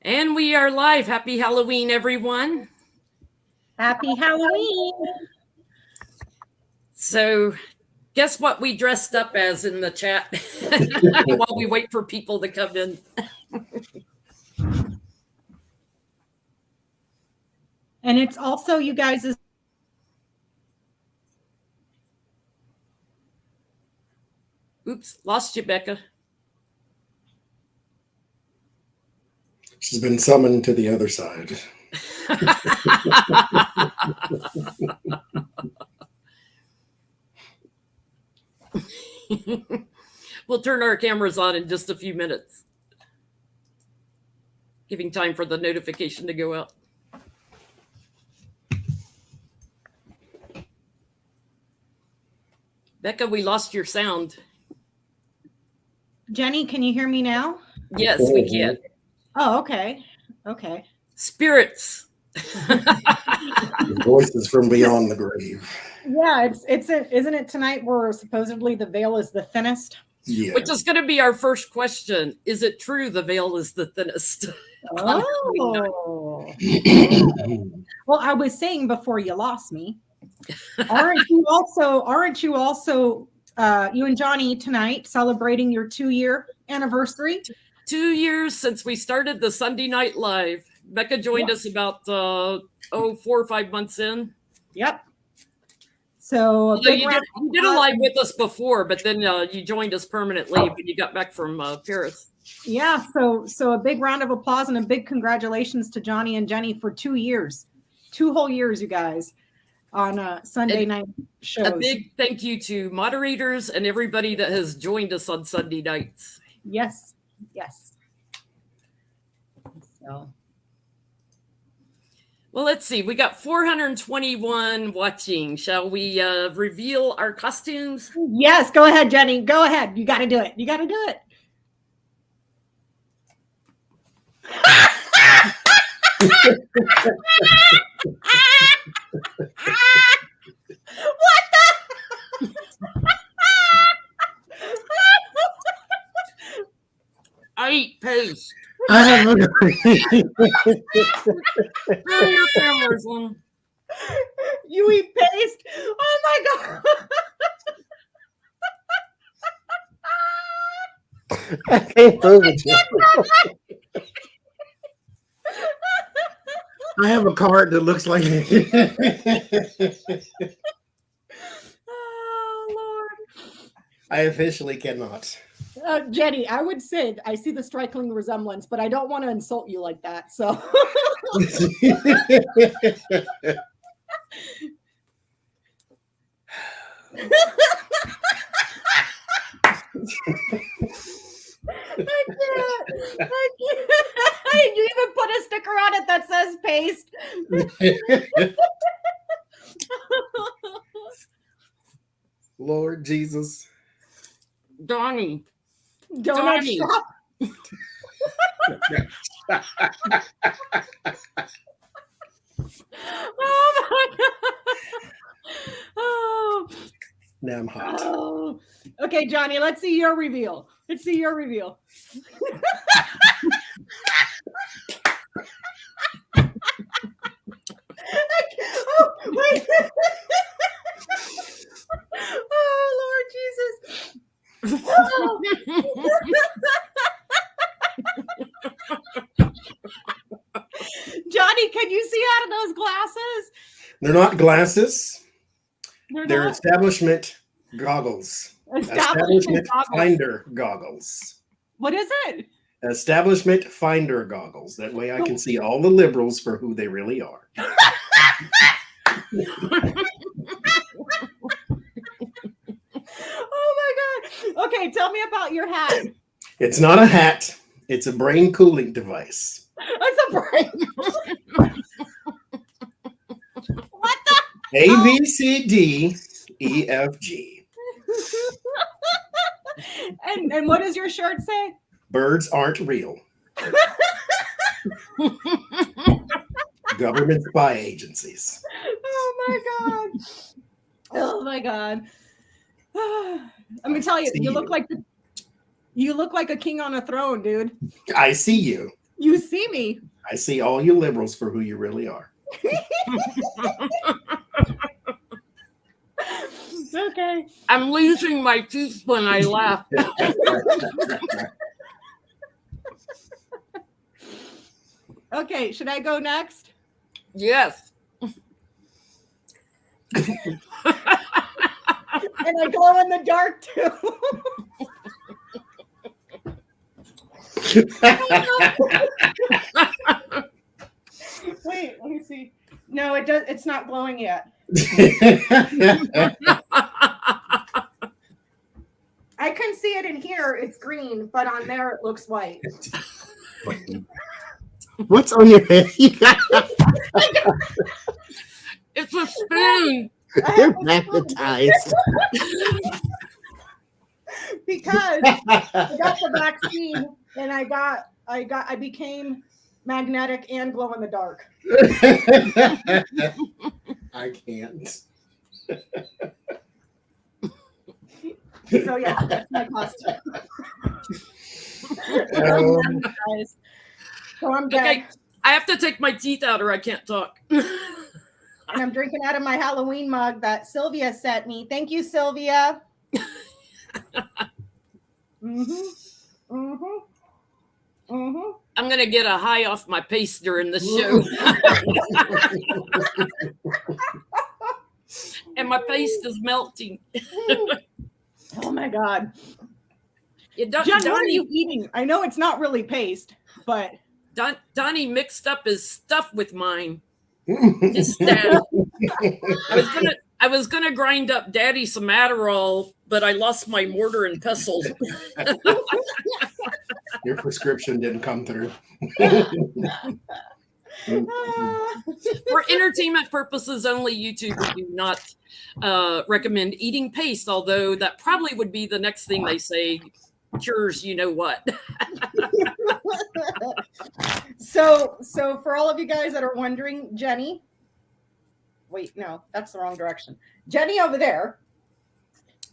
And we are live. Happy Halloween, everyone. Happy Halloween. So, guess what we dressed up as in the chat while we wait for people to come in? And it's also you guys' Oops, lost you, Becca. She's been summoned to the other side. We'll turn our cameras on in just a few minutes, giving time for the notification to go out. Becca, we lost your sound. Jenny, can you hear me now? Yes, we can. Oh, okay. Okay. Spirits. Voices from beyond the grave. Yeah, isn't it tonight where supposedly the veil is the thinnest? Yeah. Which is going to be our first question. Is it true the veil is the thinnest? Oh. Well, I was saying before you lost me. Aren't you also you and Johnie tonight celebrating your 2-year anniversary? 2 years since we started the Sunday Night Live. Becca joined us about 4 or 5 months in. Yep. So you did a live with us before, but then you joined us permanently when you got back from Paris. Yeah. So a big round of applause and a big congratulations to Johnie and Jenny for 2 years, 2 whole years, you guys, on Sunday night shows. A big thank you to moderators and everybody that has joined us on Sunday nights. Yes. Yes. So. Well, let's see. We got 421 watching. Shall we reveal our costumes? Yes. Go ahead, Jenny. Go ahead. You got to do it. You got to do it. What the? I eat paste. You eat paste? Oh my god! I can't prove it. I have a card that looks like it. Oh Lord! I officially cannot. Jenny, I would say I see the striking resemblance, but I don't want to insult you like that. So. I can't. You even put a sticker on it that says paste. Lord Jesus. Donnie. Donut shop. Oh my god. Oh. Now I'm hot. Oh. Okay, Johnie, let's see your reveal. Let's see your reveal. Oh, wait. Oh, Lord Jesus. Oh. Johnie, can you see out of those glasses? They're not glasses. They're not? establishment goggles. Establishment finder goggles. What is it? Establishment finder goggles. That way I can see all the liberals for who they really are. Oh my god. Okay, tell me about your hat. It's not a hat. It's a brain cooling device. It's a brain. What the? A, B, C, D, E, F, G. And what does your shirt say? Birds aren't real. Government spy agencies. Oh my god. Oh my god. Let me tell you, you look like a king on a throne, dude. I see you. You see me. I see all you liberals for who you really are. It's okay. I'm losing my teeth when I laugh. Okay, should I go next? Yes. And I glow in the dark too. Wait, let me see. No, it does. It's not glowing yet. I can see it in here. It's green, but on there it looks white. What's on your head? It's a spoon. They're magnetized. Because I got the vaccine and I became magnetic and glow in the dark. I can't. So yeah, that's my costume. So I'm dead. Okay, I have to take my teeth out or I can't talk. And I'm drinking out of my Halloween mug that Sylvia sent me. Thank you, Sylvia. I'm gonna get a high off my paste during the show. And my paste is melting. Oh my God. Jenn, what are you eating? I know it's not really paste, but Donnie mixed up his stuff with mine. His stash. I was gonna grind up Daddy some Adderall, but I lost my mortar and pestle. Your prescription didn't come through. For entertainment purposes only, YouTube do not recommend eating paste, although that probably would be the next thing they say cures you know what. So for all of you guys that are wondering, Jenny, wait, no, that's the wrong direction. Jenny over there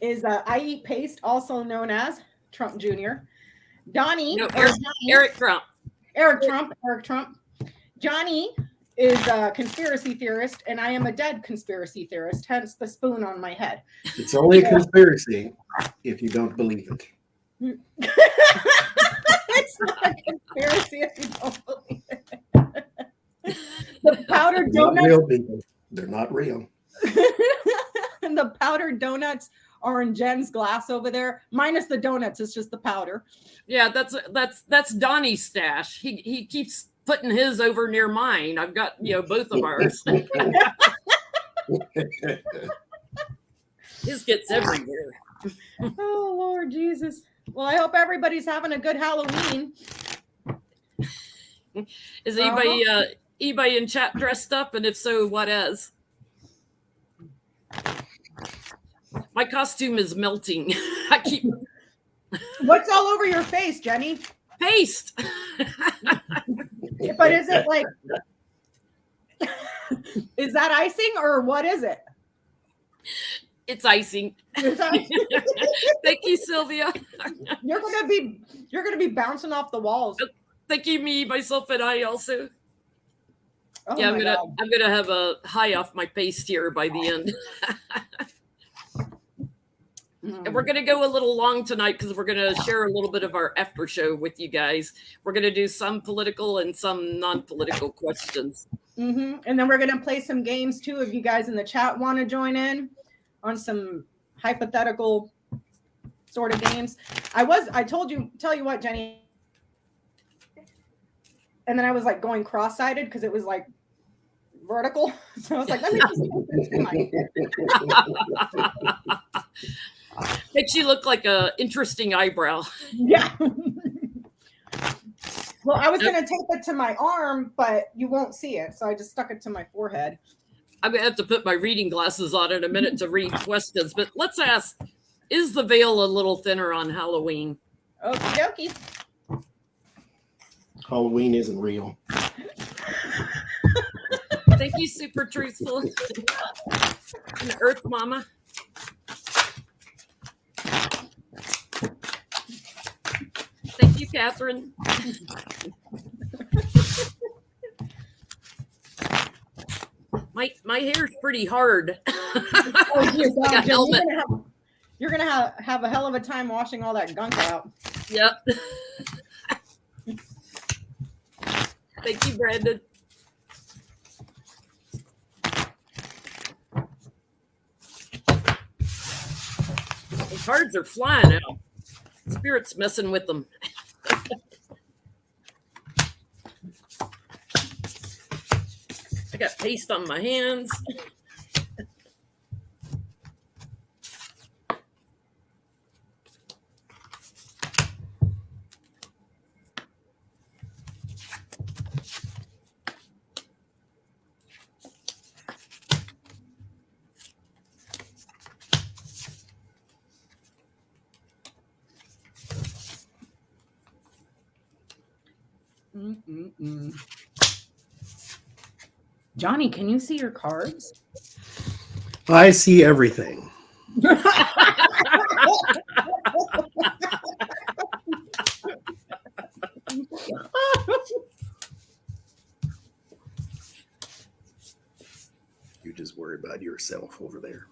is I eat paste, also known as Trump Jr. Donnie, No, Johnny, Eric Trump. Eric Trump. Johnny is a conspiracy theorist, and I am a dead conspiracy theorist, hence the spoon on my head. It's only a conspiracy if you don't believe it. It's not a conspiracy if you don't believe it. The powdered donuts. Real people. They're not real. The powdered donuts are in Jenn's glass over there, minus the donuts. It's just the powder. Yeah, that's Donnie's stash. He keeps putting his over near mine. I've got both of ours. His gets everywhere. Oh Lord Jesus. Well, I hope everybody's having a good Halloween. Is anybody in chat dressed up? And if so, what as? My costume is melting. I keep What's all over your face, Jenny? paste. But is it like is that icing or what is it? It's icing. It's icing. Thank you, Sylvia. You're gonna be bouncing off the walls. Thank you, me, myself, and I also. Oh Yeah, my God. I'm gonna have a high off my paste here by the end. And we're going to go a little long tonight because we're going to share a little bit of our after show with you guys. We're going to do some political and some non-political questions. And then we're going to play some games too. If you guys in the chat want to join in on some hypothetical sort of games. Tell you what, Jenny. And then I was like going cross-sided because it was like vertical. So I was like, let me just Makes you look like a interesting eyebrow. Yeah. Well, I was going to tape it to my arm, but you won't see it. So I just stuck it to my forehead. I'm going to have to put my reading glasses on in a minute to read questions. But let's ask, is the veil a little thinner on Halloween? Okie dokie. Halloween isn't real. Thank you, Super Truthful. And Earth Mama. Thank you, Catherine. My hair's pretty hard. Oh, dear Like God, a Jen, helmet. you're gonna have a hell of a time washing all that gunk out. Yep. Thank you, Brandon. The cards are flying out. Spirit's messing with them. I got paste on my hands. Johnie, can you see your cards? I see everything. You just worry about yourself over there.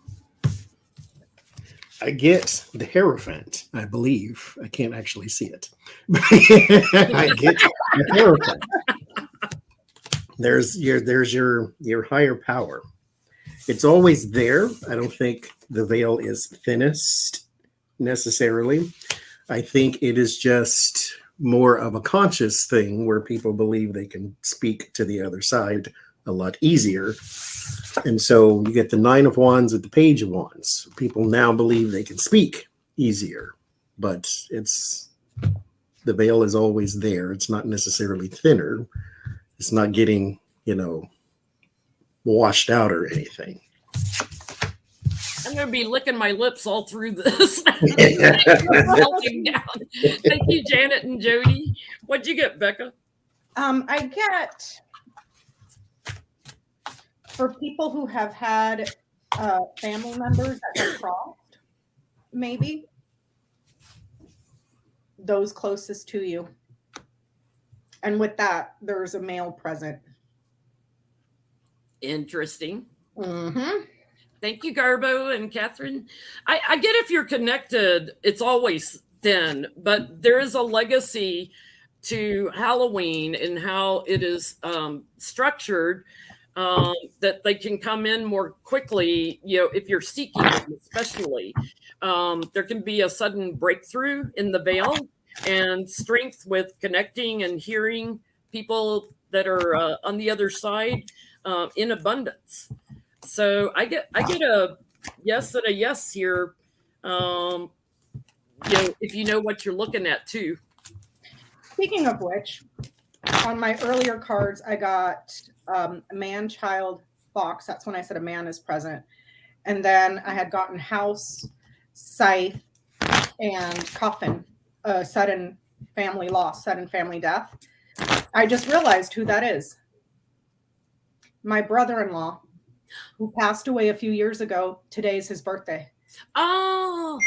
I get the Hierophant, I believe. I can't actually see it. I get the Hierophant. There's your higher power. It's always there. I don't think the veil is thinnest necessarily. I think it is just more of a conscious thing where people believe they can speak to the other side a lot easier. And so you get the Nine of Wands with the Page of Wands. People now believe they can speak easier, but the veil is always there. It's not necessarily thinner. It's not getting, washed out or anything. I'm going to be licking my lips all through this. Melting down. Thank you, Janet and Jody. What'd you get, Becca? I get, for people who have had family members that have crossed, maybe those closest to you. And with that, there's a male present. Interesting. Mm-hmm. Thank you, Garbo and Catherine. I get if you're connected, it's always thin, but there is a legacy to Halloween and how it is structured, that they can come in more quickly, if you're seeking them, especially. There can be a sudden breakthrough in the veil and strength with connecting and hearing people that are on the other side in abundance. So I get a yes and a yes here. If you know what you're looking at too. Speaking of which, on my earlier cards, I got man, child, fox. That's when I said a man is present. And then I had gotten house, scythe, and coffin, sudden family loss, sudden family death. I just realized who that is. My brother-in-law, who passed away a few years ago. Today's his birthday. Oh,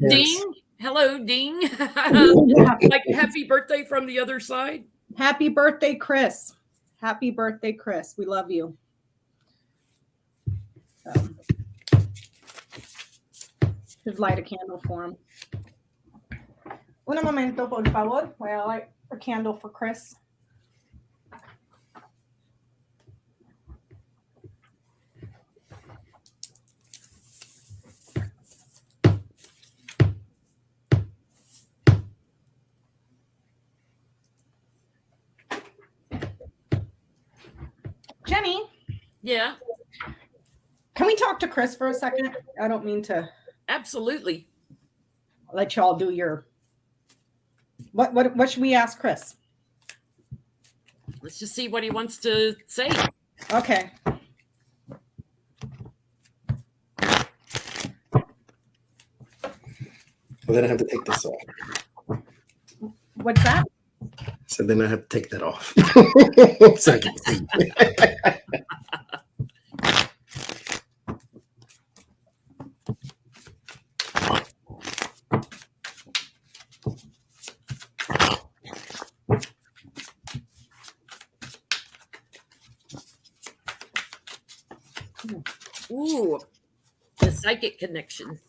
Ding. Hello, Ding. Like happy birthday from the other side. Happy birthday, Chris. Happy birthday, Chris. We love you. Should light a candle for him. Un momento, por favor. While I light a candle for Chris. Jenny. Yeah. Can we talk to Chris for a second? I don't mean to. Absolutely. Let y'all do your. What should we ask Chris? Let's just see what he wants to say. Okay. Well, then I have to take this off. What's that? So then I have to take that off. So I can see. psychic connection.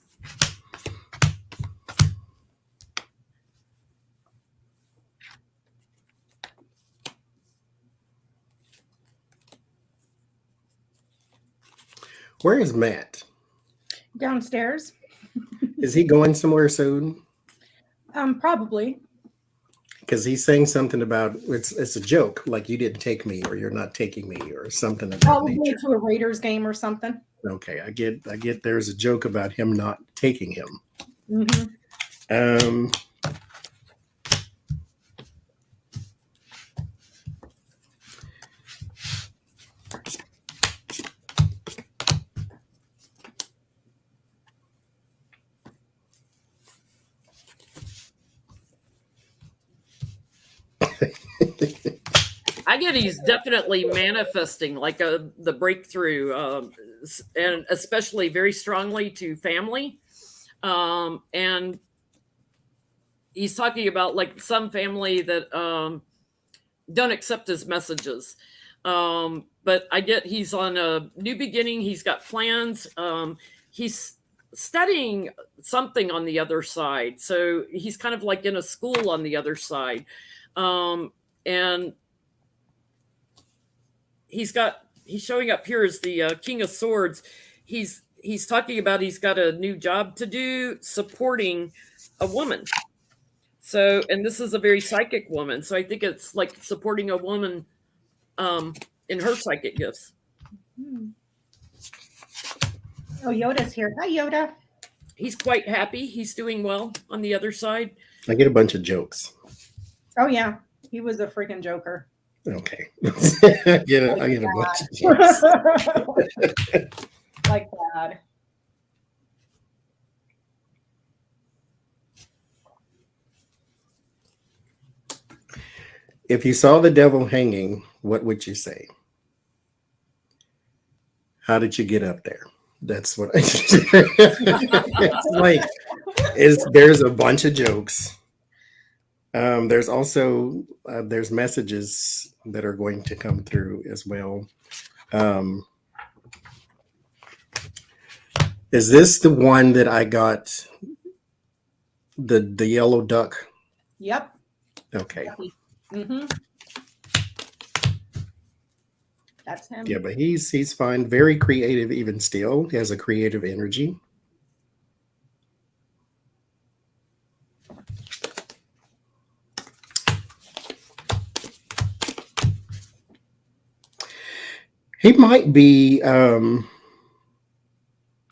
Where is Matt? Downstairs. Is he going somewhere soon? Probably. Because he's saying something about it's a joke, like you didn't take me, or you're not taking me, or something of that Probably nature. to a Raiders game or something. Okay, I get. There's a joke about him not taking him. Mm-hmm. I get he's definitely manifesting like the breakthrough, and especially very strongly to family. And he's talking about like some family that don't accept his messages. But I get he's on a new beginning. He's got plans. He's studying something on the other side. So he's kind of like in a school on the other side. And he's showing up here as the King of Swords. He's talking about he's got a new job to do supporting a woman. So, and this is a very psychic woman. So I think it's like supporting a woman in her psychic gifts. Oh, Yoda's here. Hi, Yoda. He's quite happy. He's doing well on the other side. I get a bunch of jokes. Oh, yeah. He was a freaking joker. Okay. I get a bunch of jokes. Like that. If you saw the devil hanging, what would you say? How did you get up there? That's what it's like. There's a bunch of jokes. There's also there's messages that are going to come through as well. Is this the one that I got? The yellow duck? Yep. Okay. Mm-hmm. That's him. Yeah, but he's fine. Very creative even still. He has a creative energy. He might be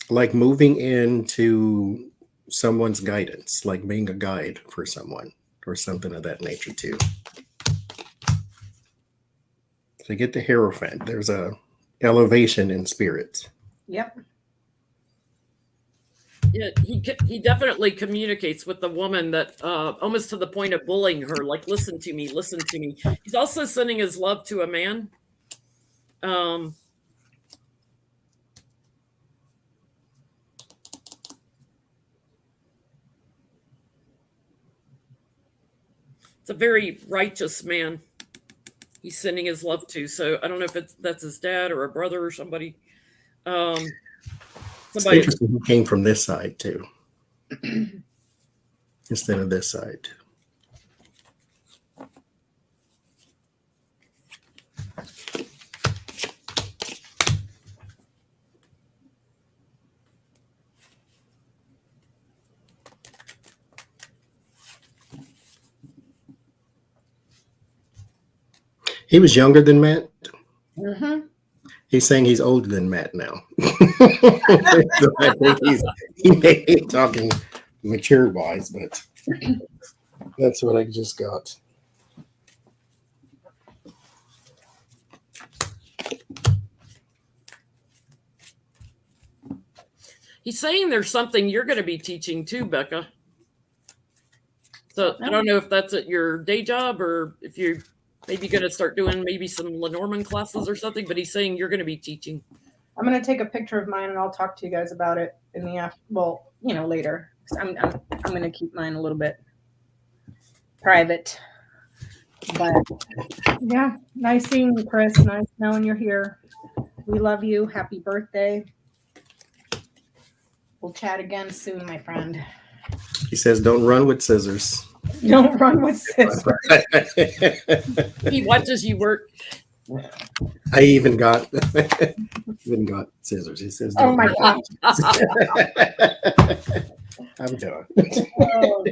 like moving into someone's guidance, like being a guide for someone or something of that nature too. So get the Hierophant. There's a elevation in spirits. Yep. Yeah, he definitely communicates with the woman that almost to the point of bullying her, like, listen to me, listen to me. He's also sending his love to a man. It's a very righteous man he's sending his love to. So I don't know if that's his dad or a brother or somebody. It's interesting he came from this side too, instead of this side. He was younger than Matt. Mm-hmm. He's saying he's older than Matt now. So I think he may be talking mature wise, but that's what I just got. He's saying there's something you're going to be teaching too, Becca. So I don't know if that's at your day job or if you're maybe going to start doing maybe some Lenormand classes or something, but he's saying you're going to be teaching. I'm going to take a picture of mine and I'll talk to you guys about it in the later. I'm going to keep mine a little bit private. But yeah, nice seeing you, Chris. Nice knowing you're here. We love you. Happy birthday. We'll chat again soon, my friend. He says, "Don't run with scissors." Don't run with scissors. He watches you work. I even got scissors. He says, Oh "Don't my run." gosh. I'm done. Oh,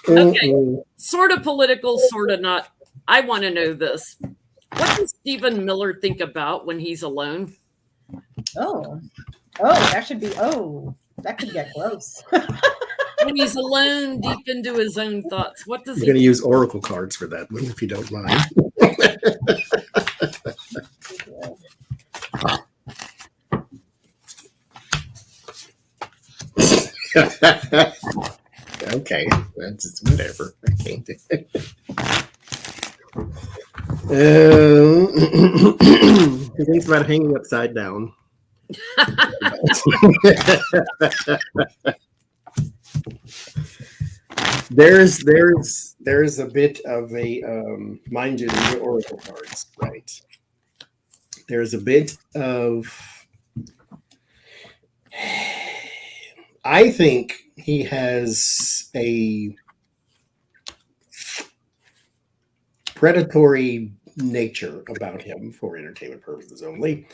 Okay. Sort of political, sort of not. I want to know this. What does Stephen Miller think about when he's alone? oh, that should be. Oh, that could get gross. When he's alone, deep into his own thoughts, what does We're he going to use oracle cards for that one, if you don't mind. Okay, that's just whatever. I can't do it. He thinks about hanging upside down. There's a bit of a mind you, these are oracle cards, right? There's a bit of, I think he has a predatory nature about him for entertainment purposes only.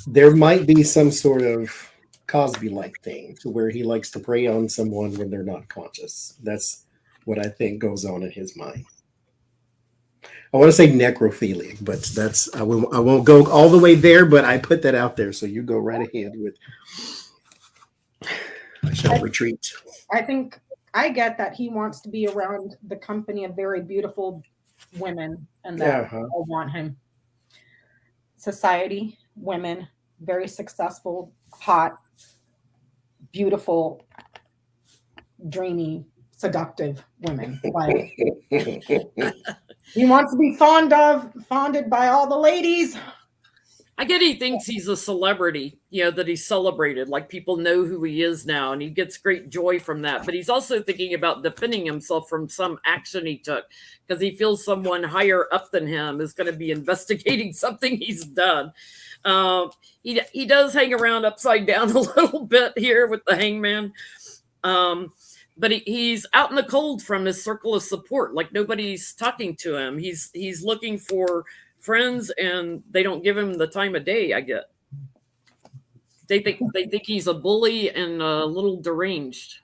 There might be some sort of Cosby-like thing to where he likes to prey on someone when they're not conscious. That's what I think goes on in his mind. I want to say necrophilic, but that's I won't go all the way there, but I put that out there, so you go right ahead with. I shall retreat. I think I get that he wants to be around the company of very beautiful women, and that I want him. Society, women, very successful, hot, beautiful, dreamy, seductive women. Like he wants to be fonded by all the ladies. I get he thinks he's a celebrity, that he's celebrated, like people know who he is now, and he gets great joy from that. But he's also thinking about defending himself from some action he took because he feels someone higher up than him is going to be investigating something he's done. He does hang around upside down a little bit here with the hangman. But he's out in the cold from his circle of support. Like nobody's talking to him. He's looking for friends, and they don't give him the time of day. I get. They think he's a bully and a little deranged.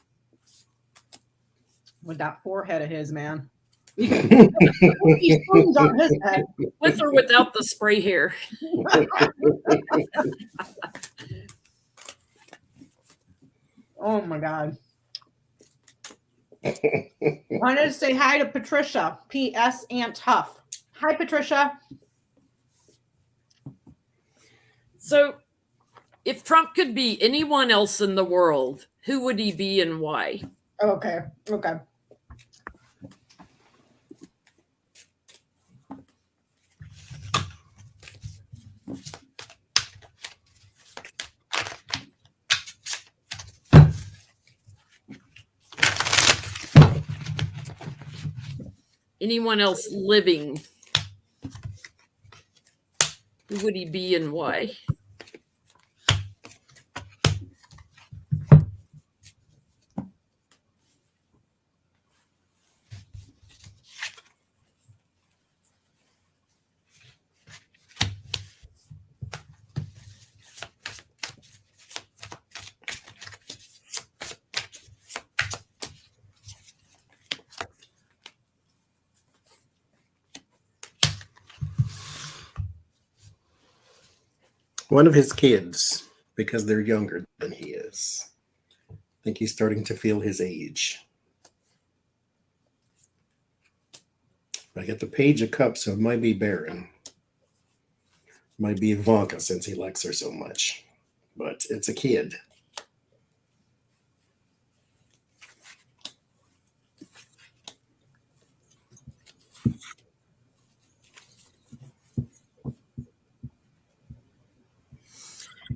With that forehead of his, man. He's on his head. With or without the spray hair. Oh my God. I wanted to say hi to Patricia. P.S. Aunt Huff. Hi, Patricia. So, if Trump could be anyone else in the world, who would he be and why? Okay. Anyone else living, who would he be and why? One of his kids, because they're younger than he is. I think he's starting to feel his age. I get the Page of Cups, so it might be Baron. Might be Ivanka, since he likes her so much. But it's a kid.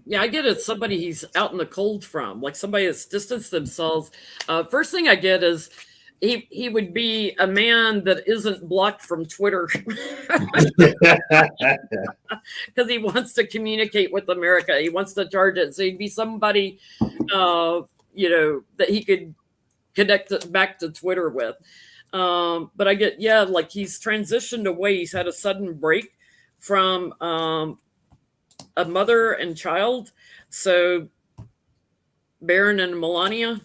Yeah, I get it. Somebody he's out in the cold from, like somebody that's distanced themselves. First thing I get is he would be a man that isn't blocked from Twitter because he wants to communicate with America. He wants to charge it. So he'd be somebody, that he could connect back to Twitter with. But I get, like he's transitioned away. He's had a sudden break from a mother and child. So Barron and Melania,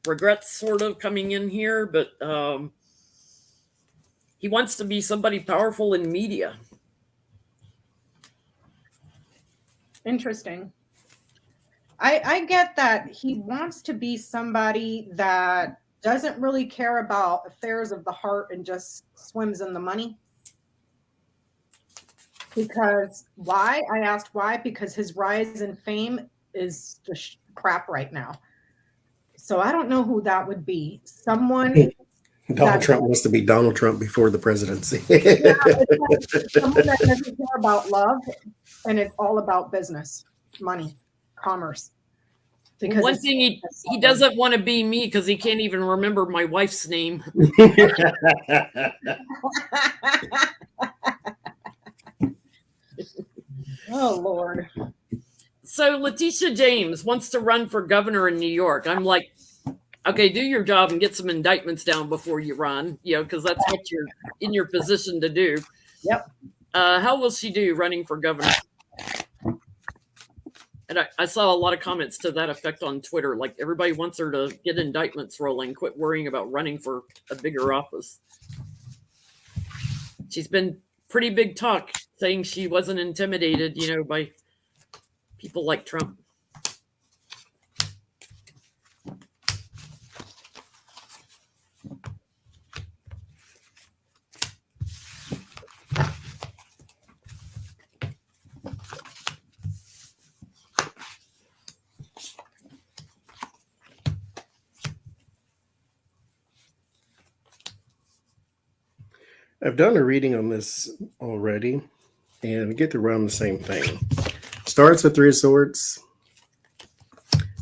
regrets sort of coming in here, but he wants to be somebody powerful in media. Interesting. I get that he wants to be somebody that doesn't really care about affairs of the heart and just swims in the money. Because why? I asked why, because his rise in fame is just crap right now. So I don't know who that would be. Someone Donald Trump wants to be Donald Trump before the presidency. it's like someone that doesn't care about love, and it's all about business, money, commerce. Because one thing he doesn't want to be me because he can't even remember my wife's name. Oh, Lord. So Letitia James wants to run for governor in New York. I'm like, okay, do your job and get some indictments down before you run, because that's what you're in your position to do. Yep. How will she do running for governor? And I saw a lot of comments to that effect on Twitter. Like everybody wants her to get indictments rolling, quit worrying about running for a bigger office. She's been pretty big talk saying she wasn't intimidated, by people like Trump. I've done a reading on this already, and we get to run the same thing. Starts with Three of Swords.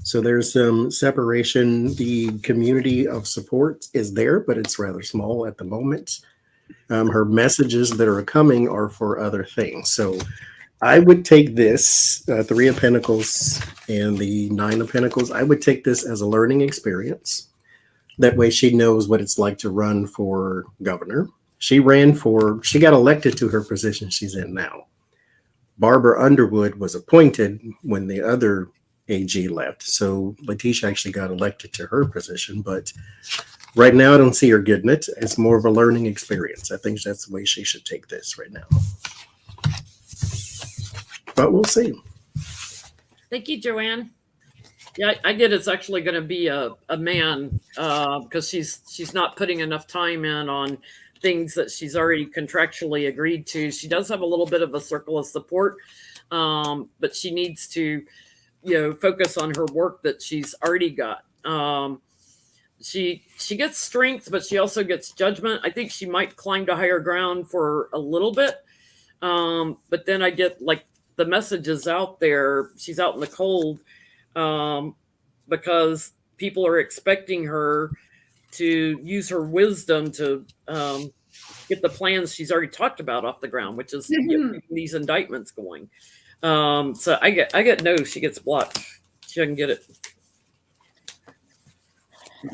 So there's some separation. The community of support is there, but it's rather small at the moment. Her messages that are coming are for other things. So I would take this, Three of Pentacles and the Nine of Pentacles, I would take this as a learning experience. That way she knows what it's like to run for governor. She got elected to her position she's in now. Barbara Underwood was appointed when the other AG left. So Letitia actually got elected to her position, but right now I don't see her getting it. It's more of a learning experience. I think that's the way she should take this right now. But we'll see. Thank you, Joanne. Yeah, I get it's actually going to be a man because she's not putting enough time in on things that she's already contractually agreed to. She does have a little bit of a circle of support, but she needs to, focus on her work that she's already got. She gets strength, but she also gets judgment. I think she might climb to higher ground for a little bit, but then I get like the messages out there. She's out in the cold because people are expecting her to use her wisdom to get the plans she's already talked about off the ground, which is getting these indictments going. So I get no, she gets blocked. She doesn't get it.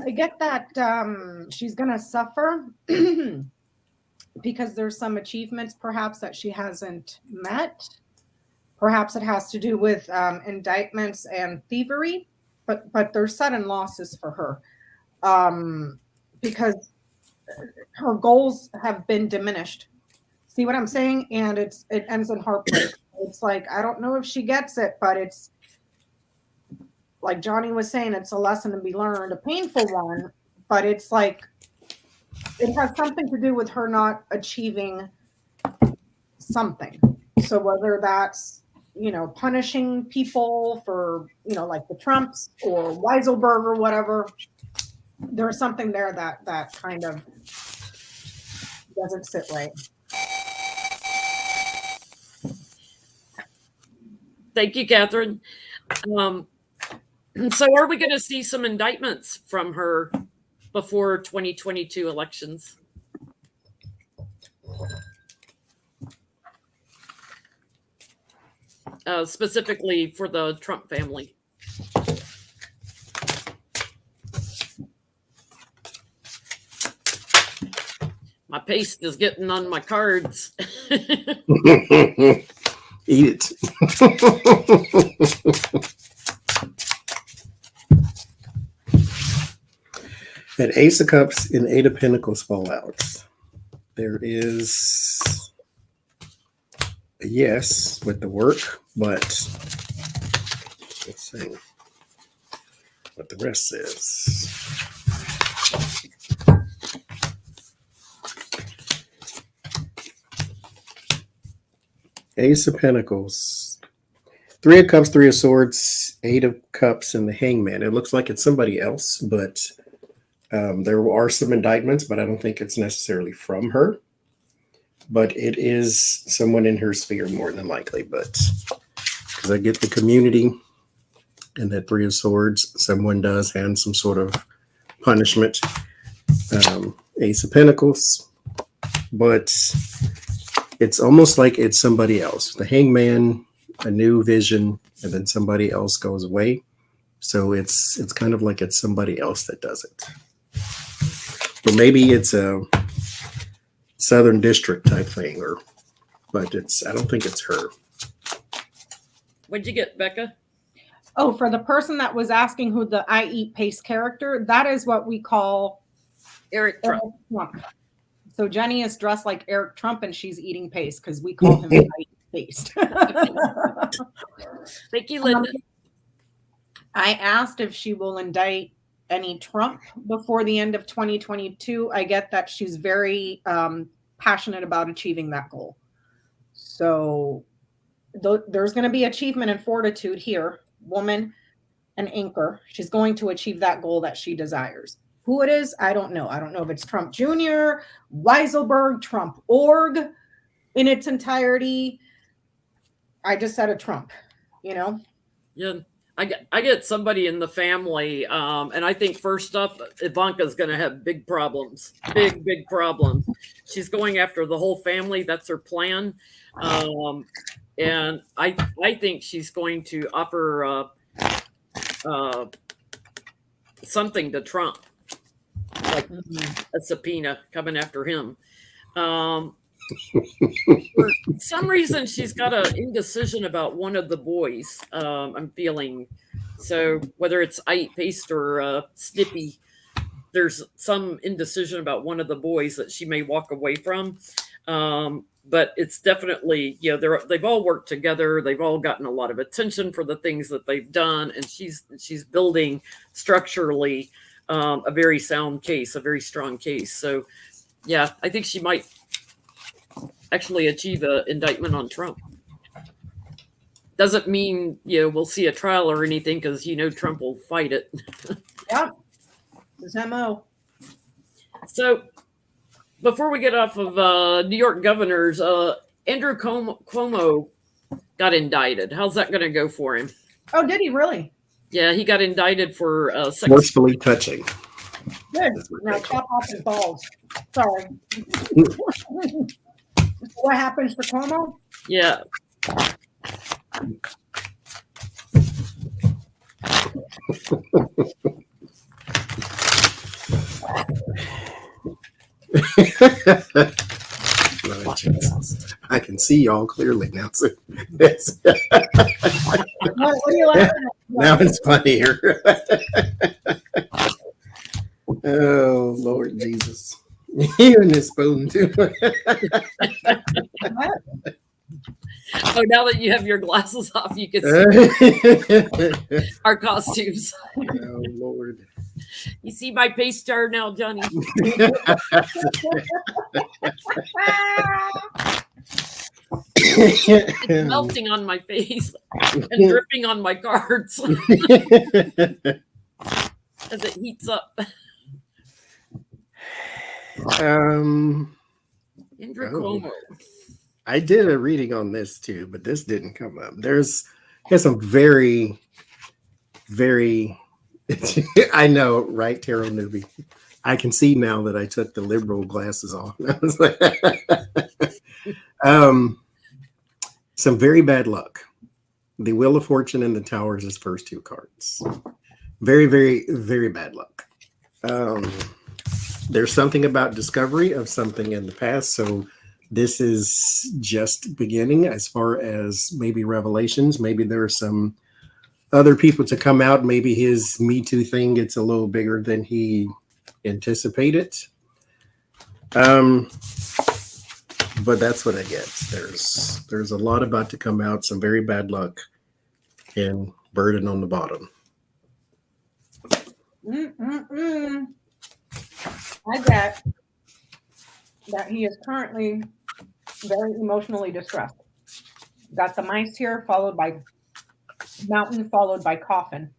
I get that she's going to suffer because there's some achievements perhaps that she hasn't met. Perhaps it has to do with indictments and thievery, but there's sudden losses for her because her goals have been diminished. See what I'm saying? And it ends in heartbreak. It's like, I don't know if she gets it, but it's like Johnie was saying, it's a lesson to be learned, a painful one, but it's like, it has something to do with her not achieving something. So whether that's, punishing people for, like the Trumps or Weiselberg or whatever, there's something there that kind of doesn't sit right. Thank you, Catherine. So are we going to see some indictments from her before 2022 elections. Specifically for the Trump family. My paste is getting on my cards. Eat it. An Ace of Cups and Eight of Pentacles fall out. There is a yes with the work, but let's see what the rest says. Ace of Pentacles, Three of Cups, Three of Swords, Eight of Cups, and the Hangman. It looks like it's somebody else, but there are some indictments, but I don't think it's necessarily from her. But it is someone in her sphere more than likely. But because I get the community and that Three of Swords, someone does have some sort of punishment. Ace of Pentacles, but it's almost like it's somebody else. The Hangman, a new vision, and then somebody else goes away. So it's kind of like it's somebody else that does it. But maybe it's a Southern District type thing, but I don't think it's her. What'd you get, Becca? Oh, for the person that was asking who the I Eat Paste character, that is what we call Eric Trump. So Jenny is dressed like Eric Trump and she's eating paste because we call him I Eat Paste. Thank you, Linda. I asked if she will indict any Trump before the end of 2022. I get that she's very passionate about achieving that goal. So there's going to be achievement and fortitude here. Woman, an anchor. She's going to achieve that goal that she desires. Who it is, I don't know. I don't know if it's Trump Jr., Weiselberg, Trump org in its entirety. I just said a Trump, Yeah, I get somebody in the family, and I think first up, Ivanka's going to have big problems, big problems. She's going after the whole family. That's her plan, and I think she's going to offer something to Trump. Like a subpoena coming after him. For some reason, she's got an indecision about one of the boys. I'm feeling so whether it's I Eat Paste or Snippy, there's some indecision about one of the boys that she may walk away from. But it's definitely they've all worked together. They've all gotten a lot of attention for the things that they've done, and she's building structurally. A very sound case, a very strong case. So, yeah, I think she might actually achieve an indictment on Trump. Doesn't mean we'll see a trial or anything because Trump will fight it. Yeah, his MO. So, before we get off of New York governors, Andrew Cuomo got indicted. How's that going to go for him? Oh, did he really? Yeah, he got indicted for sex. Forcefully touching. Good. Now chop off his balls. Sorry. What happens for Cuomo? Yeah. I can see y'all clearly now. So What are you laughing at? now it's funnier. Oh, Lord Jesus. You and this spoon, too. Oh, now that you have your glasses off, you can see our costumes. Oh, Lord. You see my paste jar now, Johnny? It's melting on my face and dripping on my cards as it heats up. Um, Andrew Cuomo. I did a reading on this too, but this didn't come up. There's some very, very, I know, right, Tarot newbie. I can see now that I took the liberal glasses off. I was like, some very bad luck. The Wheel of Fortune and the Tower is his first two cards. Very, very, very bad luck. There's something about discovery of something in the past. So this is just beginning as far as maybe revelations. Maybe there are some other people to come out. Maybe his Me Too thing gets a little bigger than he anticipated. But that's what I get. There's a lot about to come out, some very bad luck, and burden on the bottom. I get that he is currently very emotionally distressed. Got the mice here, followed by mountain, followed by coffin.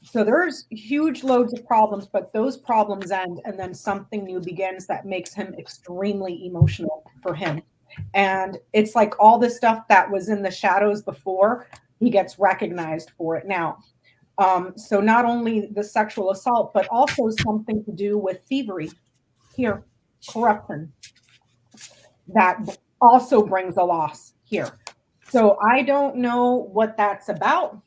So there's huge loads of problems, but those problems end and then something new begins that makes him extremely emotional for him. And it's like all the stuff that was in the shadows before, he gets recognized for it now. So not only the sexual assault, but also something to do with thievery here, corruption. That also brings a loss here. So I don't know what that's about,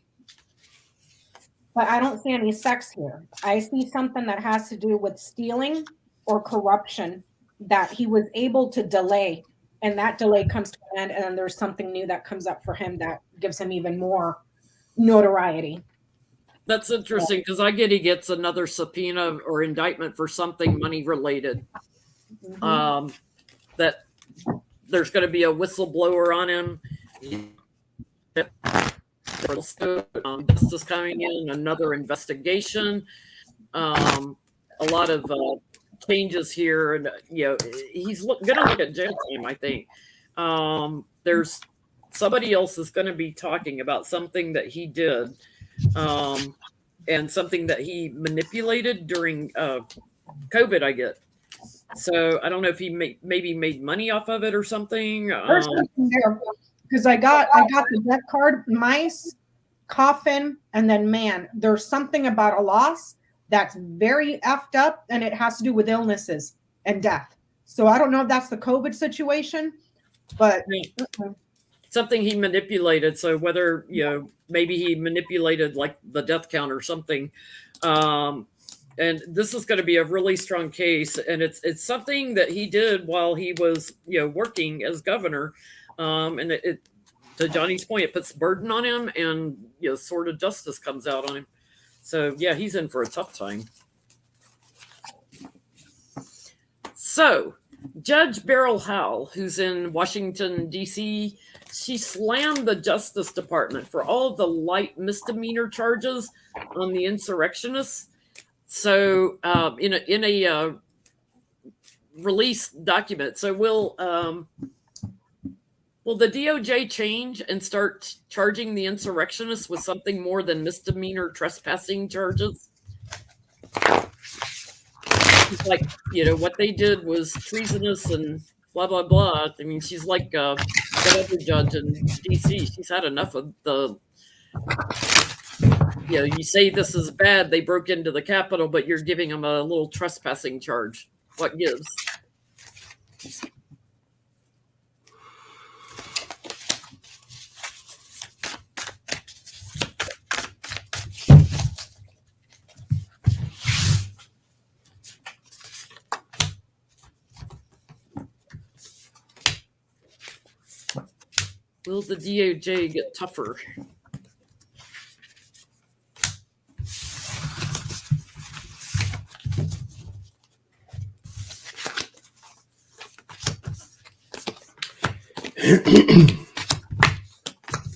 but I don't see any sex here. I see something that has to do with stealing or corruption that he was able to delay. And that delay comes to an end, and then there's something new that comes up for him that gives him even more notoriety. That's interesting because I get he gets another subpoena or indictment for something money related. Mm-hmm. That there's going to be a whistleblower on him. Justice coming in, another investigation. A lot of changes here, and he's going to look at jail time. I think there's somebody else is going to be talking about something that he did. And something that he manipulated during COVID, I get. So I don't know if he maybe made money off of it or something. There's something there because I got the deck card, mice, coffin, and then man. There's something about a loss that's very effed up, and it has to do with illnesses and death. So I don't know if that's the COVID situation, but something he manipulated. So whether maybe he manipulated like the death count or something. And this is going to be a really strong case, and it's something that he did while he was working as governor. And it to Johnny's point, it puts burden on him, and sort of justice comes out on him. So yeah, he's in for a tough time. So Judge Beryl Howell, who's in Washington, D.C., she slammed the Justice Department for all of the light misdemeanor charges on the insurrectionists. So in a release document, so will the DOJ change and start charging the insurrectionists with something more than misdemeanor trespassing charges? It's like, what they did was treasonous and blah, blah, blah. I mean, she's like that other judge in D.C. She's had enough of the, you say this is bad, they broke into the Capitol, but you're giving them a little trespassing charge. What gives? Will the DOJ get tougher?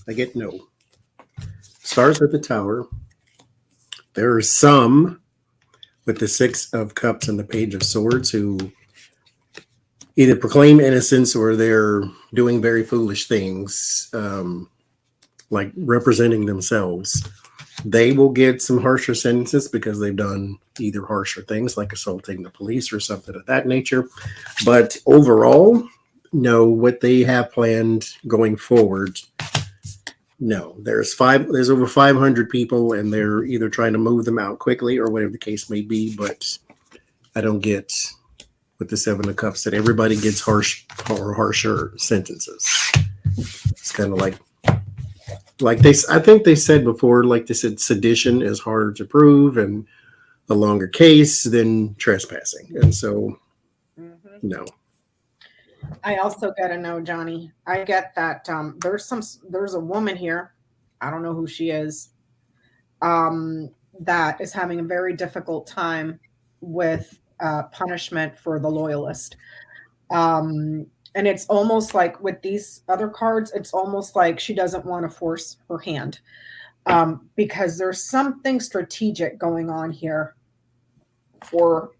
I get no. Stars at the Tower. There are some with the Six of Cups and the Page of Swords who either proclaim innocence or they're doing very foolish things, like representing themselves. They will get some harsher sentences because they've done either harsher things like assaulting the police or something of that nature. But overall, no, what they have planned going forward, no. There's over 500 people, and they're either trying to move them out quickly or whatever the case may be. But I don't get with the Seven of Cups that everybody gets harsh or harsher sentences. It's kind of like I think they said before, like they said, sedition is harder to prove and a longer case than trespassing. And so, no. I also got to know, Johnie. I get that there's a woman here. I don't know who she is. That is having a very difficult time with punishment for the loyalist. And it's almost like with these other cards, it's almost like she doesn't want to force her hand because there's something strategic going on here for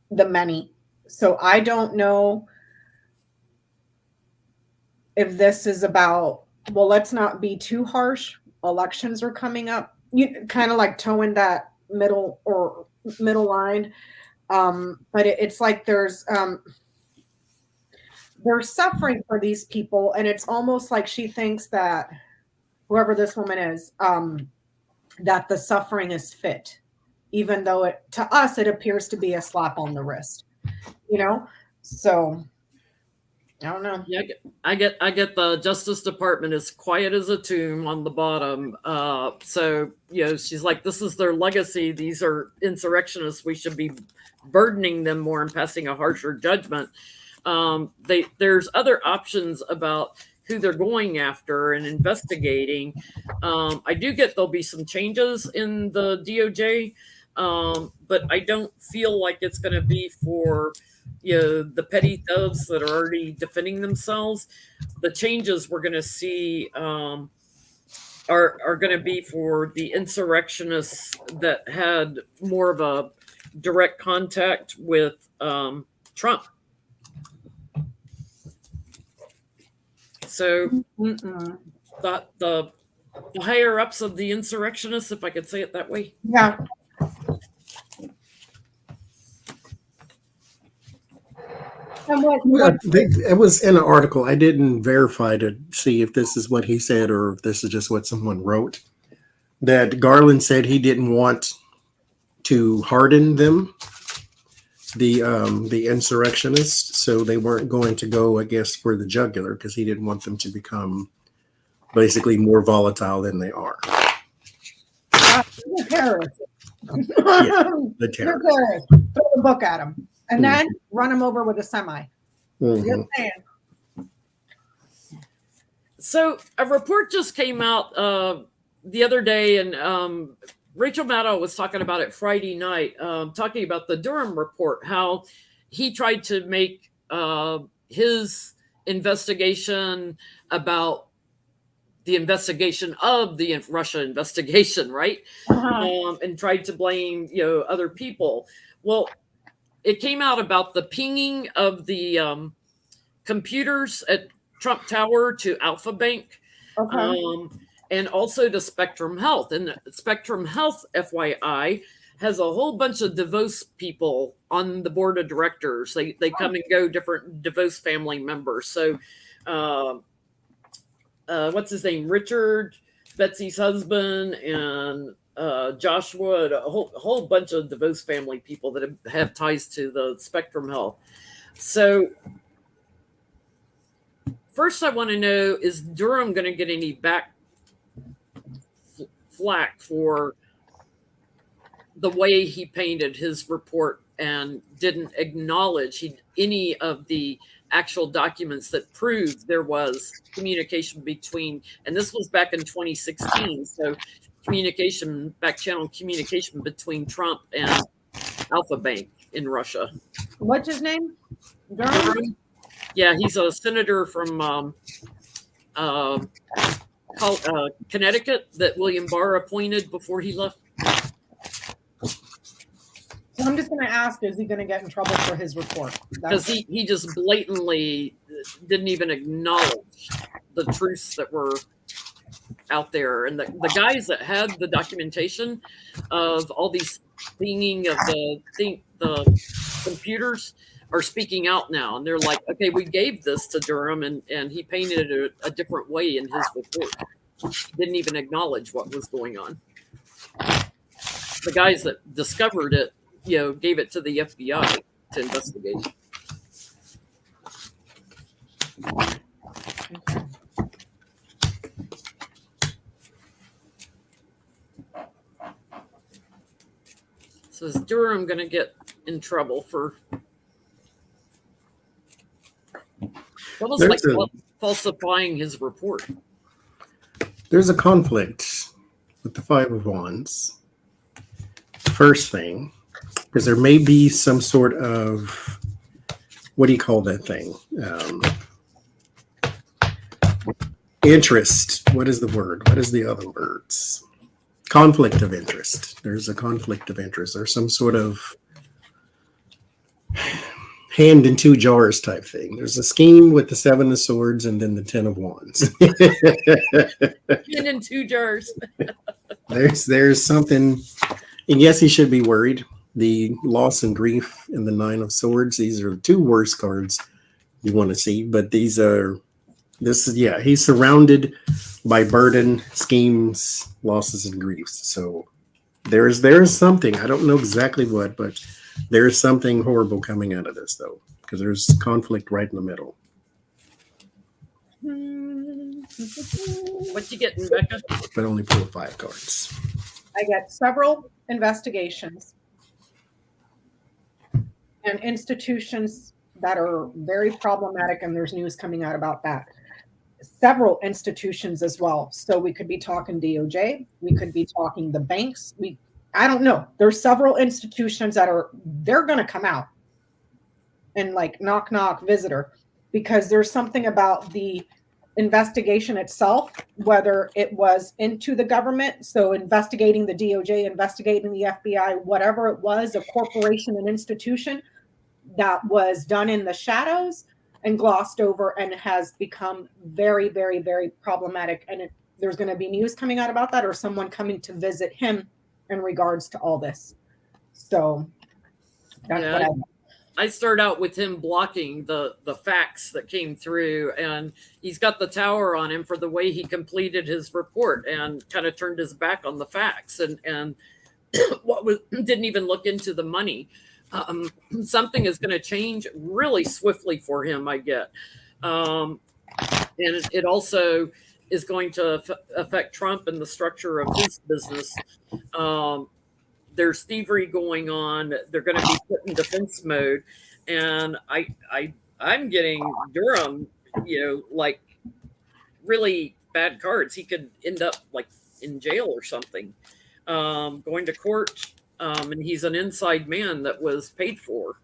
the many. So I don't know if this is about, well, let's not be too harsh. Elections are coming up. You kind of like towing that middle line. But it's like there's suffering for these people, and it's almost like she thinks that whoever this woman is, that the suffering is fit, even though to us it appears to be a slap on the wrist, So I don't know. Yeah, I get the Justice Department is quiet as a tomb on the bottom. So she's like, this is their legacy. These are insurrectionists. We should be burdening them more and passing a harsher judgment. There's other options about who they're going after and investigating. I do get there'll be some changes in the DOJ, but I don't feel like it's going to be for the petty thieves that are already defending themselves. The changes we're going to see are going to be for the insurrectionists that had more of a direct contact with Trump. So the higher ups of the insurrectionists, if I could say it that way. Yeah. It was in an article. I didn't verify to see if this is what he said or if this is just what someone wrote. That Garland said he didn't want to harden them, the insurrectionists, so they weren't going to go, I guess, for the jugular because he didn't want them to become basically more volatile than they are. The terrorists. The terrorists. Throw the book at them. And then run them over with a semi. So a report just came out the other day, and Rachel Maddow was talking about it Friday night, talking about the Durham report, how he tried to make his investigation about the investigation of the Russia investigation, right? And tried to blame other people. Well, it came out about the pinging of the computers at Trump Tower to Alpha Bank, and also to Spectrum Health. And Spectrum Health, FYI, has a whole bunch of DeVos people on the board of directors. They come and go, different DeVos family members. So, what's his name? Richard, Betsy's husband, and Joshua, a whole bunch of DeVos family people that have ties to the Spectrum Health. So first I want to know, is Durham going to get any flack for the way he painted his report and didn't acknowledge any of the actual documents that proved there was communication between, and this was back in 2016, so back channel communication between Trump and Alpha Bank in Russia. What's his name? Durham? Yeah, he's a senator from Connecticut that William Barr appointed before he left. So I'm just going to ask, is he going to get in trouble for his report? Because he just blatantly didn't even acknowledge the truths that were out there. And the guys that had the documentation of all these thinking of the computers are speaking out now. And they're like, okay, we gave this to Durham and he painted it a different way in his report. Didn't even acknowledge what was going on. The guys that discovered it, gave it to the FBI. to investigate. So is Durham going to get in trouble for almost like falsifying his report? There's a conflict with the Five of Wands. First thing, because there may be some sort of, what do you call that thing? Interest. What is the word? What is the other words? Conflict of interest. There's a conflict of interest. There's some sort of hand in two jars type thing. There's a scheme with the Seven of Swords and then the Ten of Wands. Hand in two jars. There's something, and yes, he should be worried. The loss and grief and the Nine of Swords. These are the two worst cards you want to see. But he's surrounded by burden, schemes, losses, and griefs. So there's something. I don't know exactly what, but there's something horrible coming out of this, though, because there's conflict right in the middle. What you getting, Becca? But only pull 5 cards. I get several investigations and institutions that are very problematic, and there's news coming out about that. Several institutions as well. So we could be talking DOJ, we could be talking the banks. I don't know. There's several institutions they're going to come out and like knock, knock, visitor, because there's something about the investigation itself, whether it was into the government. So investigating the DOJ, investigating the FBI, whatever it was, a corporation, an institution that was done in the shadows and glossed over and has become very, very, very problematic. And there's going to be news coming out about that, or someone coming to visit him in regards to all this. So that's what I start out with him blocking the facts that came through, and he's got the tower on him for the way he completed his report and kind of turned his back on the facts and didn't even look into the money. Something is going to change really swiftly for him, I get. And it also is going to affect Trump and the structure of his business. There's thievery going on. They're going to be put in defense mode. And I'm getting Durham, like really bad cards. He could end up like in jail or something, going to court. And he's an inside man that was paid for.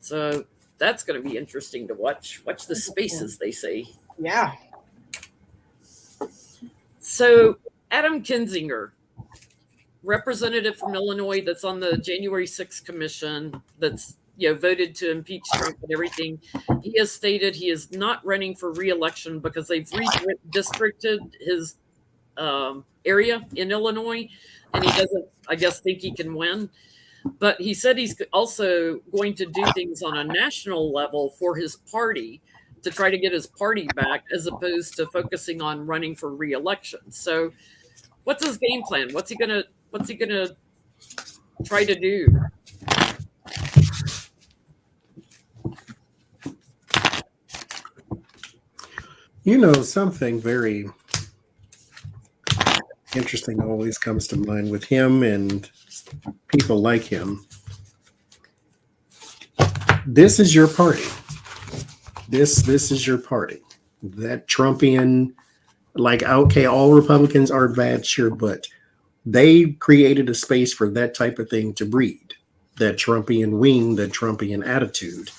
So that's going to be interesting to watch. Watch the spaces, they say. Yeah. So Adam Kinzinger, representative from Illinois that's on the January 6th commission that's voted to impeach Trump and everything. He has stated he is not running for re-election because they've redistricted his area in Illinois, and he doesn't, I guess, think he can win. But he said he's also going to do things on a national level for his party to try to get his party back, as opposed to focusing on running for re-election. So what's his game plan? What's he gonna try to do? Something very interesting always comes to mind with him and people like him. This is your party. This is your party. That Trumpian, like, okay, all Republicans are bad, sure, but they created a space for that type of thing to breed. That Trumpian wing, that Trumpian attitude.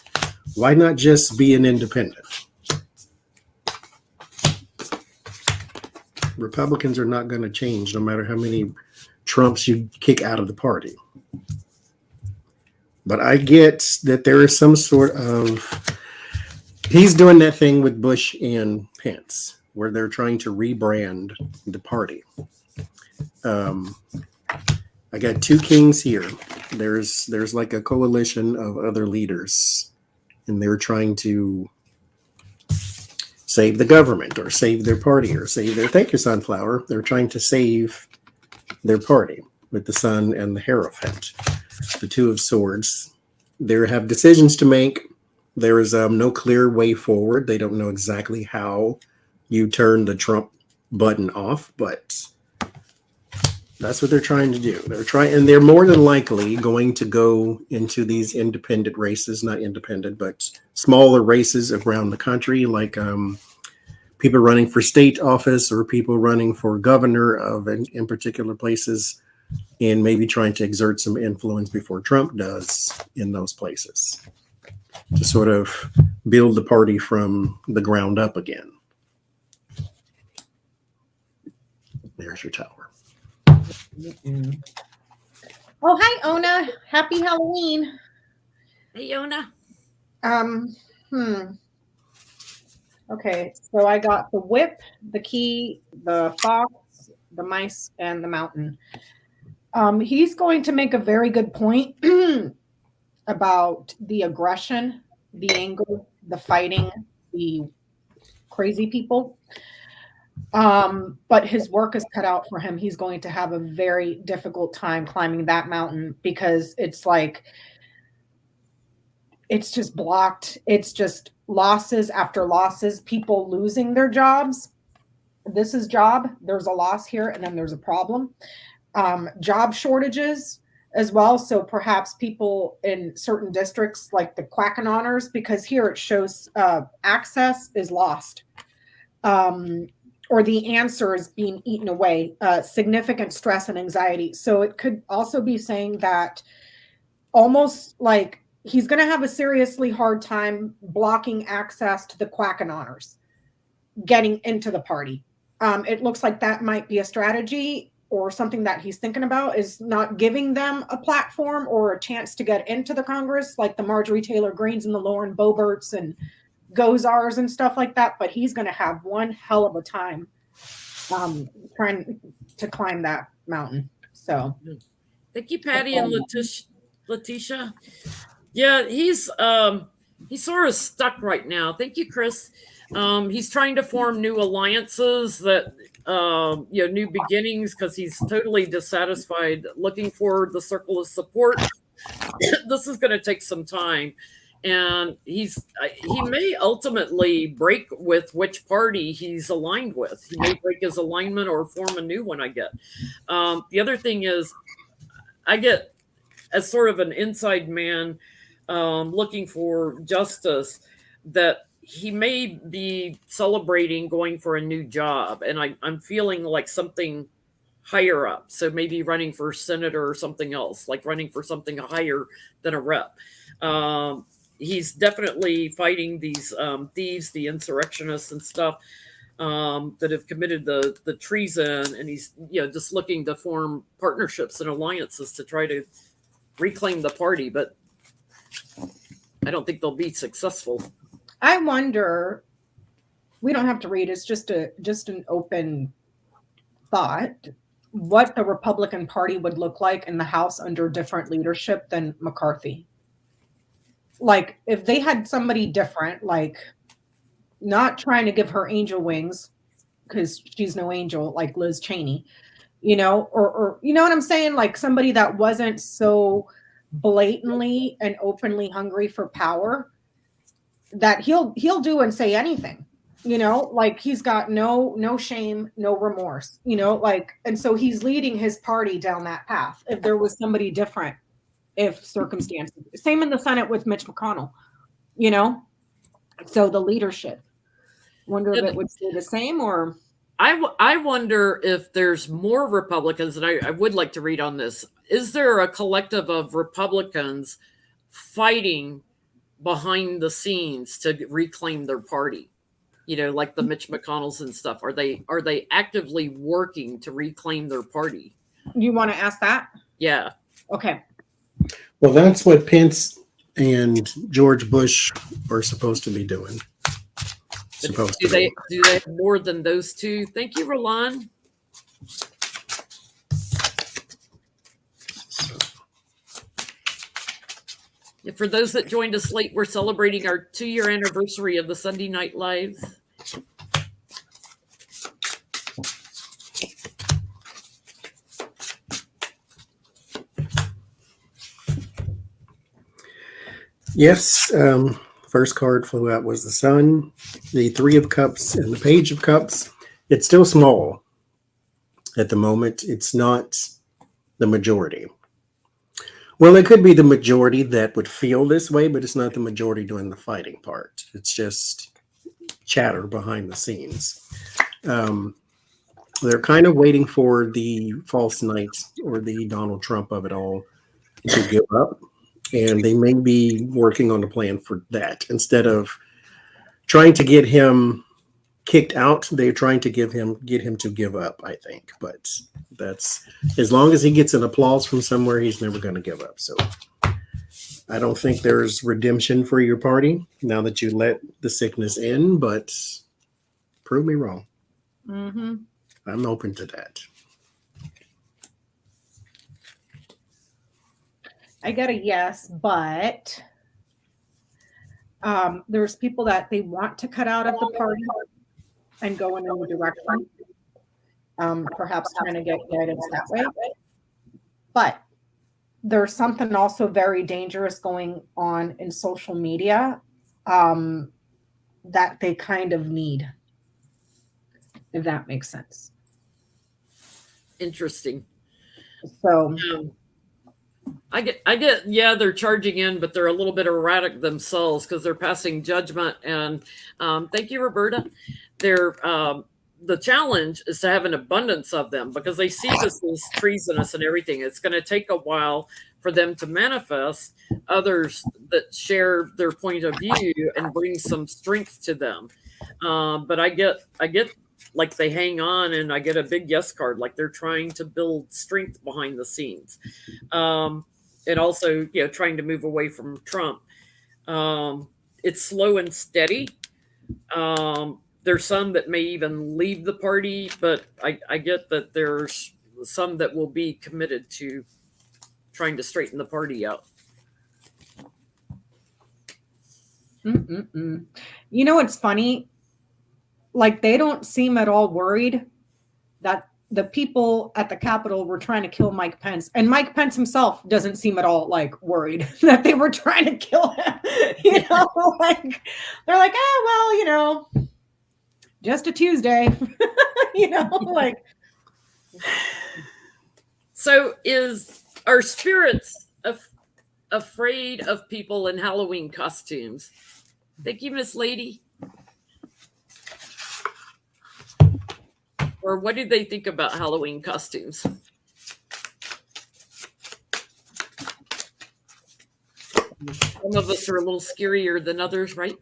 Why not just be an independent? Republicans are not going to change no matter how many Trumps you kick out of the party. But I get that there is some sort of... He's doing that thing with Bush and Pence, where they're trying to rebrand the party. I got 2 kings here. There's like a coalition of other leaders, and they're trying to save the government or save their party or save their, thank you, Sunflower. They're trying to save their party. with the Sun and the Hierophant, the Two of Swords. They have decisions to make. There is no clear way forward. They don't know exactly how you turn the Trump button off, but that's what they're trying to do. And they're more than likely going to go into these independent races, not independent, but smaller races around the country, like people running for state office or people running for governor of in particular places, and maybe trying to exert some influence before Trump does in those places to sort of build the party from the ground up again. There's your tower. Oh, hi, Ona. Happy Halloween. Hey, Yona. Okay, so I got the whip, the key, the fox, the mice, and the mountain. He's going to make a very good point about the aggression, the anger, the fighting, the crazy people. But his work is cut out for him. He's going to have a very difficult time climbing that mountain because it's like, it's just blocked. It's just losses after losses, people losing their jobs. This is job. There's a loss here, and then there's a problem. Job shortages as well. So perhaps people in certain districts like the Quackenoners, because here it shows access is lost. Or the answer is being eaten away, significant stress and anxiety. So it could also be saying that almost like he's going to have a seriously hard time blocking access to the Quackenoners getting into the party. It looks like that might be a strategy or something that he's thinking about, is not giving them a platform or a chance to get into the Congress, like the Marjorie Taylor Greens and the Lauren Boeberts and Gozars and stuff like that. But he's going to have one hell of a time trying to climb that mountain. So thank you, Patty and Letitia. Yeah, he's sort of stuck right now. Thank you, Chris. He's trying to form new alliances that new beginnings, because he's totally dissatisfied, looking for the circle of support. This is going to take some time, and he may ultimately break with which party he's aligned with. He may break his alignment or form a new one, I get. The other thing is, I get, as sort of an inside man looking for justice, that he may be celebrating going for a new job. And I'm feeling like something higher up. So maybe running for senator or something else, like running for something higher than a rep. He's definitely fighting these thieves, the insurrectionists and stuff that have committed the treason. And he's just looking to form partnerships and alliances to try to reclaim the party. But I don't think they'll be successful. I wonder, we don't have to read, it's just an open thought, what the Republican Party would look like in the House under different leadership than McCarthy. Like if they had somebody different, like not trying to give her angel wings because she's no angel, like Liz Cheney, or you know what I'm saying? Like somebody that wasn't so blatantly and openly hungry for power, that he'll do and say anything, like he's got no shame, no remorse, and so he's leading his party down that path. If there was somebody different, if circumstances, same in the Senate with Mitch McConnell, so the leadership, wonder if it would stay the same. Or I wonder if there's more Republicans, and I would like to read on this. Is there a collective of Republicans fighting behind the scenes to reclaim their party? Like the Mitch McConnells and stuff. Are they actively working to reclaim their party? You want to ask that? Yeah. Okay. Well, that's what Pence and George Bush are supposed to be doing. Do they have more than those two? Thank you, Roland. For those that joined us late, we're celebrating our 2-year anniversary of the Sunday Night Lives. Yes. First card flew out was the Sun, the Three of Cups, and the Page of Cups. It's still small at the moment. It's not the majority. Well, it could be the majority that would feel this way, but it's not the majority doing the fighting part. It's just chatter behind the scenes. They're kind of waiting for the false knights or the Donald Trump of it all to give up. And they may be working on a plan for that. Instead of trying to get him kicked out, they're trying to get him to give up, I think. But that's, as long as he gets an applause from somewhere, he's never going to give up. So I don't think there's redemption for your party now that you let the sickness in, but prove me wrong. Mm-hmm. I'm open to that. I got a yes, but there's people that they want to cut out of the party and go in a new direction, perhaps trying to get guidance that way. But there's something also very dangerous going on in social media that they kind of need, if that makes sense. Interesting. So I get, yeah, they're charging in, but they're a little bit erratic themselves because they're passing judgment. And thank you, Roberta. They're the challenge is to have an abundance of them because they see this as treasonous and everything. It's going to take a while for them to manifest others that share their point of view and bring some strength to them. But I get like they hang on, and I get a big yes card, like they're trying to build strength behind the scenes. And also, trying to move away from Trump. It's slow and steady. There's some that may even leave the party, but I get that there's some that will be committed to trying to straighten the party out. You know, it's funny. Like, they don't seem at all worried that the people at the Capitol were trying to kill Mike Pence. And Mike Pence himself doesn't seem at all like worried that they were trying to kill him. Like they're like, well, just a Tuesday, like. So are spirits afraid of people in Halloween costumes? Thank you, Miss Lady. Or what do they think about Halloween costumes? Some of us are a little scarier than others, right?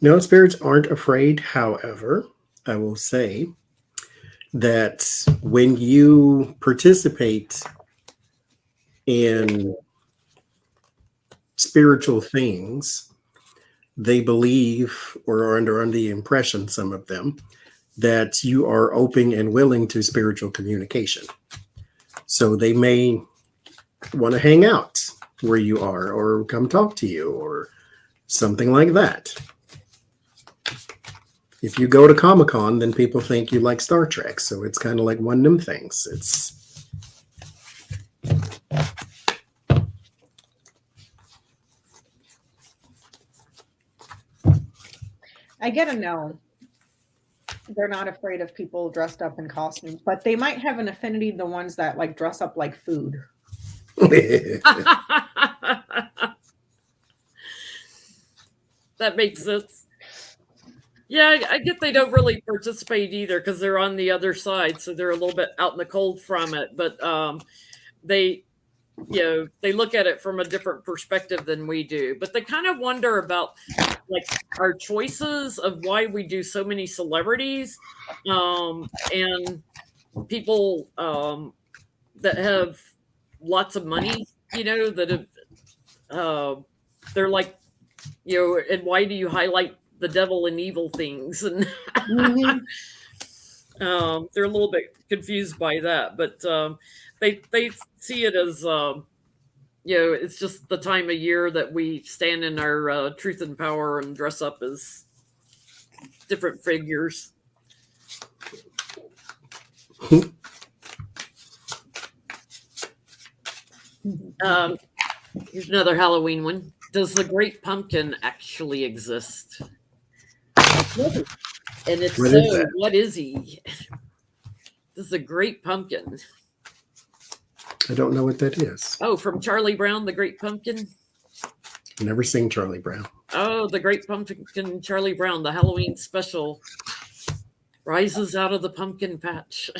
No, spirits aren't afraid. However, I will say that when you participate in spiritual things, they believe, or are under the impression, some of them, that you are open and willing to spiritual communication. So they may want to hang out where you are or come talk to you or something like that. If you go to Comic-Con, then people think you like Star Trek. So it's kind of like one of them things. I get a no. They're not afraid of people dressed up in costumes, but they might have an affinity to the ones that like dress up like food. That makes sense. Yeah, I get they don't really participate either because they're on the other side, so they're a little bit out in the cold from it. But they look at it from a different perspective than we do. But they kind of wonder about like our choices of why we do so many celebrities and people that have lots of money, that have they're like, and why do you highlight the devil and evil things? And Mhm. they're a little bit confused by that, but they see it as it's just the time of year that we stand in our truth and power and dress up as different figures. Here's another Halloween one. Does the Great Pumpkin actually exist? And if What so, is that? what is he? This is the Great Pumpkin. I don't know what that is. Oh, from Charlie Brown, the Great Pumpkin. Never seen Charlie Brown. Oh, the Great Pumpkin, Charlie Brown, the Halloween special. Rises out of the pumpkin patch.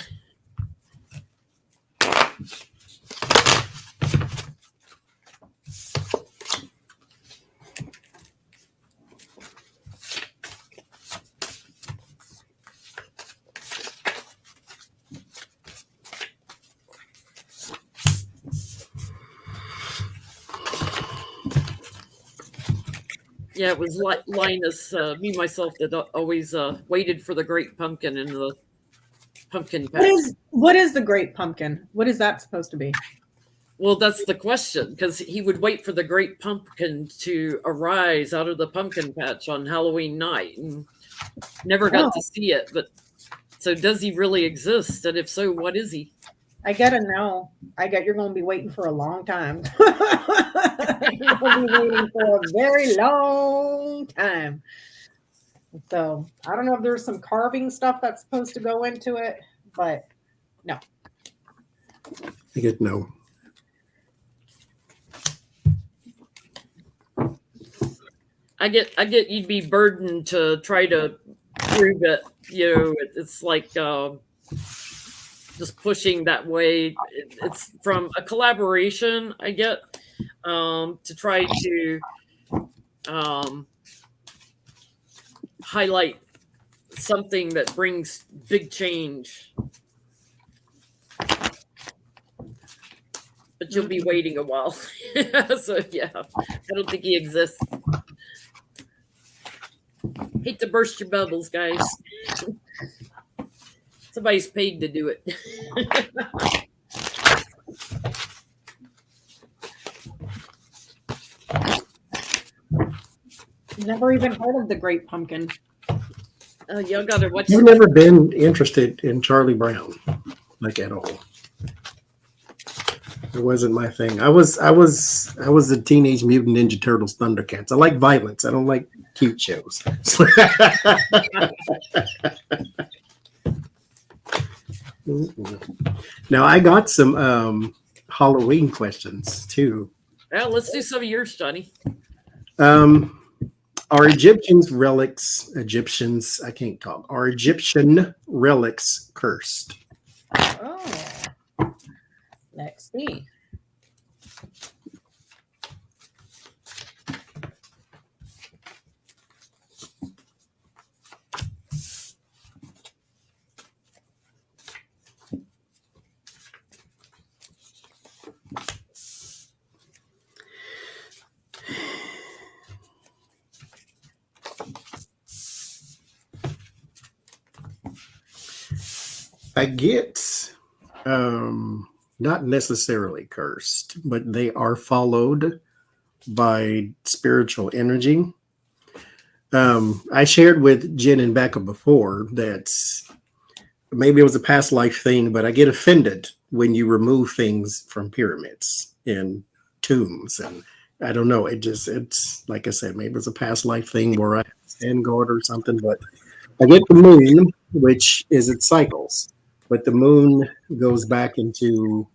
Yeah, it was Linus, me, myself, that always waited for the Great Pumpkin in the pumpkin patch. What is the Great Pumpkin? What is that supposed to be? Well, that's the question, because he would wait for the Great Pumpkin to arise out of the pumpkin patch on Halloween night, and never got to see it. But so, does he really exist? And if so, what is he? I gotta know. You're going to be waiting for a long time. You're going to be waiting for a very long time. So I don't know if there's some carving stuff that's supposed to go into it, but no. I get no. I get you'd be burdened to try to prove it. It's like just pushing that way. It's from a collaboration I get to try to highlight something that brings big change. But you'll be waiting a while. So yeah, I don't think he exists. Hate to burst your bubbles, guys. Somebody's paid to do it. Never even heard of the Great Pumpkin. Y'all gotta watch. I've never been interested in Charlie Brown, like at all. It wasn't my thing. I was a Teenage Mutant Ninja Turtles Thundercats. I like violence. I don't like cute shows. Now I got some Halloween questions too. Well, let's do some of yours, Johnny. Are Egyptians, I can't talk. Are Egyptian relics cursed? Oh. Let's see. I get not necessarily cursed, but they are followed by spiritual energy. I shared with Jenn and Becca before that maybe it was a past life thing, but I get offended when you remove things from pyramids and tombs. And I don't know, it's like I said, maybe it's a past life thing where I stand guard or something, but I get the moon, which is its cycles. But the moon goes back into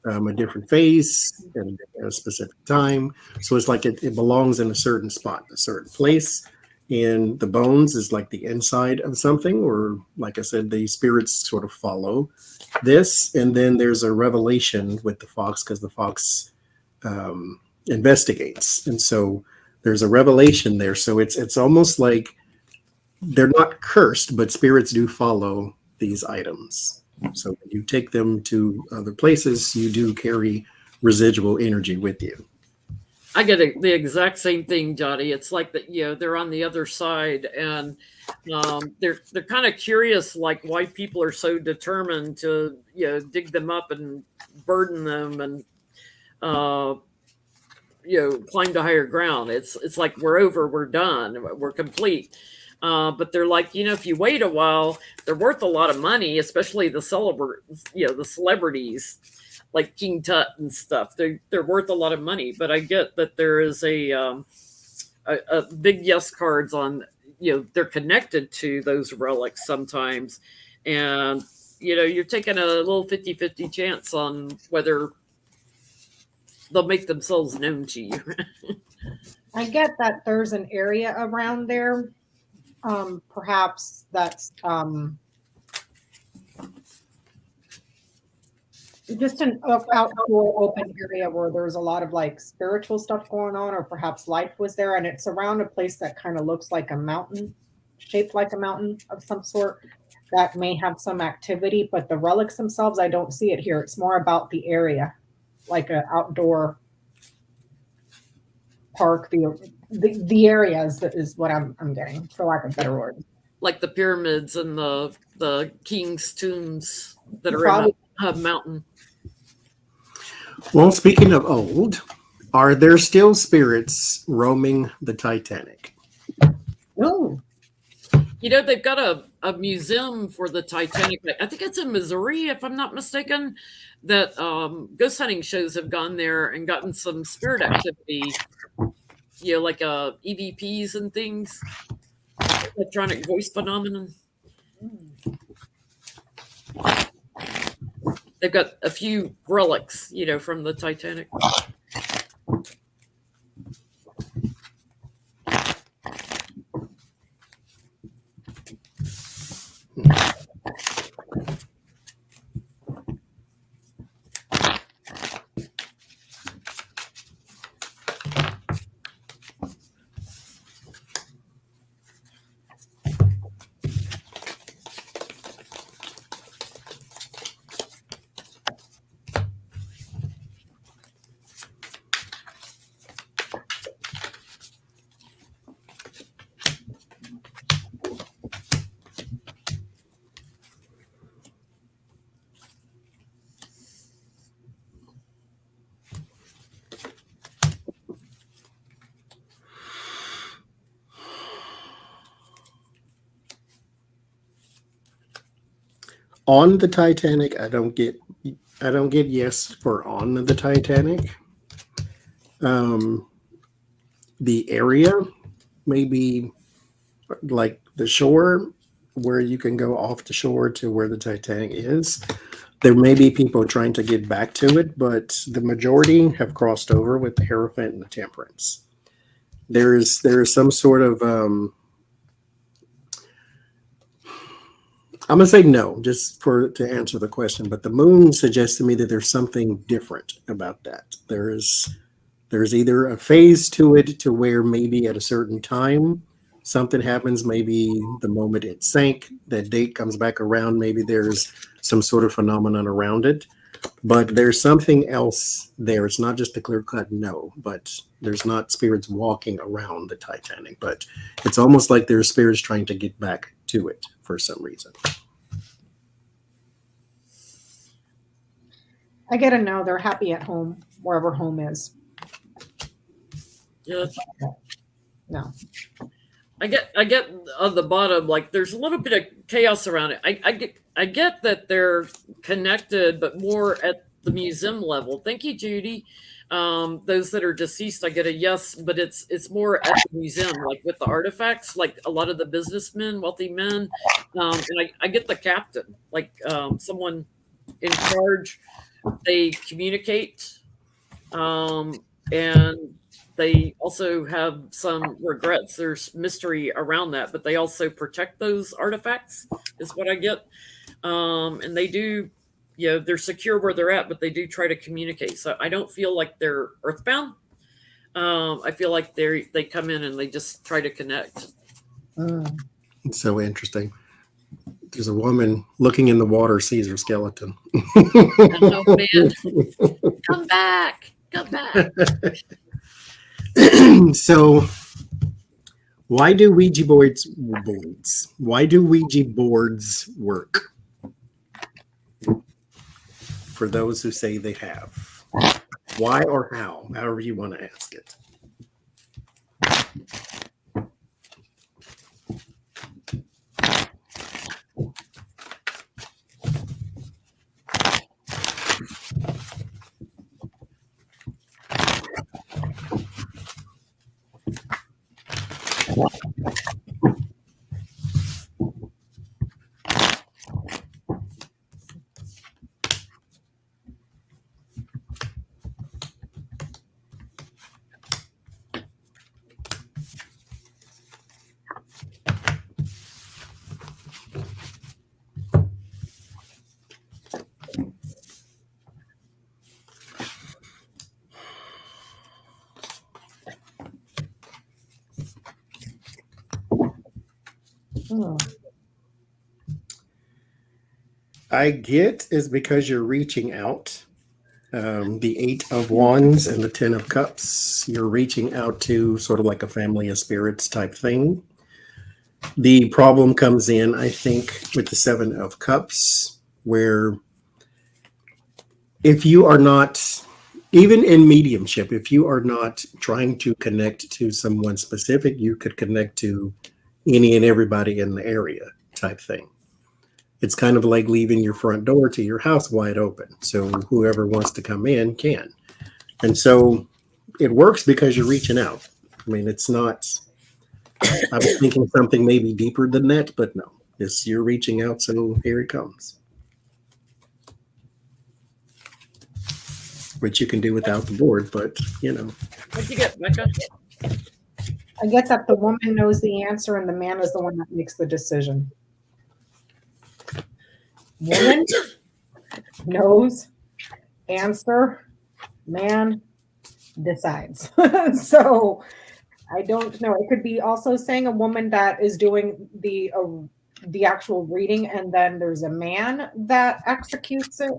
a different phase and at a specific time. So it's like it belongs in a certain spot, a certain place. And the bones is like the inside of something, or like I said, the spirits sort of follow this. And then there's a revelation with the fox because the fox investigates. And so there's a revelation there. So it's almost like they're not cursed, but spirits do follow these items. So when you take them to other places, you do carry residual energy with you. I get the exact same thing, Johnny. It's like that, they're on the other side, and they're kind of curious, like why people are so determined to dig them up and burden them and uh, climb to higher ground. It's like we're over, we're done, we're complete. But they're like, if you wait a while, they're worth a lot of money, especially the the celebrities like King Tut and stuff. They're worth a lot of money. But I get that there is a big yes cards on, they're connected to those relics sometimes, and you're taking a little 50-50 chance on whether they'll make themselves known to you. I get that there's an area around there. Perhaps that's just an outdoor open area where there's a lot of like spiritual stuff going on, or perhaps life was there, and it's around a place that kind of looks like a mountain, shaped like a mountain of some sort, that may have some activity. But the relics themselves, I don't see it here. It's more about the area, like an outdoor park. The area is what I'm getting, for lack of a better word. Like the pyramids and the king's tombs that are in a mountain. Well, speaking of old, are there still spirits roaming the Titanic? Oh, They've got a museum for the Titanic. I think it's in Missouri, if I'm not mistaken, that ghost hunting shows have gone there and gotten some spirit activity, like EVPs and things, electronic voice phenomenon. They've got a few relics, from the Titanic. On the Titanic, I don't get yes for on the Titanic. The area, maybe like the shore, where you can go off the shore to where the Titanic is. There may be people trying to get back to it, but the majority have crossed over with the Hierophant and the Temperance. There is some sort of I'm gonna say no, just to answer the question. But the moon suggests to me that there's something different about that. There's either a phase to it to where maybe at a certain time something happens. Maybe the moment it sank, that date comes back around. Maybe there's some sort of phenomenon around it. But there's something else there. It's not just a clear-cut no, but there's not spirits walking around the Titanic. But it's almost like there's spirits trying to get back to it for some reason. I get a no. They're happy at home, wherever home is. Yeah. No. I get on the bottom, like there's a little bit of chaos around it. I get that they're connected, but more at the museum level. Thank you, Judy. Those that are deceased, I get a yes, but it's more at the museum, like with the artifacts, like a lot of the businessmen, wealthy men, and I get the captain, like someone in charge. They communicate, and they also have some regrets. There's mystery around that, but they also protect those artifacts, is what I get. And they do, they're secure where they're at, but they do try to communicate. So I don't feel like they're earthbound. I feel like they come in and they just try to connect. It's so interesting. There's a woman looking in the water, sees her skeleton. Oh man, come back. So why do Ouija boards work? For those who say they have. Why or how? However you want to ask it. I get is because you're reaching out. The 8 of Wands and the 10 of Cups, you're reaching out to sort of like a family of spirits type thing. The problem comes in, I think, with the 7 of Cups, where if you are not, even in mediumship, if you are not trying to connect to someone specific, you could connect to any and everybody in the area type thing. It's kind of like leaving your front door to your house wide open. So whoever wants to come in can. And so it works because you're reaching out. I mean, it's not, I was thinking something maybe deeper than that, but no, it's you're reaching out. So here it comes. Which you can do without the board, but you know. What'd you get, Becca? I get that the woman knows the answer and the man is the one that makes the decision. Woman knows, answer, man decides. So I don't know. It could be also saying a woman that is doing the actual reading, and then there's a man that executes it.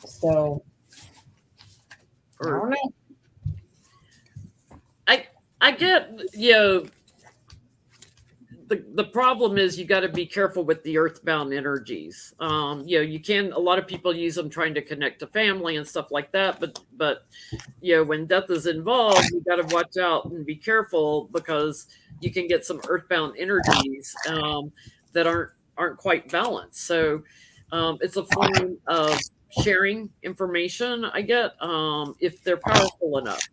So I don't know. I get, the problem is you got to be careful with the earthbound energies. You can, a lot of people use them trying to connect to family and stuff like that, but when death is involved, you got to watch out and be careful, because you can get some earthbound energies that aren't quite balanced. So it's a form of sharing information, I get, if they're powerful enough.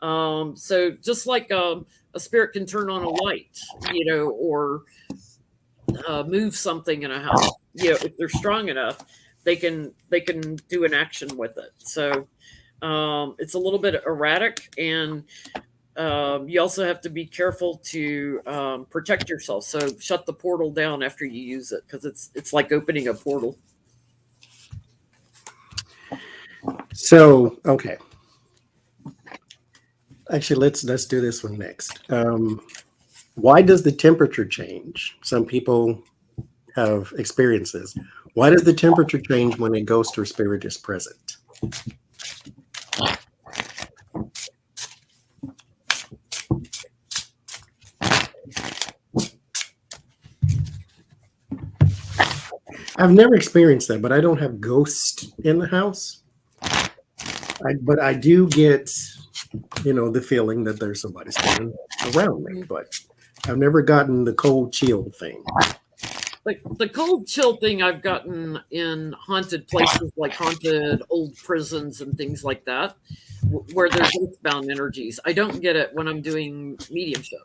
So just like a spirit can turn on a light, or move something in a house, if they're strong enough, they can do an action with it. So it's a little bit erratic, and you also have to be careful to protect yourself. So shut the portal down after you use it, because it's like opening a portal. So okay. Actually, let's do this one next. Why does the temperature change? Some people have experiences. Why does the temperature change when a ghost or spirit is present? I've never experienced that, but I don't have ghosts in the house. But I do get, the feeling that there's somebody standing around me, but I've never gotten the cold chill thing. Like the cold chill thing I've gotten in haunted places, like haunted old prisons and things like that, where there's earthbound energies. I don't get it when I'm doing mediumship.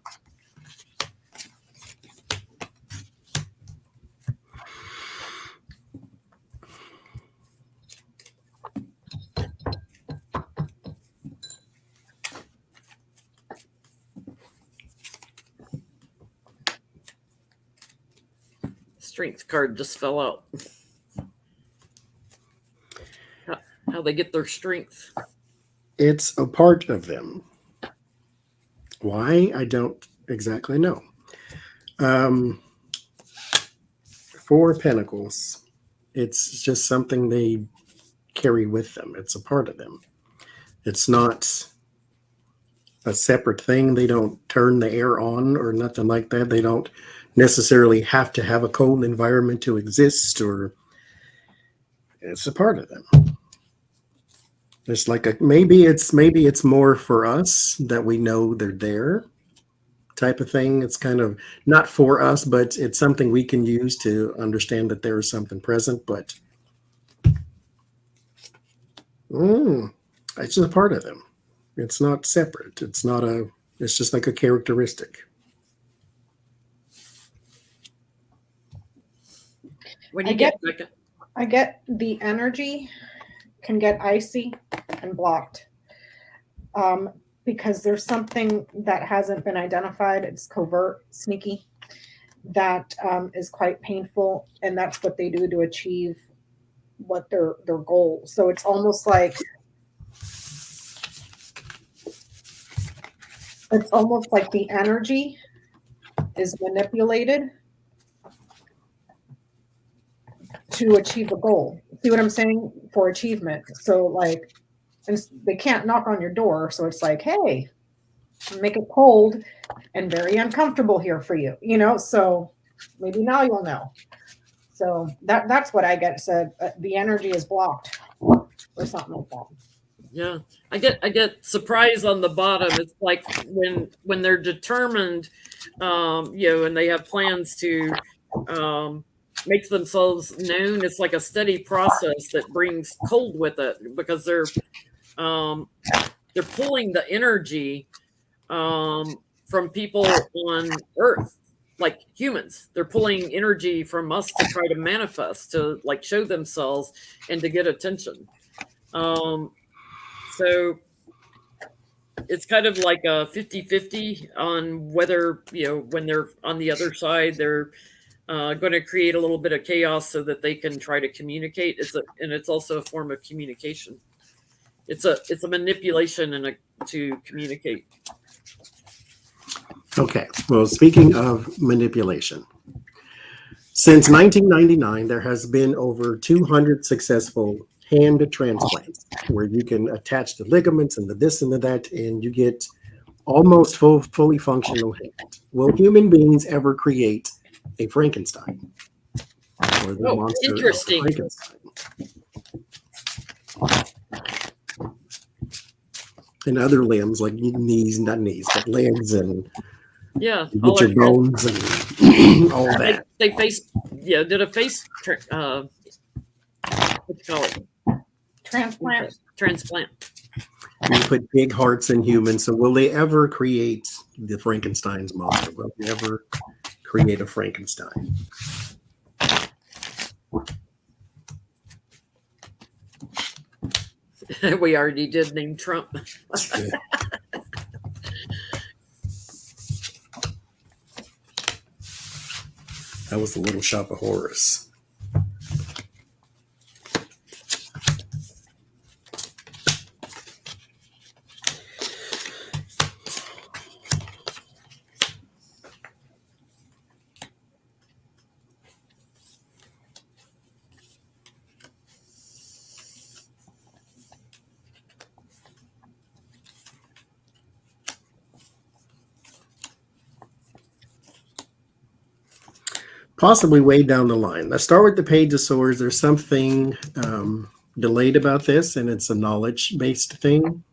Strength card just fell out. How they get their strength? It's a part of them. Why? I don't exactly know. 4 of Pentacles. It's just something they carry with them. It's a part of them. It's not a separate thing. They don't turn the air on or nothing like that. They don't necessarily have to have a cold environment to exist, or it's a part of them. It's like maybe it's more for us that we know they're there type of thing. It's kind of not for us, but it's something we can use to understand that there is something present, but it's just a part of them. It's not separate. It's just like a characteristic. What do you get, Becca? I get the energy can get icy and blocked because there's something that hasn't been identified. It's covert, sneaky, that is quite painful, and that's what they do to achieve what their goal. So it's almost like the energy is manipulated to achieve a goal. See what I'm saying? For achievement. So like, and they can't knock on your door. So it's like, hey, make it cold and very uncomfortable here for you, so maybe now you'll know. So that's what I get said. The energy is blocked or something like that. Yeah, I get surprised on the bottom. It's like when they're determined, and they have plans to make themselves known. It's like a steady process that brings cold with it, because they're pulling the energy from people on Earth, like humans. They're pulling energy from us to try to manifest, to like show themselves and to get attention. So it's kind of like a 50-50 on whether, when they're on the other side, they're going to create a little bit of chaos so that they can try to communicate. And it's also a form of communication. It's a manipulation to communicate. Okay. Well, speaking of manipulation, since 1999, there has been over 200 successful hand transplants where you can attach the ligaments and the this and the that, and you get almost fully functional hand. Will human beings ever create a Frankenstein? Or the monster interesting. of Frankenstein? And other limbs, like knees, not knees, but legs, and all your bones and all that. They did a face what you call it? Transplant. You put big hearts in humans. So will they ever create the Frankenstein's monster? Will they ever create a Frankenstein? We already did name Trump. That was the Little Shop of Horrors. Possibly way down the line. Let's start with the Page of Swords. There's something delayed about this, and it's a knowledge-based thing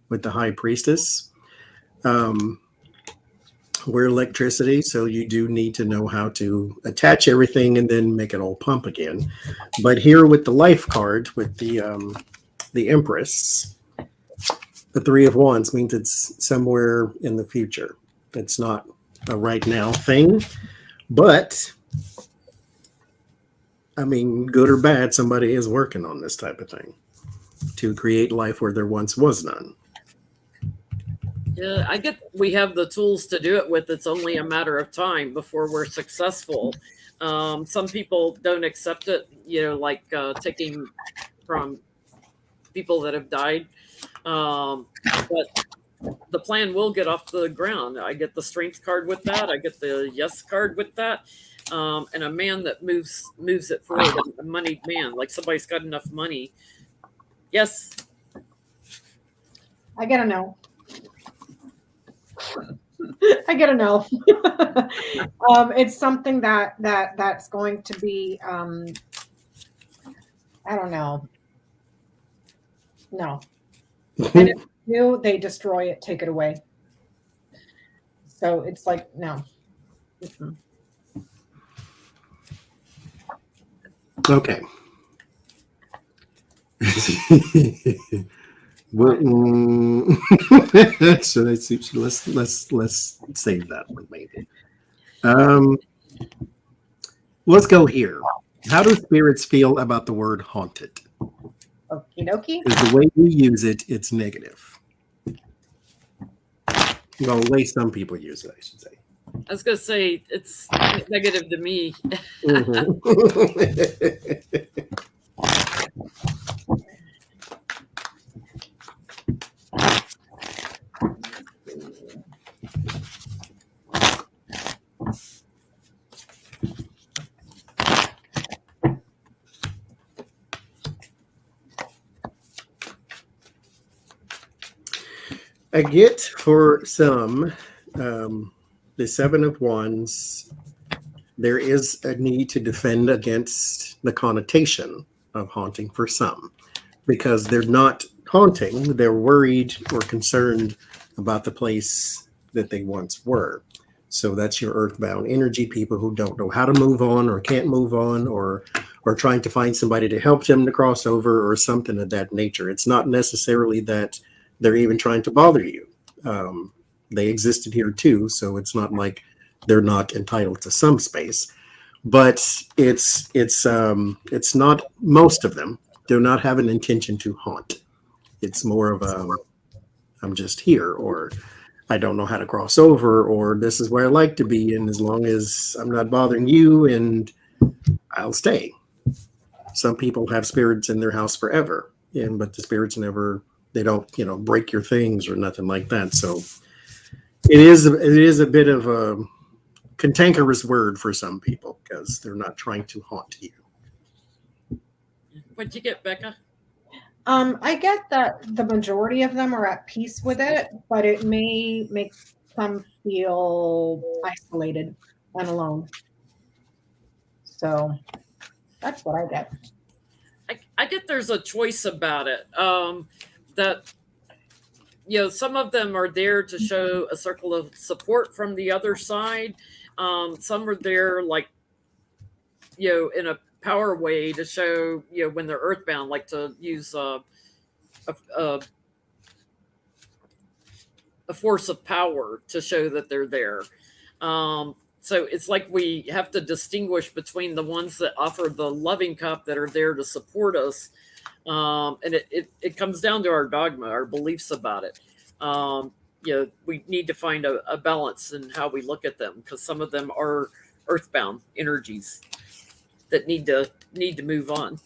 with the High Priestess. We're electricity, so you do need to know how to attach everything and then make it all pump again. But here with the Life card, with the Empress, the Three of Wands means it's somewhere in the future. It's not a right now thing, but I mean, good or bad, somebody is working on this type of thing to create life where there once was none. Yeah, I get we have the tools to do it with. It's only a matter of time before we're successful. Some people don't accept it, like taking from people that have died. But the plan will get off the ground. I get the Strength card with that. I get the Yes card with that. And a man that moves it forward, a moneyed man, like somebody's got enough money. Yes. I get a no. I get a no. It's something that's going to be I don't know. No. And if you do, they destroy it, take it away. So it's like no. Mm-mm. Okay. Well, so let's save that one maybe. Let's go here. How do spirits feel about the word haunted? Okie dokie. Because the way you use it, it's negative. Well, the way some people use it, I should say. I was going to say it's negative to me. Mhm. I get for some, the Seven of Wands, there is a need to defend against the connotation of haunting for some, because they're not haunting, they're worried or concerned about the place that they once were. So that's your earthbound energy, people who don't know how to move on or can't move on, or trying to find somebody to help them to cross over or something of that nature. It's not necessarily that they're even trying to bother you. They existed here too, so it's not like they're not entitled to some space. But it's not, most of them do not have an intention to haunt. It's more of a, I'm just here, or I don't know how to cross over, or this is where I like to be, and as long as I'm not bothering you, and I'll stay. Some people have spirits in their house forever, but the spirits never, they don't, break your things or nothing like that. So it is a bit of a cantankerous word for some people because they're not trying to haunt you. What'd you get, Becca? I get that the majority of them are at peace with it, but it may make some feel isolated and alone. So that's what I get. I get there's a choice about it. That some of them are there to show a circle of support from the other side. Some are there like in a power way to show when they're earthbound, like to use a force of power to show that they're there. So it's like we have to distinguish between the ones that offer the loving cup that are there to support us. And it comes down to our dogma, our beliefs about it. We need to find a balance in how we look at them, because some of them are earthbound energies that need to move on.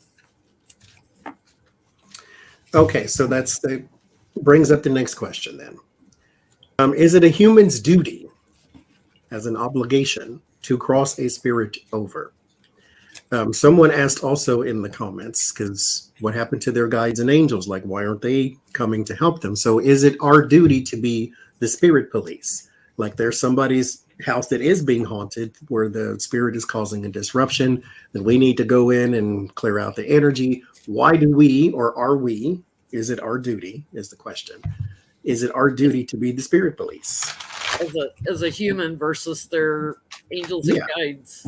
Okay, so that brings up the next question then. Is it a human's duty as an obligation to cross a spirit over? Someone asked also in the comments, because what happened to their guides and angels? Like, why aren't they coming to help them? So is it our duty to be the spirit police? Like, there's somebody's house that is being haunted where the spirit is causing a disruption, then we need to go in and clear out the energy. Why do we, or are we, is it our duty, is the question. Is it our duty to be the spirit police? As a human versus their angels and guides.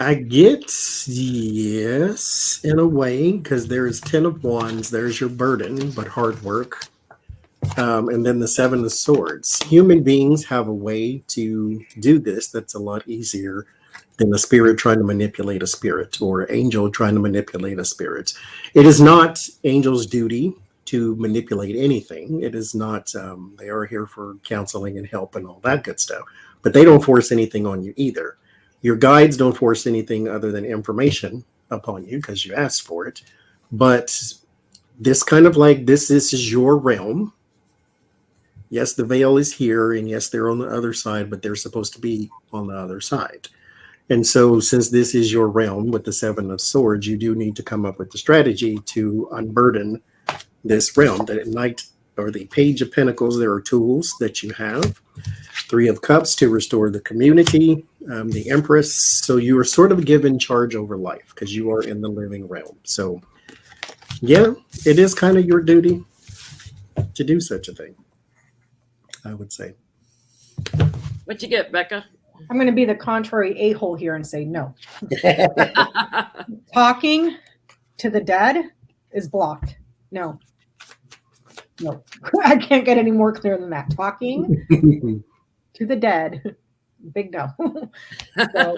I get yes, in a way, because there's 10 of Wands, there's your burden, but hard work. And then the 7 of Swords. Human beings have a way to do this that's a lot easier than a spirit trying to manipulate a spirit or angel trying to manipulate a spirit. It is not angel's duty to manipulate anything. It is not, they are here for counseling and help and all that good stuff, but they don't force anything on you either. Your guides don't force anything other than information upon you because you asked for it. But this kind of like, this is your realm. Yes, the veil is here, and yes, they're on the other side, but they're supposed to be on the other side. And so since this is your realm with the Seven of Swords, you do need to come up with the strategy to unburden this realm. The Knight or the Page of Pentacles, there are tools that you have. Three of Cups to restore the community. The Empress, so you are sort of given charge over life because you are in the living realm. So yeah, it is kind of your duty to do such a thing, I would say. What you get, Becca? I'm going to be the contrary a-hole here and say no. Talking to the dead is blocked. No. I can't get any more clear than that. Talking to the dead, big no. So,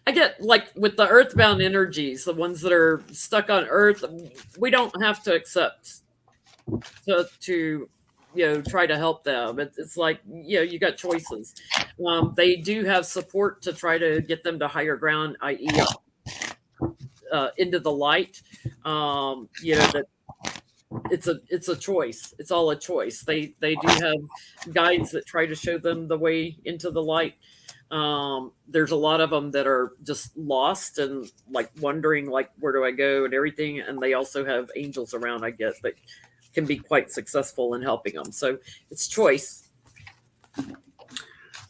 I get like with the earthbound energies, the ones that are stuck on Earth, we don't have to accept to try to help them. It's like, you got choices. They do have support to try to get them to higher ground, i.e. Into the light. That it's a choice. It's all a choice. They do have guides that try to show them the way into the light. There's a lot of them that are just lost and like wondering like, where do I go and everything. And they also have angels around, I guess, that can be quite successful in helping them. So it's choice.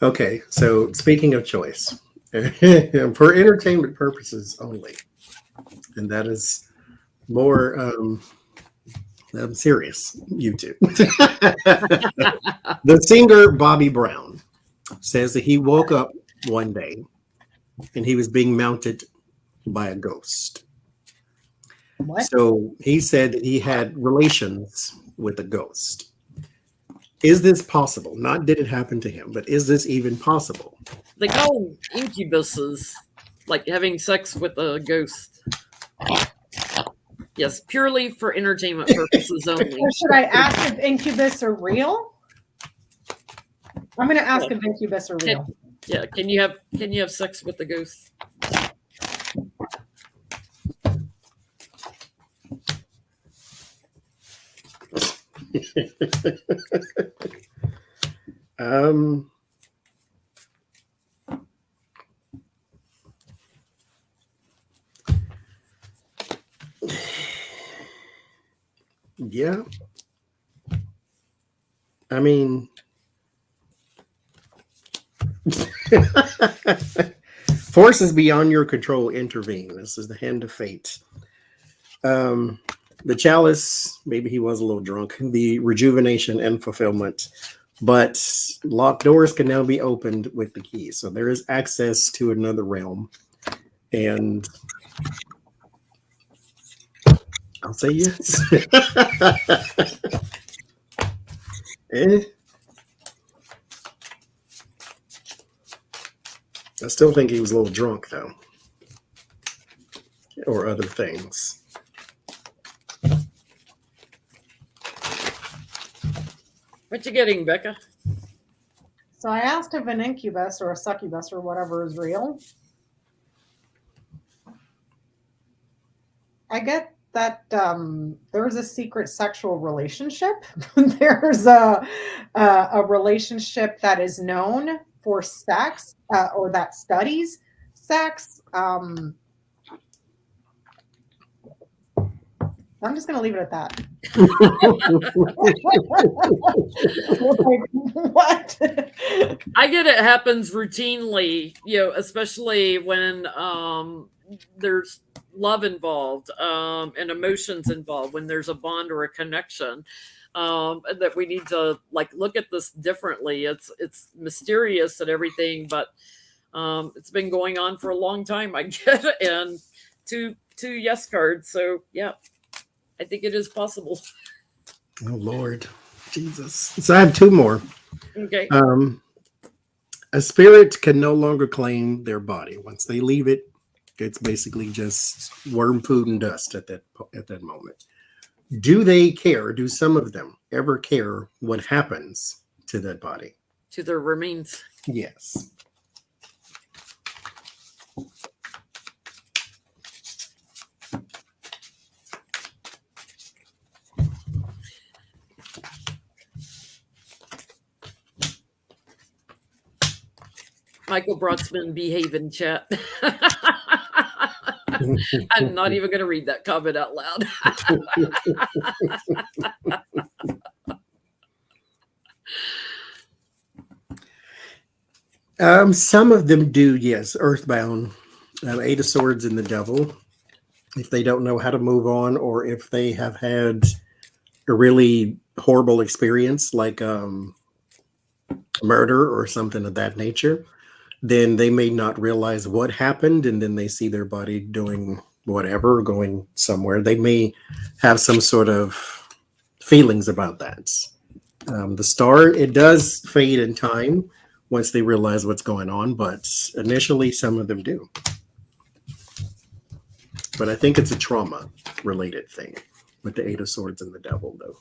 Okay, so speaking of choice, for entertainment purposes only, and that is more I'm serious, you two. The singer Bobby Brown says that he woke up one day and he was being mounted by a ghost. what? So he said that he had relations with a ghost. Is this possible? Not did it happen to him, but is this even possible? They call incubuses like having sex with a ghost. Yes, purely for entertainment purposes only. Or should I ask if incubus are real? I'm going to ask if incubus are real. Yeah, can you have sex with the ghost? Yeah. I mean, forces beyond your control intervene. This is the hand of fate. The chalice, maybe he was a little drunk. The rejuvenation and fulfillment. But locked doors can now be opened with the key. So there is access to another realm. And I'll say yes. I still think he was a little drunk, though. Or other things. What you getting, Becca? So I asked if an incubus or a succubus or whatever is real. I get that there's a secret sexual relationship. There's a relationship that is known for sex or that studies sex. I'm just going to leave it at that. What? I get it happens routinely, especially when there's love involved and emotions involved, when there's a bond or a connection, that we need to like look at this differently. It's mysterious and everything, but it's been going on for a long time, I get it. And two yes cards. So yeah, I think it is possible. Oh Lord, Jesus! So I have two more. Okay. A spirit can no longer claim their body. Once they leave it, it's basically just worm food and dust at that moment. Do they care? Do some of them ever care what happens to that body? To their remains. Yes. Michael Brotzman, behave in chat. I'm not even going to read that comment out loud. Some of them do, yes. Earthbound, Eight of Swords and the Devil. If they don't know how to move on, or if they have had a really horrible experience, like murder or something of that nature, then they may not realize what happened, and then they see their body doing whatever, going somewhere. They may have some sort of feelings about that. The star, it does fade in time once they realize what's going on, but initially some of them do. But I think it's a trauma related thing with the Eight of Swords and the Devil, though.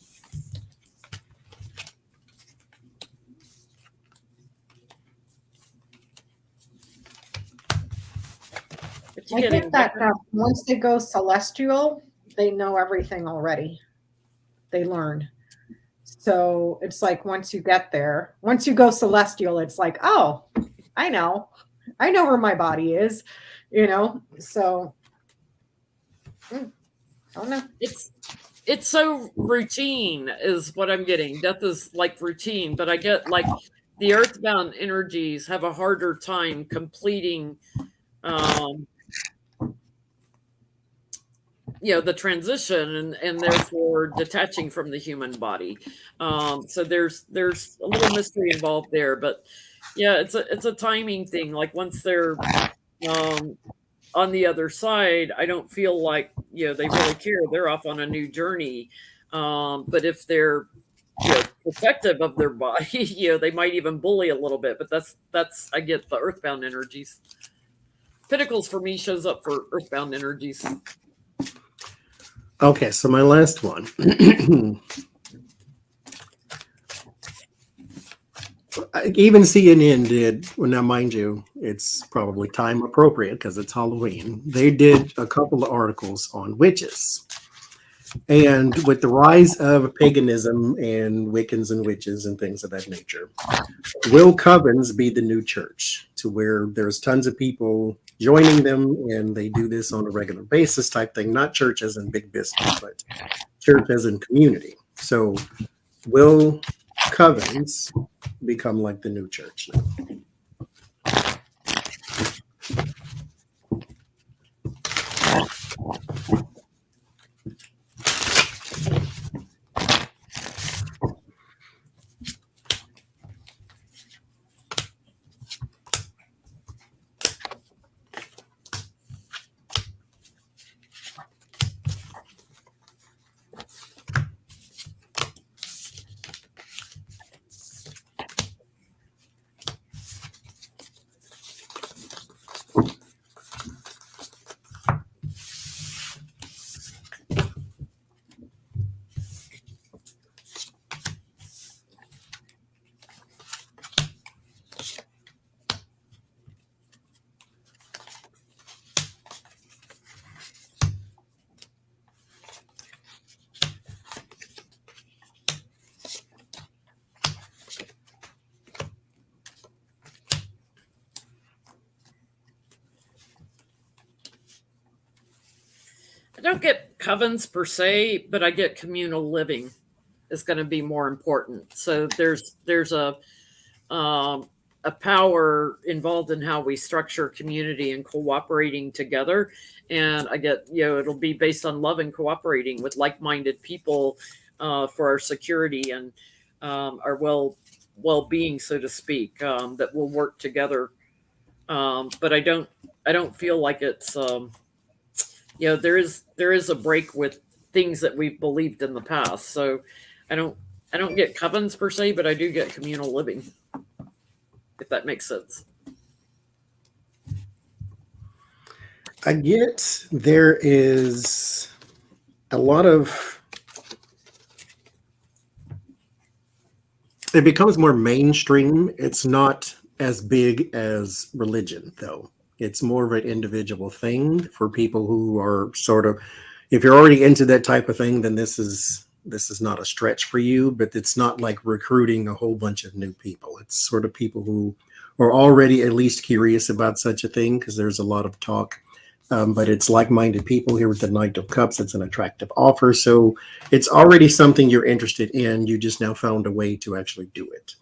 I think that once they go celestial, they know everything already. They learn. So it's like once you get there, once you go celestial, it's like, oh, I know where my body is, So I don't know. It's so routine is what I'm getting. Death is like routine, but I get like the earthbound energies have a harder time completing the transition and therefore detaching from the human body. So there's a little mystery involved there, but yeah, it's a timing thing. Like once they're on the other side, I don't feel like they really care. They're off on a new journey. But if they're protective of their body, they might even bully a little bit. But that's I get the earthbound energies. Pinnacles for me shows up for earthbound energies. Okay, so my last one. Even CNN did, well, now mind you, it's probably time appropriate because it's Halloween. They did a couple of articles on witches. And with the rise of paganism and Wiccans and witches and things of that nature, will covens be the new church, to where there's tons of people joining them and they do this on a regular basis type thing, not church as in big business, but church as in community. So will covens become like the new church now? I don't get covens per se, but I get communal living is going to be more important. So there's a power involved in how we structure community and cooperating together. And I get it'll be based on love and cooperating with like-minded people for our security and our well-being, so to speak, that will work together. But I don't feel like it's there is a break with things that we've believed in the past. So I don't get covens per se, but I do get communal living. if that makes sense. I get there is a lot of, it becomes more mainstream. It's not as big as religion, though. It's more of an individual thing for people who are sort of, if you're already into that type of thing, then this is not a stretch for you, but it's not like recruiting a whole bunch of new people. It's sort of people who are already at least curious about such a thing, because there's a lot of talk. But it's like-minded people here with the Knight of Cups. It's an attractive offer. So it's already something you're interested in. You just now found a way to actually do it.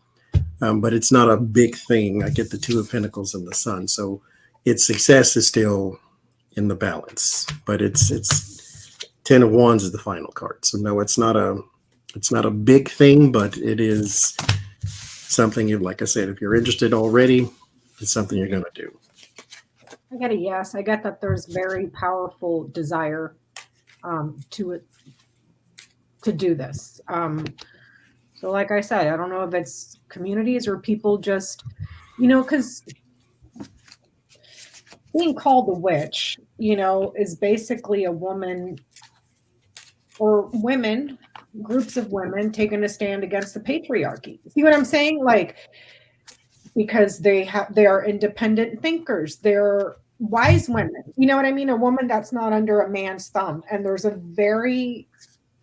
But it's not a big thing. I get the Two of Pentacles and the Sun. So its success is still in the balance. But it's Ten of Wands is the final card. So no, it's not a big thing, but it is something you, like I said, if you're interested already, it's something you're going to do. I get a yes. I get that there's very powerful desire to do this. So like I said, I don't know if it's communities or people just, because being called a witch, is basically a woman or women, groups of women taking a stand against the patriarchy. See what I'm saying? Like, because they are independent thinkers. They're wise women. You know what I mean? A woman that's not under a man's thumb. And there's a very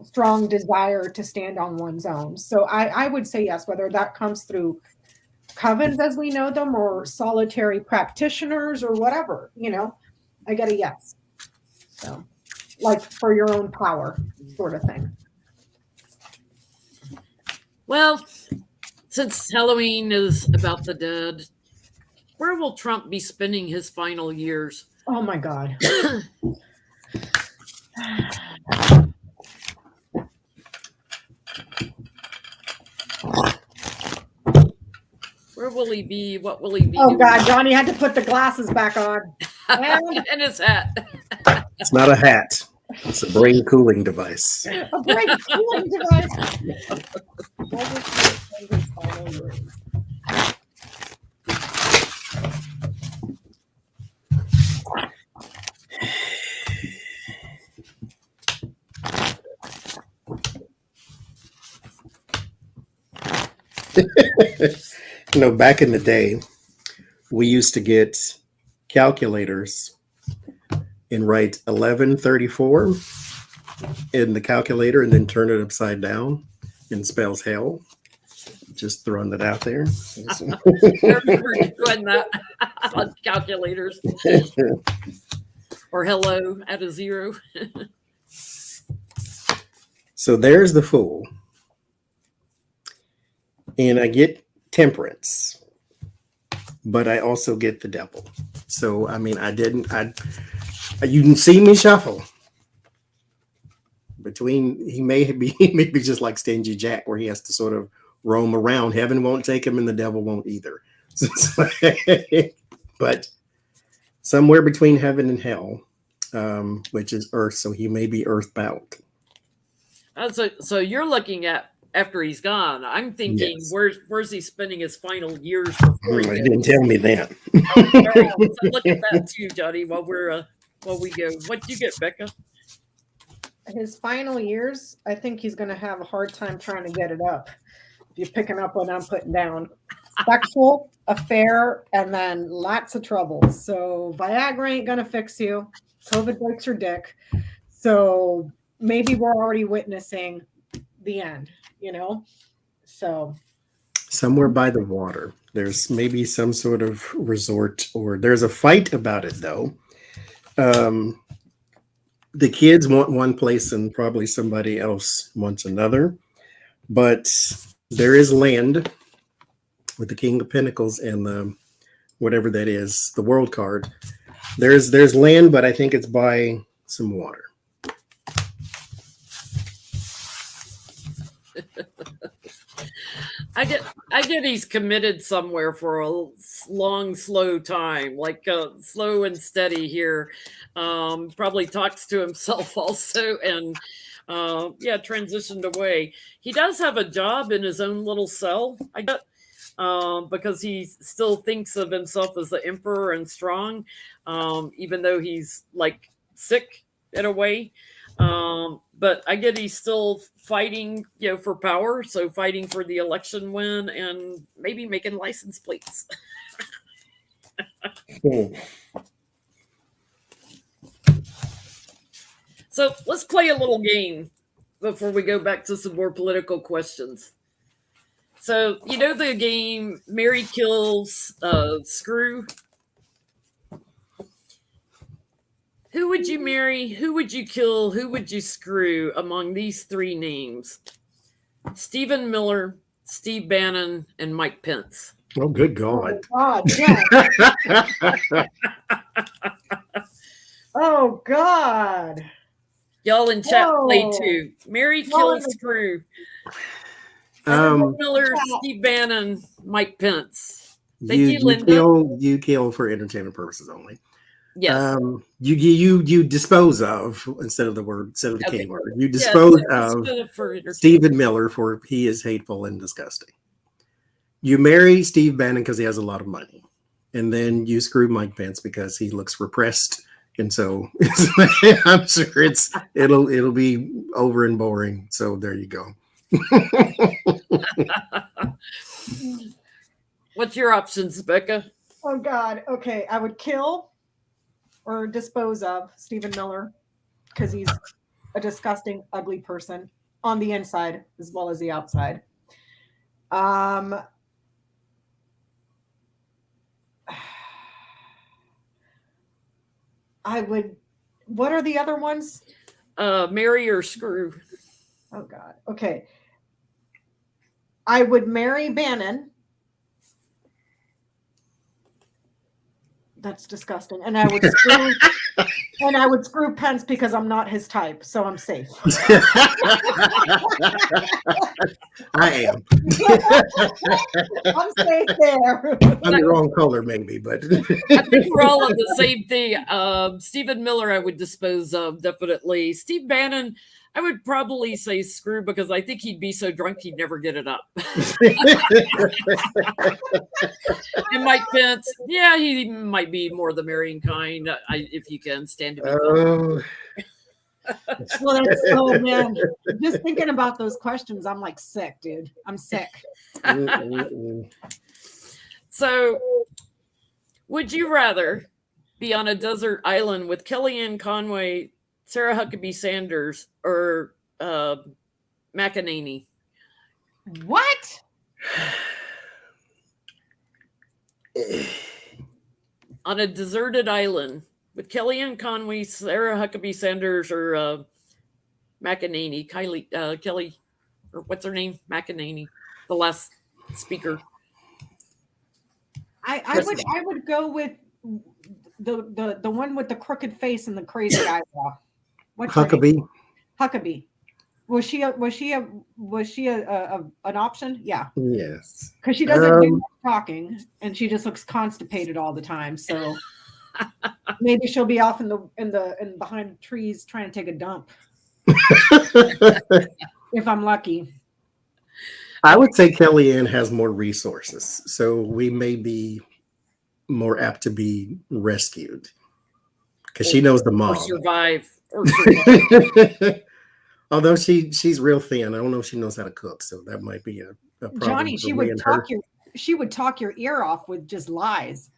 strong desire to stand on one's own. So I would say yes, whether that comes through covens as we know them or solitary practitioners or whatever, I get a yes. So like for your own power sort of thing. Well, since Halloween is about the dead, where will Trump be spending his final years? Oh my God. Where will he be? What will he be Oh doing? God, Johnny had to put the glasses back on. And his hat. It's not a hat. It's a brain cooling device. A brain cooling device. Back in the day, we used to get calculators and write 1134 in the calculator and then turn it upside down and spells hell. Just throwing that out there. I remember doing that on calculators. Or hello at a zero. So there's the Fool. And I get Temperance, but I also get the Devil. So, I mean, you can see me shuffle between, he may be just like Stingy Jack, where he has to sort of roam around. Heaven won't take him and the devil won't either. But somewhere between heaven and hell, which is earth. So he may be earthbound. So you're looking at after he's gone. I'm thinking, yes. Where's he spending his final years? Before he didn't tell me that. So look at that too, Johnny. While we go, what do you get, Becca? His final years, I think he's going to have a hard time trying to get it up. If you're picking up what I'm putting down, sexual affair, and then lots of trouble. So Viagra ain't going to fix you. COVID breaks your dick. So maybe we're already witnessing the end, so somewhere by the water, there's maybe some sort of resort, or there's a fight about it though. The kids want one place and probably somebody else wants another, but there is land with the King of Pentacles and the whatever that is, the World card. There's land, but I think it's by some water. I get he's committed somewhere for a long, slow time, like slow and steady here. Probably talks to himself also, and transitioned away. He does have a job in his own little cell. because he still thinks of himself as the emperor and strong, even though he's like sick in a way. But I get he's still fighting, for power. So fighting for the election win and maybe making license plates. So let's play a little game before we go back to some more political questions. So, the game Mary Kills Screw? Who would you marry? Who would you kill? Who would you screw among these three names? Stephen Miller, Steve Bannon, and Mike Pence. Oh, good God. Oh, God, yeah. Oh, God. Y'all in chat play too. Mary Kill Screw. Miller, Steve Bannon, Mike Pence. Thank you, Linda. You kill for entertainment purposes only. Yes. You dispose of instead of the K word. You dispose of Stephen Miller for he is hateful and disgusting. You marry Steve Bannon because he has a lot of money, and then you screw Mike Pence because he looks repressed, and so I'm sure it'll be over and boring. So there you go. What's your options, Becca? Oh God. Okay, I would kill or dispose of Stephen Miller because he's a disgusting, ugly person on the inside as well as the outside. I would. What are the other ones? Marry or screw. Oh God. Okay. I would marry Bannon. That's disgusting. And I would screw Pence because I'm not his type, so I'm safe. I am. I'm safe there. I'm the wrong color, maybe, but I think we're all on the same thing. Stephen Miller, I would dispose of definitely. Steve Bannon, I would probably say screw because I think he'd be so drunk he'd never get it up. And Mike Pence, yeah, he might be more the marrying kind, if you can stand to be. Well, that's so man. Just thinking about those questions, I'm like sick, dude. I'm sick. So, would you rather be on a desert island with Kellyanne Conway, Sarah Huckabee Sanders, or McEnany? What? On a deserted island with Kellyanne Conway, Sarah Huckabee Sanders, or McEnany, Kelly, or what's her name? McEnany, the last speaker. I would go with the one with the crooked face and the crazy eyebrow. What's Huckabee? Huckabee. Was she an option? Yeah. Yes. Because she doesn't do much talking and she just looks constipated all the time. So maybe she'll be off in behind the trees trying to take a dump. If I'm lucky. I would say Kellyanne has more resources, so we may be more apt to be rescued because she knows the mom. Or survive. Although she's real thin, I don't know if she knows how to cook, so that might be a problem. Johnie, she would talk your ear off with just lies.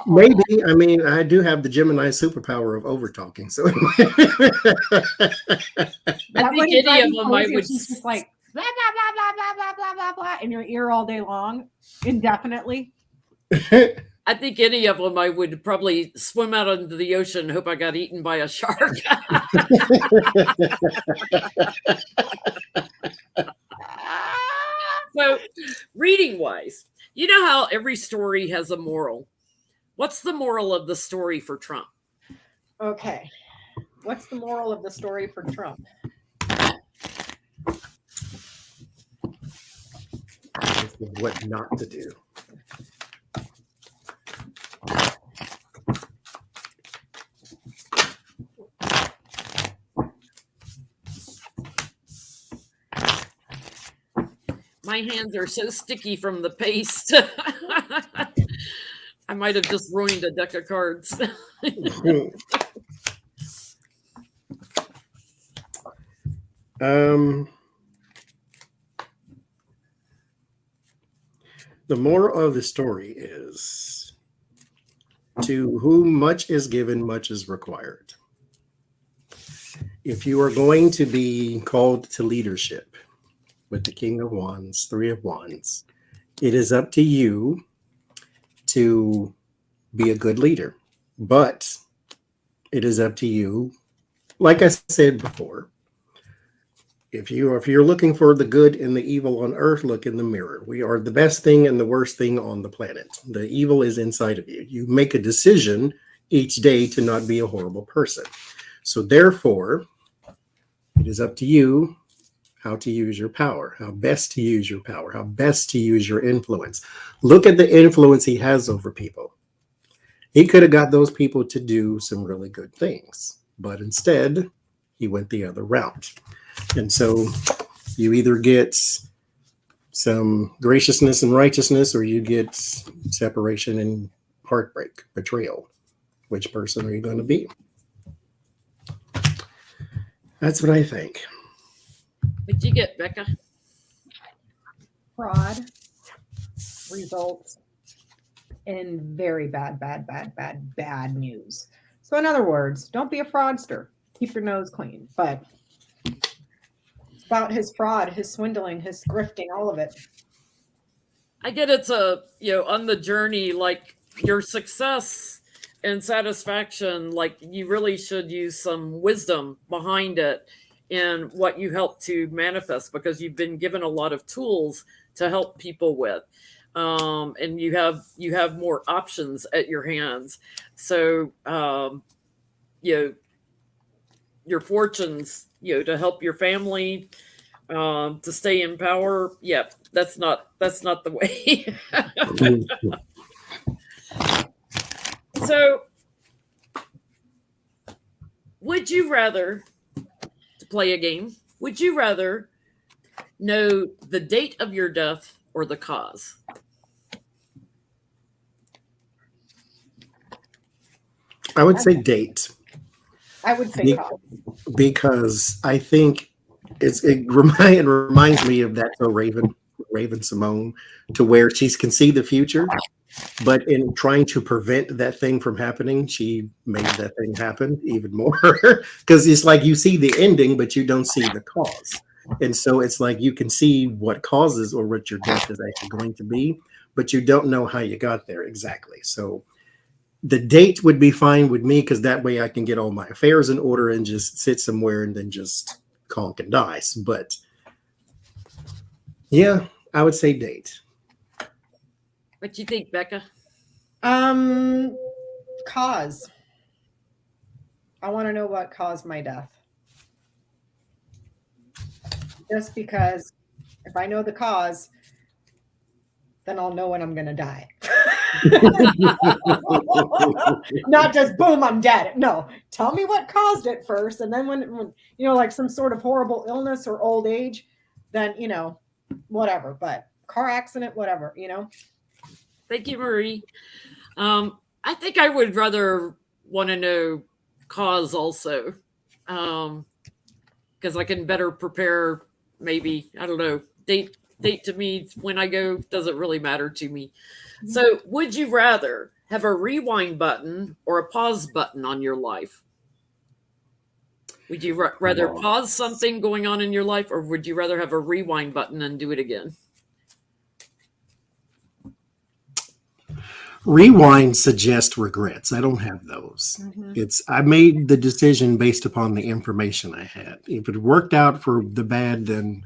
Maybe. I mean, I do have the Gemini superpower of over talking, so I think any of them I would just like blah blah blah blah blah blah blah blah blah in your ear all day long, indefinitely. I think any of them I would probably swim out into the ocean and hope I got eaten by a shark. So, reading wise, you know how every story has a moral. What's the moral of the story for Trump? Okay. What's the moral of the story for Trump? What not to do. My hands are so sticky from the paste. I might have just ruined a deck of cards. The moral of the story is, to whom much is given, much is required. If you are going to be called to leadership with the King of Wands, Three of Wands, it is up to you to be a good leader. But it is up to you, like I said before, if you're looking for the good and the evil on earth, look in the mirror. We are the best thing and the worst thing on the planet. The evil is inside of you. You make a decision each day to not be a horrible person. So therefore, it is up to you how to use your power, how best to use your power, how best to use your influence. Look at the influence he has over people. He could have got those people to do some really good things, but instead, he went the other route. And so you either get some graciousness and righteousness, or you get separation and heartbreak, betrayal. Which person are you going to be? That's what I think. What'd you get, Becca? Fraud results in very bad news. So in other words, don't be a fraudster. Keep your nose clean. But it's about his fraud, his swindling, his grifting, all of it. I get it's on the journey, like your success and satisfaction, like you really should use some wisdom behind it in what you help to manifest, because you've been given a lot of tools to help people with. And you have more options at your hands. So your fortunes, to help your family, to stay in power. Yeah, that's not the way. So would you rather, to play a game, would you rather know the date of your death or the cause? I would say date. I would say cause. Because I think it reminds me of that Raven Simone, to where she can see the future, but in trying to prevent that thing from happening, she made that thing happen even more. Because it's like you see the ending, but you don't see the cause. And so it's like you can see what causes or what your death is actually going to be, but you don't know how you got there exactly. So the date would be fine with me, because that way I can get all my affairs in order and just sit somewhere and then just conk and dice. But yeah, I would say date. What do you think, Becca? Cause. I want to know what caused my death. Just because if I know the cause, then I'll know when I'm going to die. Not just boom, I'm dead. No, tell me what caused it first. And then when like some sort of horrible illness or old age, then, whatever. But car accident, whatever, Thank you, Marie. I think I would rather want to know cause also, because I can better prepare. Maybe, I don't know, date to me when I go doesn't really matter to me. So would you rather have a rewind button or a pause button on your life? Would you rather pause something going on in your life, or would you rather have a rewind button and do it again? Rewind suggests regrets. I don't have those. I made the decision based upon the information I had. If it worked out for the bad, then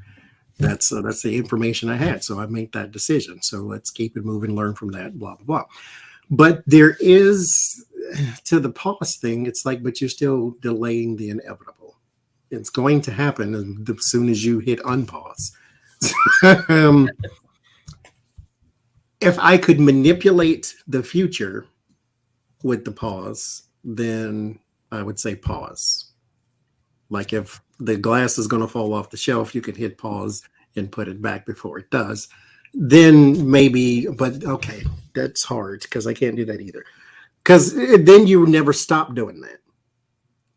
that's the information I had. So I made that decision. So let's keep it moving, learn from that, blah, blah, blah. But there is, to the pause thing, it's like, but you're still delaying the inevitable. It's going to happen as soon as you hit unpause. If I could manipulate the future with the pause, then I would say pause. Like if the glass is going to fall off the shelf, you could hit pause and put it back before it does, then maybe, but okay, that's hard because I can't do that either. Because then you never stop doing that.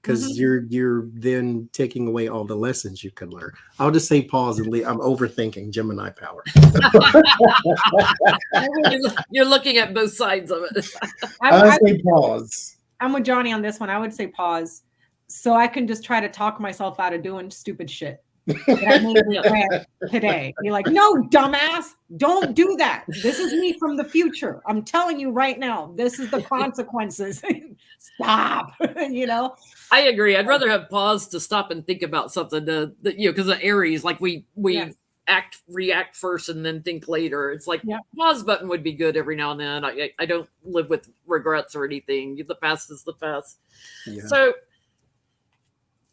Because you're then taking away all the lessons you can learn. I'll just say pause and leave. I'm overthinking Gemini power. You're looking at both sides of it. I'll say pause. I'm with Johnie on this one. I would say pause, so I can just try to talk myself out of doing stupid shit that I made regret today. Be like, no, dumbass, don't do that. This is me from the future. I'm telling you right now, this is the consequences. Stop. You know. I agree. I'd rather have pause to stop and think about something because of Aries, like we react first and then think later. It's like pause button would be good every now and then. I don't live with regrets or anything. The past is the past. Yeah. So,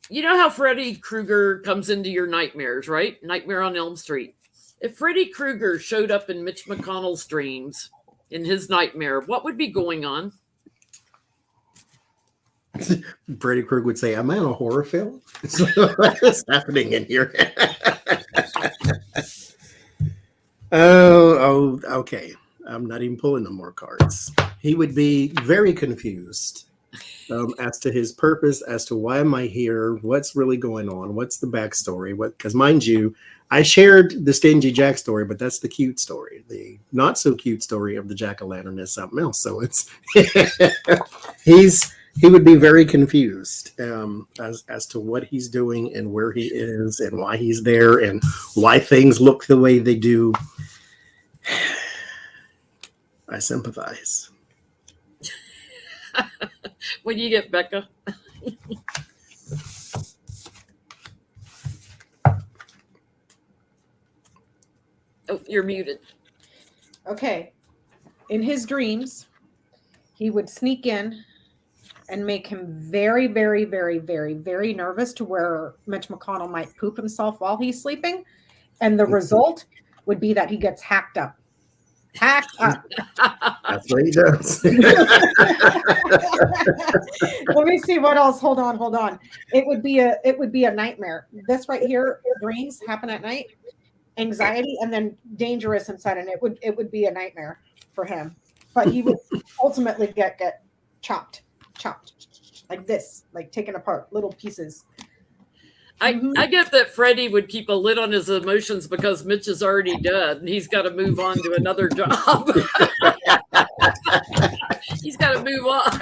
you know how Freddy Krueger comes into your nightmares, right? Nightmare on Elm Street. If Freddy Krueger showed up in Mitch McConnell's dreams in his nightmare, what would be going on? Freddy Krueger would say, "Am I in a horror film? What's happening in here?" Oh, okay. I'm not even pulling no more cards. He would be very confused as to his purpose, as to why am I here? What's really going on? What's the backstory? Because mind you, I shared the Stingy Jack story, but that's the cute story. The not so cute story of the Jack-o'-lantern is something else. So it's he would be very confused as to what he's doing and where he is and why he's there and why things look the way they do. I sympathize. What do you get, Becca? Oh, you're muted. Okay. In his dreams, he would sneak in and make him very, very, very, very, very nervous to where Mitch McConnell might poop himself while he's sleeping. And the result would be that he gets hacked up. Hacked up. That's what he does. Let me see what else. Hold on. It would be a nightmare. This right here, dreams happen at night, anxiety, and then dangerous inside, and it would be a nightmare for him. But he would ultimately get chopped like this, like taken apart, little pieces. I get that Freddie would keep a lid on his emotions because Mitch is already dead and he's got to move on to another job. He's got to move on.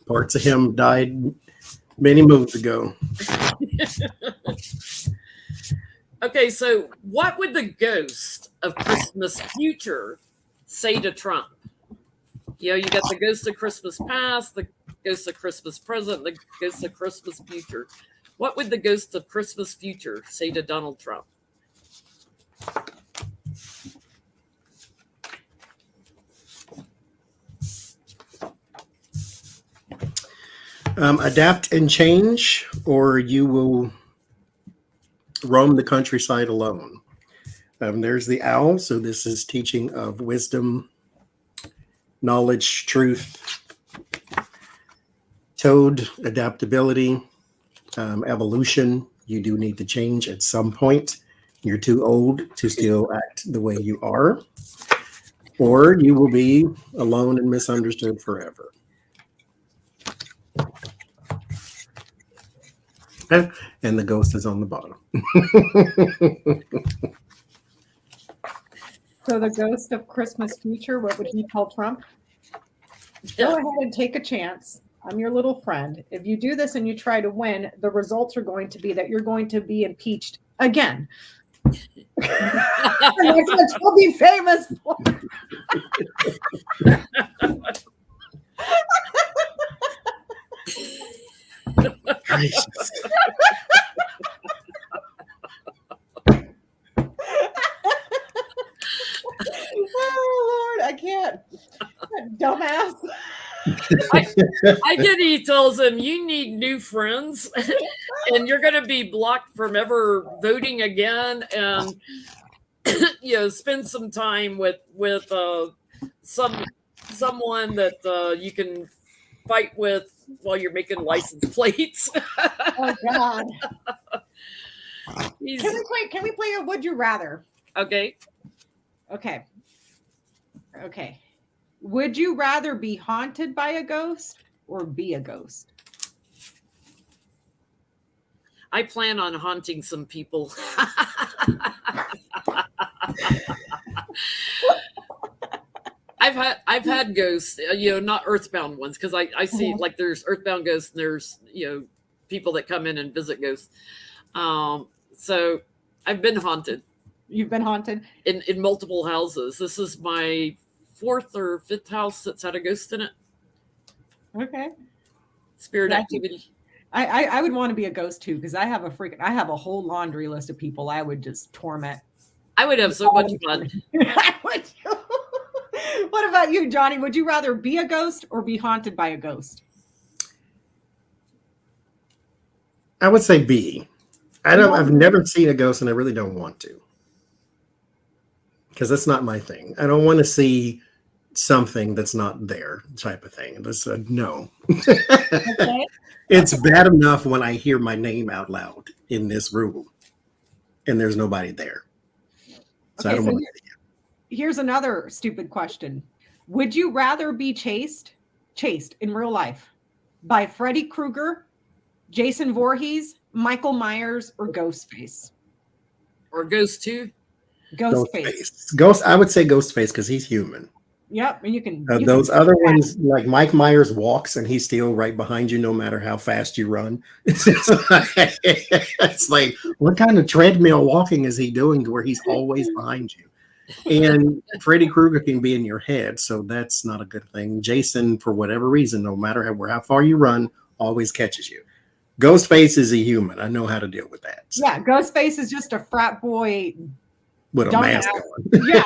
Parts of him died many moons ago. Okay, so what would the ghost of Christmas future say to Trump? You know, you got the ghost of Christmas past, the ghost of Christmas present, the ghost of Christmas future. What would the ghost of Christmas future say to Donald Trump? Adapt and change, or you will roam the countryside alone. There's the owl. So this is teaching of wisdom, knowledge, truth. Toad, adaptability, evolution. You do need to change at some point. You're too old to still act the way you are. Or you will be alone and misunderstood forever. And the ghost is on the bottom. So the ghost of Christmas future, what would he tell Trump? Go ahead and take a chance. I'm your little friend. If you do this and you try to win, the results are going to be that you're going to be impeached again. And that's what you'll be famous for. Oh Lord, I can't. Dumbass. I get he tells him you need new friends and you're going to be blocked from ever voting again, and spend some time with someone that you can fight with while you're making license plates. Oh God. Can we play a would you rather? Okay. Okay. Would you rather be haunted by a ghost or be a ghost? I plan on haunting some people. I've had ghosts, not earthbound ones, because I see like there's earthbound ghosts and there's people that come in and visit ghosts. So I've been haunted. You've been haunted in multiple houses. This is my 4th or 5th house that's had a ghost in it. Okay. Spirit activity. I would want to be a ghost too, because I have a whole laundry list of people I would just torment. I would have so much fun. What about you, Johnie? Would you rather be a ghost or be haunted by a ghost? I would say B. I've never seen a ghost and I really don't want to. Because that's not my thing. I don't want to see something that's not there type of thing. That's a no. Okay. It's bad enough when I hear my name out loud in this room and there's nobody there. So I don't want to. Here's another stupid question. Would you rather be chased in real life by Freddy Krueger, Jason Voorhees, Michael Myers, or Ghostface? Or Ghost 2? Ghostface. Ghost. I would say Ghostface because he's human. Yep, and you can. Those other ones, like Mike Myers walks and he's still right behind you no matter how fast you run. It's like, what kind of treadmill walking is he doing to where he's always behind you? And Freddy Krueger can be in your head, so that's not a good thing. Jason, for whatever reason, no matter how far you run, always catches you. Ghostface is a human. I know how to deal with that. So. Yeah, Ghostface is just a frat boy with a mask on. Yeah,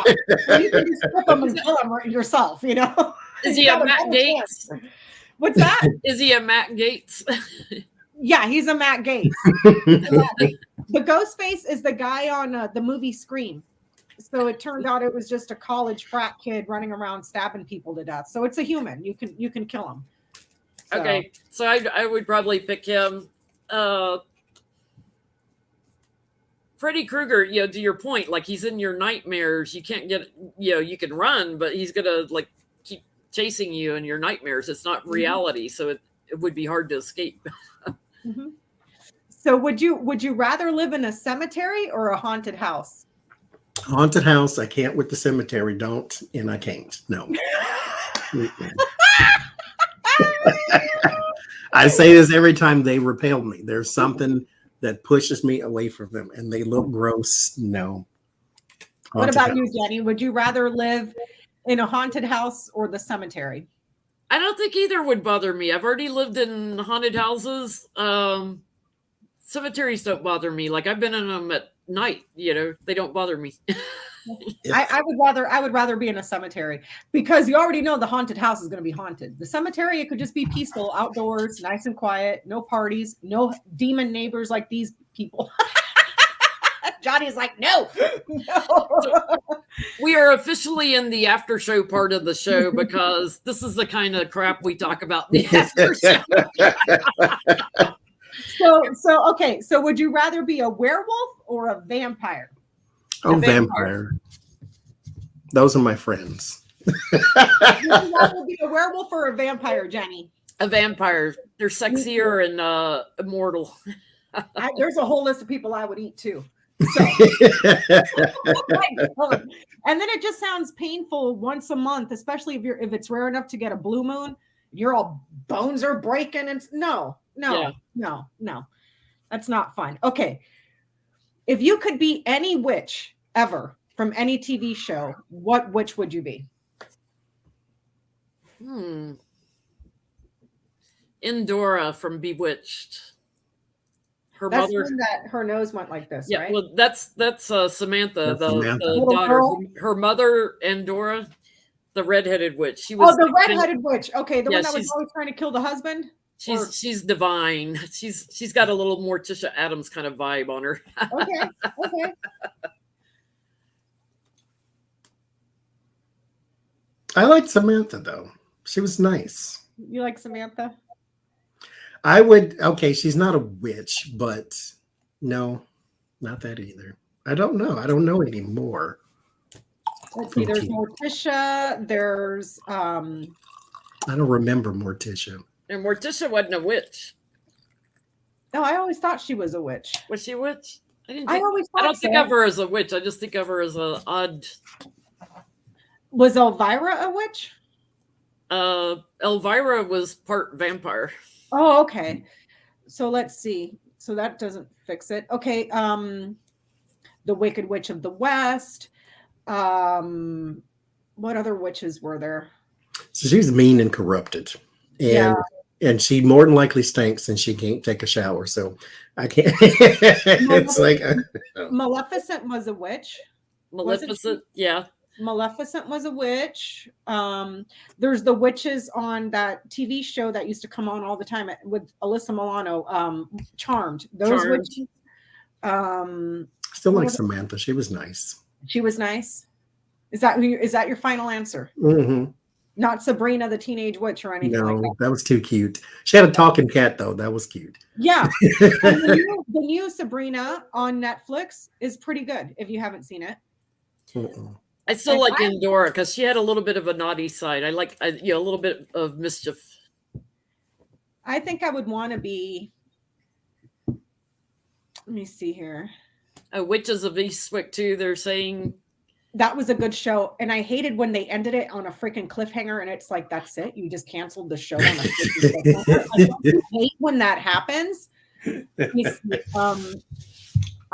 you can just flip him and kill him yourself. Is he a Matt Gates? What's that? Is he a Matt Gates? Yeah, he's a Matt Gates. The Ghostface is the guy on the movie Scream. So it turned out it was just a college frat kid running around stabbing people to death. So it's a human. You can kill him. So. Okay, so I would probably pick him. Freddy Krueger, to your point, like he's in your nightmares. You can't get, you can run, but he's gonna like keep chasing you in your nightmares. It's not reality, so it would be hard to escape. Mm-hmm. So would you rather live in a cemetery or a haunted house? Haunted house. I can't with the cemetery. Don't, and I can't. No. I say this every time they repel me. There's something that pushes me away from them, and they look gross. No. What about you, Jenny? Would you rather live in a haunted house or the cemetery? I don't think either would bother me. I've already lived in haunted houses. Cemeteries don't bother me. Like I've been in them at night. They don't bother me. I would rather be in a cemetery because you already know the haunted house is going to be haunted. The cemetery, it could just be peaceful, outdoors, nice and quiet, no parties, no demon neighbors like these people. Johnny's like, no. So we are officially in the after show part of the show because this is the kind of crap we talk about in the after show. Okay. So would you rather be a werewolf or a vampire? Oh, vampire. Those are my friends. Would you rather be a werewolf or a vampire, Jenny? A vampire. They're sexier and immortal. There's a whole list of people I would eat too. So. And then it just sounds painful once a month, especially if it's rare enough to get a blue moon. Your all bones are breaking, and no. That's not fun. Okay. If you could be any witch ever from any TV show, what witch would you be? Endora from Bewitched. Her that's mother. That her nose went like this, right? Well, that's Samantha, that's Samantha. the daughter. Her mother, Endora, the redheaded witch. She was. Oh, the redheaded witch. Okay, the one that was always trying to kill the husband. She's divine. She's got a little Morticia Addams kind of vibe on her. Okay. I liked Samantha though. She was nice. You like Samantha? I would. Okay, she's not a witch, but no. Not that either. I don't know. I don't know anymore. Let's see. There's Morticia. There's I don't remember Morticia. And Morticia wasn't a witch. No, I always thought she was a witch. Was she a witch? I don't think of her as a witch. I just think of her as an odd. Was Elvira a witch? Elvira was part vampire. Oh, okay. So let's see. So that doesn't fix it. Okay. The Wicked Witch of the West. What other witches were there? So she's mean and corrupted. And she more than likely stinks and she can't take a shower. So I can't. It's like Maleficent was a witch. Maleficent, yeah. Maleficent was a witch. There's the witches on that TV show that used to come on all the time with Alyssa Milano. Charmed. Those witches. Still like Samantha. She was nice. She was nice. Is that your final answer? Mm-hmm. Not Sabrina the Teenage Witch or anything like that. That was too cute. She had a talking cat though. That was cute. Yeah. The new Sabrina on Netflix is pretty good if you haven't seen it. I still like Endora because she had a little bit of a naughty side. I like a little bit of mischief. I think I would want to be. Let me see here. Witches of Eastwick too. They're saying that was a good show, and I hated when they ended it on a freaking cliffhanger, and it's like that's it. You just canceled the show on a freaking cliffhanger. I hate when that happens.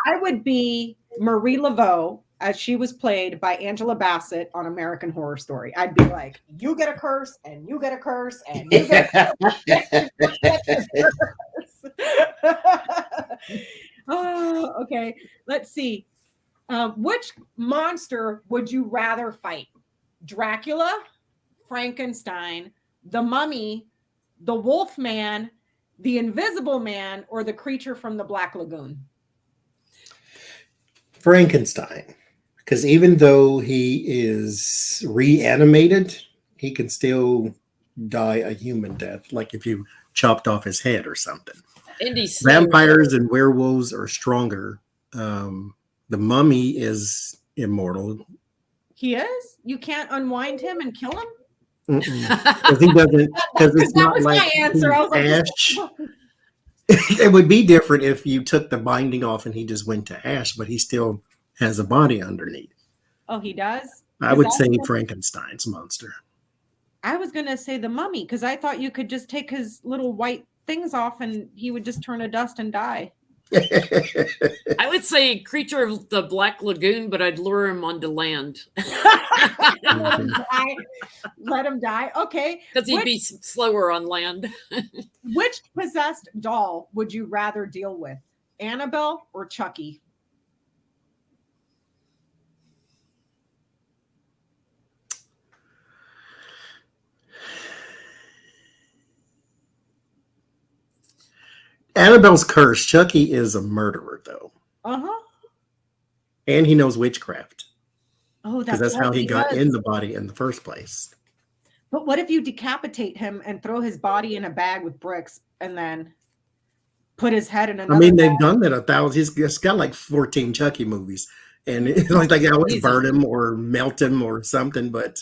I would be Marie Laveau as she was played by Angela Bassett on American Horror Story. I'd be like, you get a curse, and you get a curse, and you get a curse. Oh, okay. Let's see. Which monster would you rather fight? Dracula, Frankenstein, the Mummy, the Wolfman, the Invisible Man, or the creature from the Black Lagoon? Frankenstein. Because even though he is reanimated, he can still die a human death, like if you chopped off his head or something. Vampires and werewolves are stronger. The Mummy is immortal. He is? You can't unwind him and kill him? Because he doesn't. Because it's not like my answer. I was ash. It would be different if you took the binding off and he just went to ash, but he still has a body underneath. Oh, he does? I would say Frankenstein's monster. I was going to say the Mummy because I thought you could just take his little white things off and he would just turn to dust and die. I would say creature of the Black Lagoon, but I'd lure him onto land. Let him die. Okay. Because he'd be slower on land. Which possessed doll would you rather deal with? Annabelle or Chucky? Annabelle's cursed. Chucky is a murderer, though. Uh-huh. And he knows witchcraft. Oh, that's how he got in the body in the first place. But what if you decapitate him and throw his body in a bag with bricks and then put his head in another they've bag? done that 1,000. He's got like 14 Chucky movies. And it's like they always burn him or melt him or something. But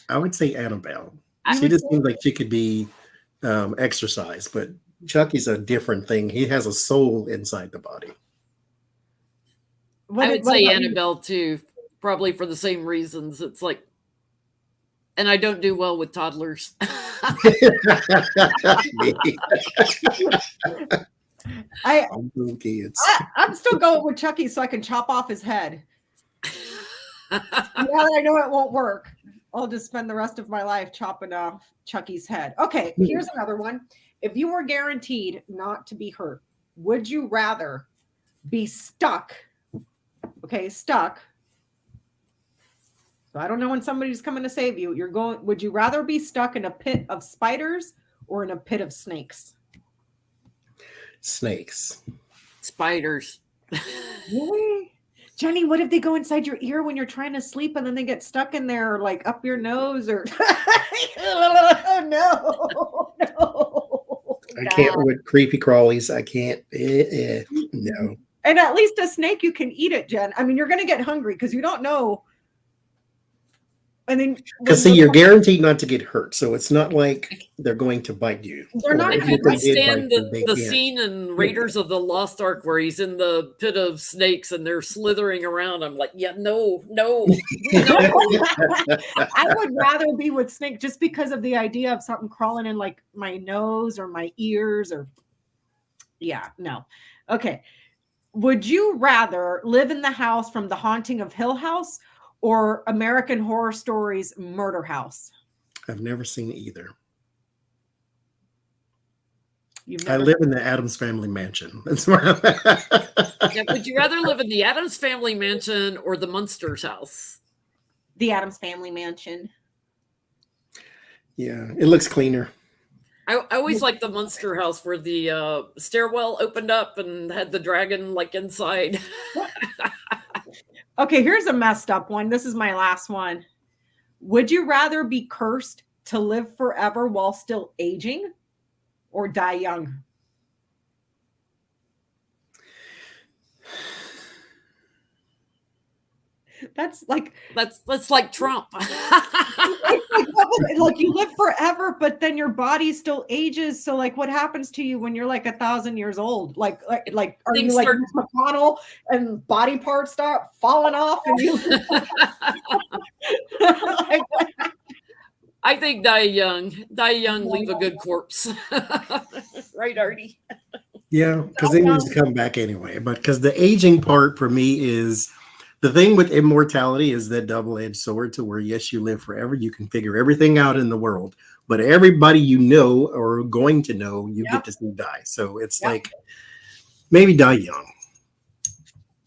I would say Annabelle. She just seems like she could be exercised, but Chucky's a different thing. He has a soul inside the body. I would say Annabelle too, probably for the same reasons. It's like, and I don't do well with toddlers. I'm still going with Chucky so I can chop off his head. Now that I know it won't work, I'll just spend the rest of my life chopping off Chucky's head. Okay, here's another one. If you were guaranteed not to be hurt, would you rather be stuck? Okay, stuck. So I don't know when somebody's coming to save you. Would you rather be stuck in a pit of spiders or in a pit of snakes? Snakes. Spiders. Really? Johnny, what if they go inside your ear when you're trying to sleep and then they get stuck in there, like up your nose or no. I can't with creepy crawlies. I can't. No. And at least a snake, you can eat it, Jen. I mean, you're going to get hungry because you don't know. And then, because see, you're guaranteed not to get hurt, so it's not like they're going to bite you. They're not. If you could stand the scene in Raiders of the Lost Ark where he's in the pit of snakes and they're slithering around, I'm like, yeah, no. I would rather be with snake just because of the idea of something crawling in like my nose or my ears or, yeah, no. Okay. Would you rather live in the house from The Haunting of Hill House or American Horror Stories Murder House? I've never seen either. I live in the Addams Family Mansion. That's where I'm Yeah, would you rather live in the Addams Family Mansion or the Munsters house? The Addams Family Mansion. Yeah, it looks cleaner. I always liked the Munster house where the stairwell opened up and had the dragon like inside. Okay, here's a messed up one. This is my last one. Would you rather be cursed to live forever while still aging or die young? That's like Trump. like you live forever, but then your body still ages. So like, what happens to you when you're like 1,000 years old? Like are you like Mitch McConnell and body parts start falling off? And you like, I think die young, leave a good corpse. Right, Artie? Yeah, because it needs to come back anyway. But because the aging part for me is. The thing with immortality is that double-edged sword to where, yes, you live forever. You can figure everything out in the world, but everybody you know or going to know, you get to see die. So it's like maybe die young.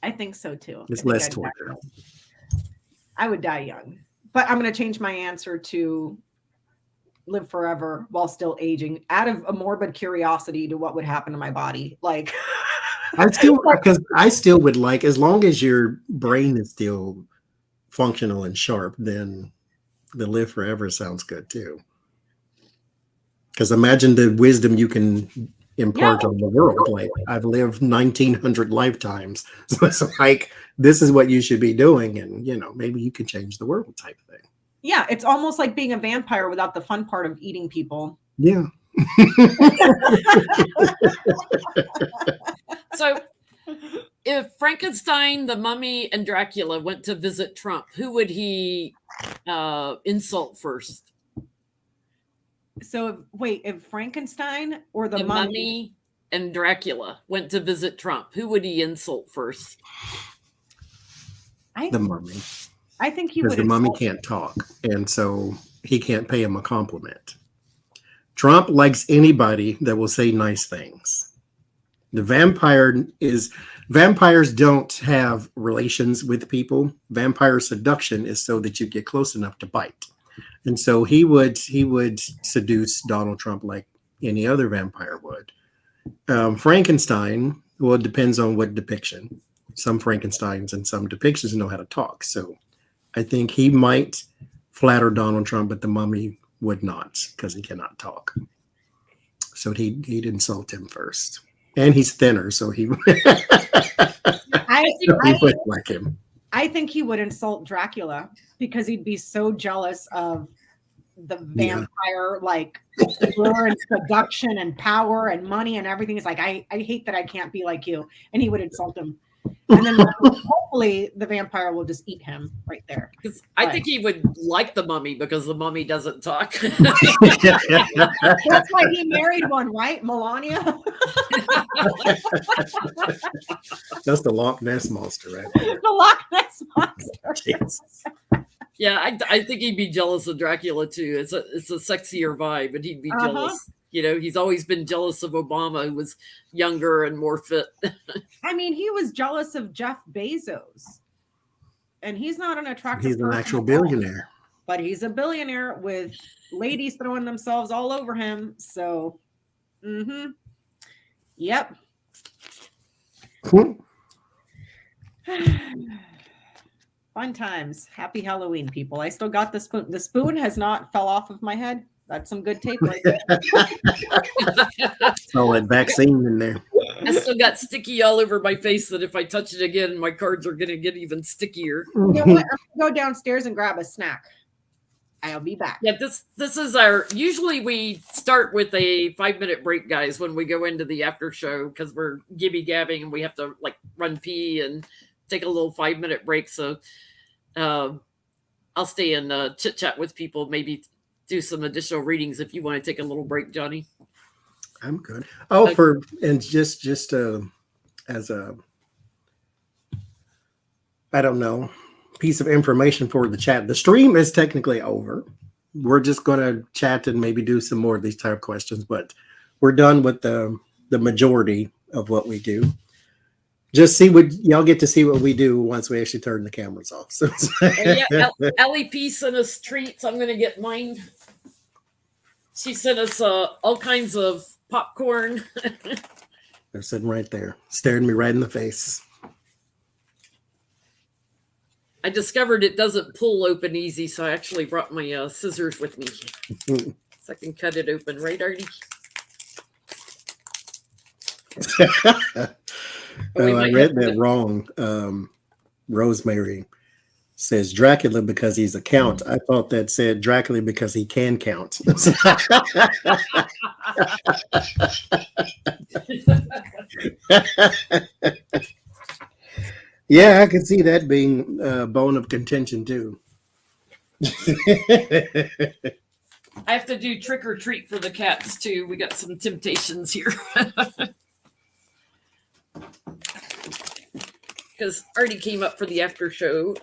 I think so too. It's less torture. I would die young, but I'm going to change my answer to live forever while still aging out of a morbid curiosity to what would happen to my body. Like... I still would like, as long as your brain is still functional and sharp, then the live forever sounds good too. Because imagine the wisdom you can impart on the world. Like, I've lived 1,900 lifetimes, so it's like this is what you should be doing, and maybe you can change the world type thing. Yeah, it's almost like being a vampire without the fun part of eating people. Yeah. So, if Frankenstein, the Mummy, and Dracula went to visit Trump, who would he insult first? So, wait, if Frankenstein or the Mummy and Dracula went to visit Trump, who would he insult first? The Mummy. I think he would. Because the Mummy can't talk, and so he can't pay him a compliment. Trump likes anybody that will say nice things. The vampires don't have relations with people. Vampire seduction is so that you get close enough to bite. And so he would seduce Donald Trump like any other vampire would. Frankenstein, well, it depends on what depiction. Some Frankensteins and some depictions know how to talk. So I think he might flatter Donald Trump, but the Mummy would not, because he cannot talk. So he'd insult him first. And he's thinner, so he would like him. I think he would insult Dracula because he'd be so jealous of the vampire, like lure and seduction and power and money and everything. It's like, I hate that I can't be like you. And he would insult him. And then hopefully the vampire will just eat him right there. I think he would like the Mummy because the Mummy doesn't talk. That's why he married one, right? Melania. That's the Loch Ness monster, right? The Loch Ness monster. Yeah, I think he'd be jealous of Dracula too. It's a sexier vibe, and he'd be jealous. He's always been jealous of Obama, who was younger and more fit. I mean, he was jealous of Jeff Bezos. And he's not an attractive He's an actual billionaire. But he's a billionaire with ladies throwing themselves all over him. So, yep. Fun times. Happy Halloween, people. I still got the spoon. The spoon has not fell off of my head. That's some good tape right there. All that vaccine in there. I still got sticky all over my face that if I touch it again, my cards are going to get even stickier. You know what? I'm gonna go downstairs and grab a snack. I'll be back. Yeah, this is our. Usually we start with a 5-minute break, guys, when we go into the after show because we're gibby gabbing and we have to like run pee and take a little 5-minute break. So I'll stay and chit chat with people. Maybe do some additional readings if you want to take a little break, Johnie. I'm good. Oh, and just as a, I don't know, piece of information for the chat. The stream is technically over. We're just going to chat and maybe do some more of these type of questions, but we're done with the majority of what we do. Just see what y'all get to see what we do once we actually turn the cameras off. So yeah, LEP sent us treats. I'm going to get mine. She sent us all kinds of popcorn. They're sitting right there, staring me right in the face. I discovered it doesn't pull open easy, so I actually brought my scissors with me. So I can cut it open, right, Artie? I read that wrong. Rosemary says Dracula because he's a count. I thought that said Dracula because he can count. Yeah, I can see that being a bone of contention too. I have to do trick or treat for the cats too. We got some temptations here. Because Artie came up for the after show.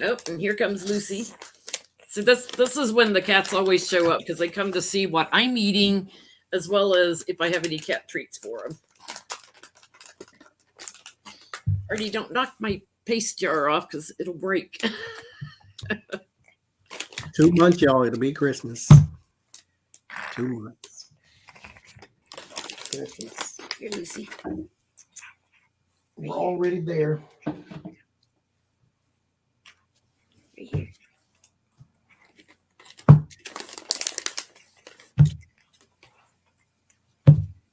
Oh, and here comes Lucy. So this is when the cats always show up because they come to see what I'm eating as well as if I have any cat treats for them. Artie, don't knock my paste jar off because it'll break. 2 months, y'all. It'll be Christmas. 2 months. Christmas. Here, Lucy. We're already there. Right here.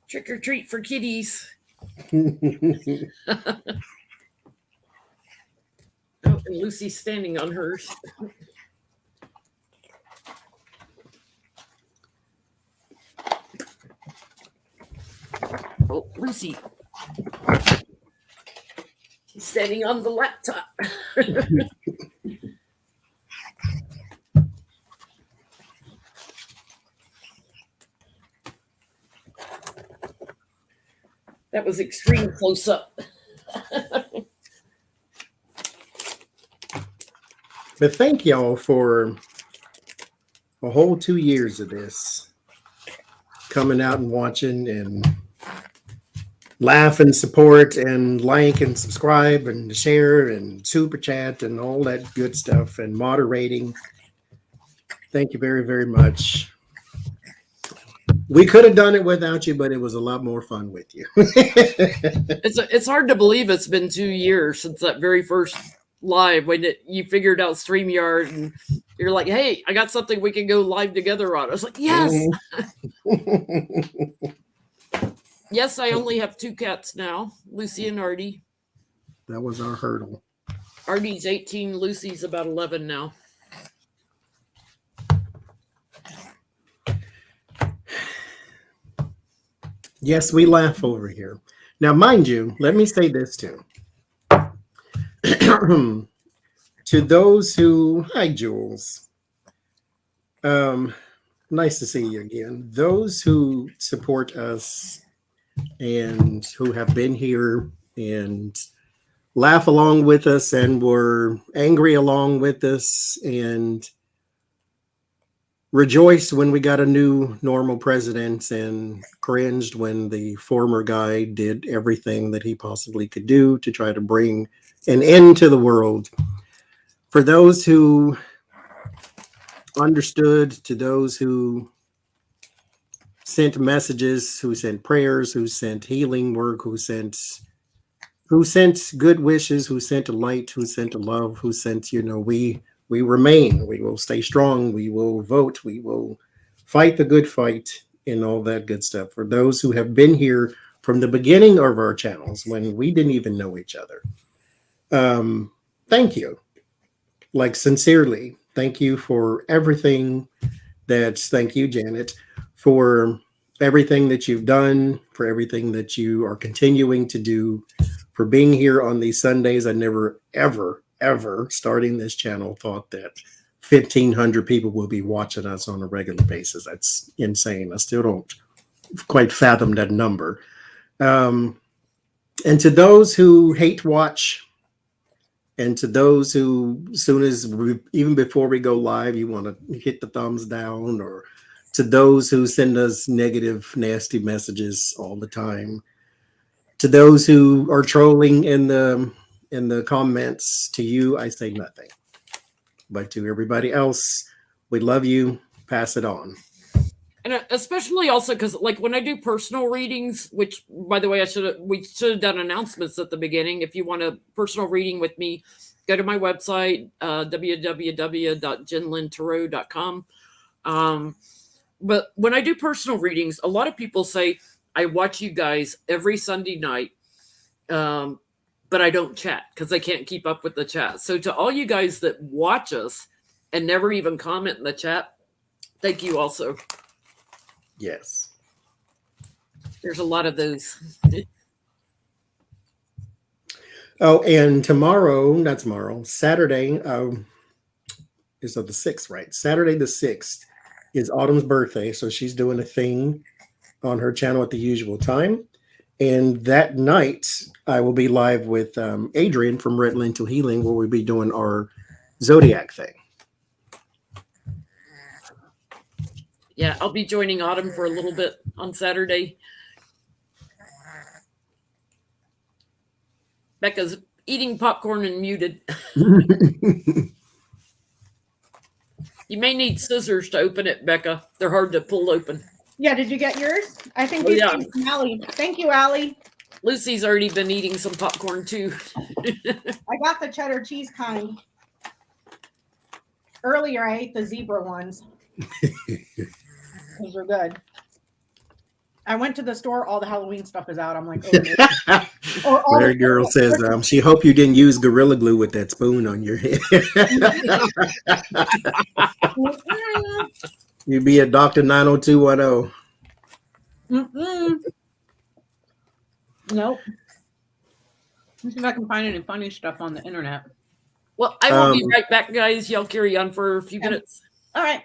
Trick or treat for kitties. Oh, and Lucy's standing on hers. Oh, Lucy. She's standing on the laptop. That was extreme close up. But thank y'all for a whole 2 years of this. Coming out and watching and laugh and support and like and subscribe and share and super chat and all that good stuff and moderating. Thank you very, very much. We could have done it without you, but it was a lot more fun with you. It's hard to believe it's been 2 years since that very first live when you figured out StreamYard and you're like, hey, I got something we can go live together on. I was like, yes. Yes, I only have 2 cats now, Lucy and Artie. That was our hurdle. Artie's 18, Lucy's about 11 now. Yes, we laugh over here. Now, mind you, let me say this too. To those who, hi, Jules. Nice to see you again. Those who support us and who have been here and laugh along with us and were angry along with us and rejoiced when we got a new normal president and cringed when the former guy did everything that he possibly could do to try to bring an end to the world. For those who understood, to those who sent messages, who sent prayers, who sent healing work, who sent who sent good wishes, who sent light, who sent love, who sent, we remain, we will stay strong, we will vote, we will fight the good fight and all that good stuff. For those who have been here from the beginning of our channels when we didn't even know each other. Thank you. Like, sincerely, thank you for everything. Thank you, Janet, for everything that you've done, for everything that you are continuing to do, for being here on these Sundays. I never, ever, ever, starting this channel, thought that 1,500 people will be watching us on a regular basis. That's insane. I still don't quite fathom that number. And to those who hate watch, and to those who, even before we go live, you want to hit the thumbs down, or to those who send us negative, nasty messages all the time, to those who are trolling in the comments, to you, I say nothing. But to everybody else, we love you. Pass it on. And especially also because, like, when I do personal readings, which, by the way, we should have done announcements at the beginning. If you want a personal reading with me, go to my website, www.jenlintarot.com. But when I do personal readings, a lot of people say, I watch you guys every Sunday night, but I don't chat because I can't keep up with the chat. So to all you guys that watch us and never even comment in the chat, thank you also. Yes. There's a lot of those. Oh, and Saturday, is the 6th, right? Saturday the 6th is Autumn's birthday. So she's doing a thing on her channel at the usual time. And that night, I will be live with Adrian from Red Lentil Healing, where we'll be doing our Zodiac thing. Yeah, I'll be joining Autumn for a little bit on Saturday. Becca's eating popcorn and muted. You may need scissors to open it, Becca. They're hard to pull open. Yeah, did you get yours? I think you came from Allie. Thank you, Allie. Lucy's already been eating some popcorn too. I got the cheddar cheese kind. Earlier, I ate the zebra ones. Those are good. I went to the store. All the Halloween stuff is out. I'm like, oh, Mary Girl says, she hope you didn't use Gorilla Glue with that spoon on your head. You'd be a Dr. 90210. Nope. Let's see if I can find any funny stuff on the internet. Well, I will be right back, guys. Y'all carry on for a few minutes. All right.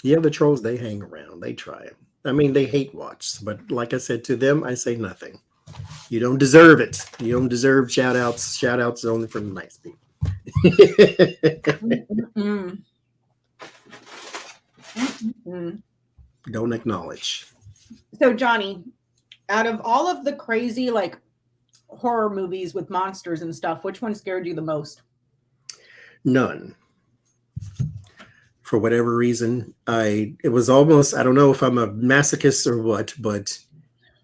Yeah, the trolls, they hang around. They try it. I mean, they hate watch. But like I said, to them, I say nothing. You don't deserve it. You don't deserve shout outs. Shout outs only for the nice people. Don't acknowledge. So, Johnie, out of all of the crazy, like, horror movies with monsters and stuff, which one scared you the most? None. For whatever reason, it was almost, I don't know if I'm a masochist or what, but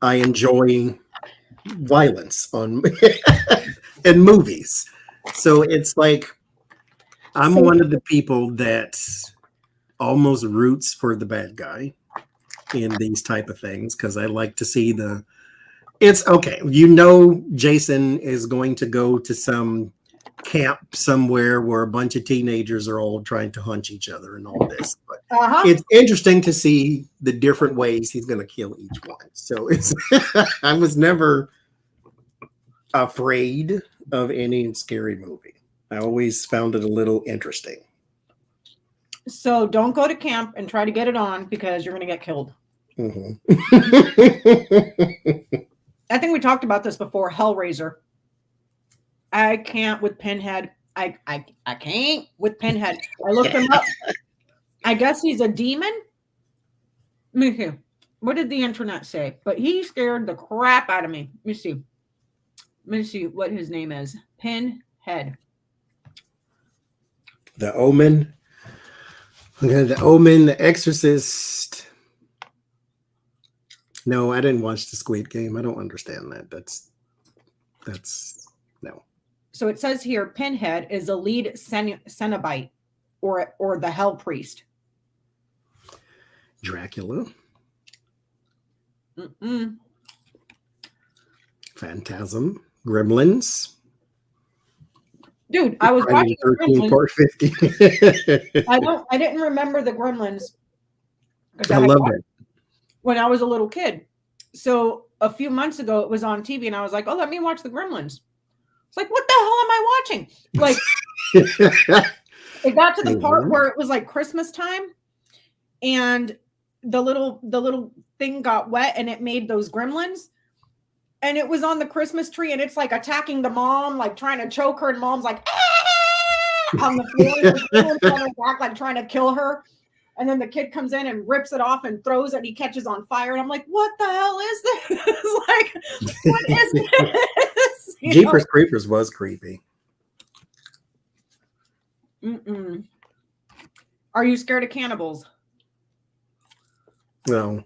I enjoy violence in movies. So it's like, I'm one of the people that almost roots for the bad guy in these type of things, because I like to see it's okay. Jason is going to go to some camp somewhere where a bunch of teenagers are all trying to hunch each other and all this, but it's interesting to see the different ways he's going to kill each one. So I was never afraid of any scary movie. I always found it a little interesting. So don't go to camp and try to get it on, because you're going to get killed. I think we talked about this before. Hellraiser. I can't with Pinhead. I can't with Pinhead. I looked him up. I guess he's a demon. Let me see. What did the internet say? But he scared the crap out of me. Let me see what his name is. Pinhead. The Omen. The Omen, The Exorcist. No, I didn't watch the Squid Game. I don't understand that. That's no. So it says here, Pinhead is a lead Cenobite or the Hell Priest. Dracula. Mm-mm. Phantasm. Gremlins. Dude, I was Friday watching the 13th, Gremlins. part 50. I didn't remember the Gremlins because I love it. when I was a little kid. So a few months ago, it was on TV, and I was like, "Oh, let me watch the Gremlins." It's like, what the hell am I watching? Like, it got to the part where it was like Christmas time, and the little thing got wet, and it made those gremlins, and it was on the Christmas tree, and it's like attacking the mom, like trying to choke her, and mom's like on the floor, and on her back, like trying to kill her. And then the kid comes in and rips it off and throws it. And he catches on fire. And I'm like, what the hell is this? Like, what is this? Jeepers Creepers was creepy. Mm-mm. Are you scared of cannibals? No.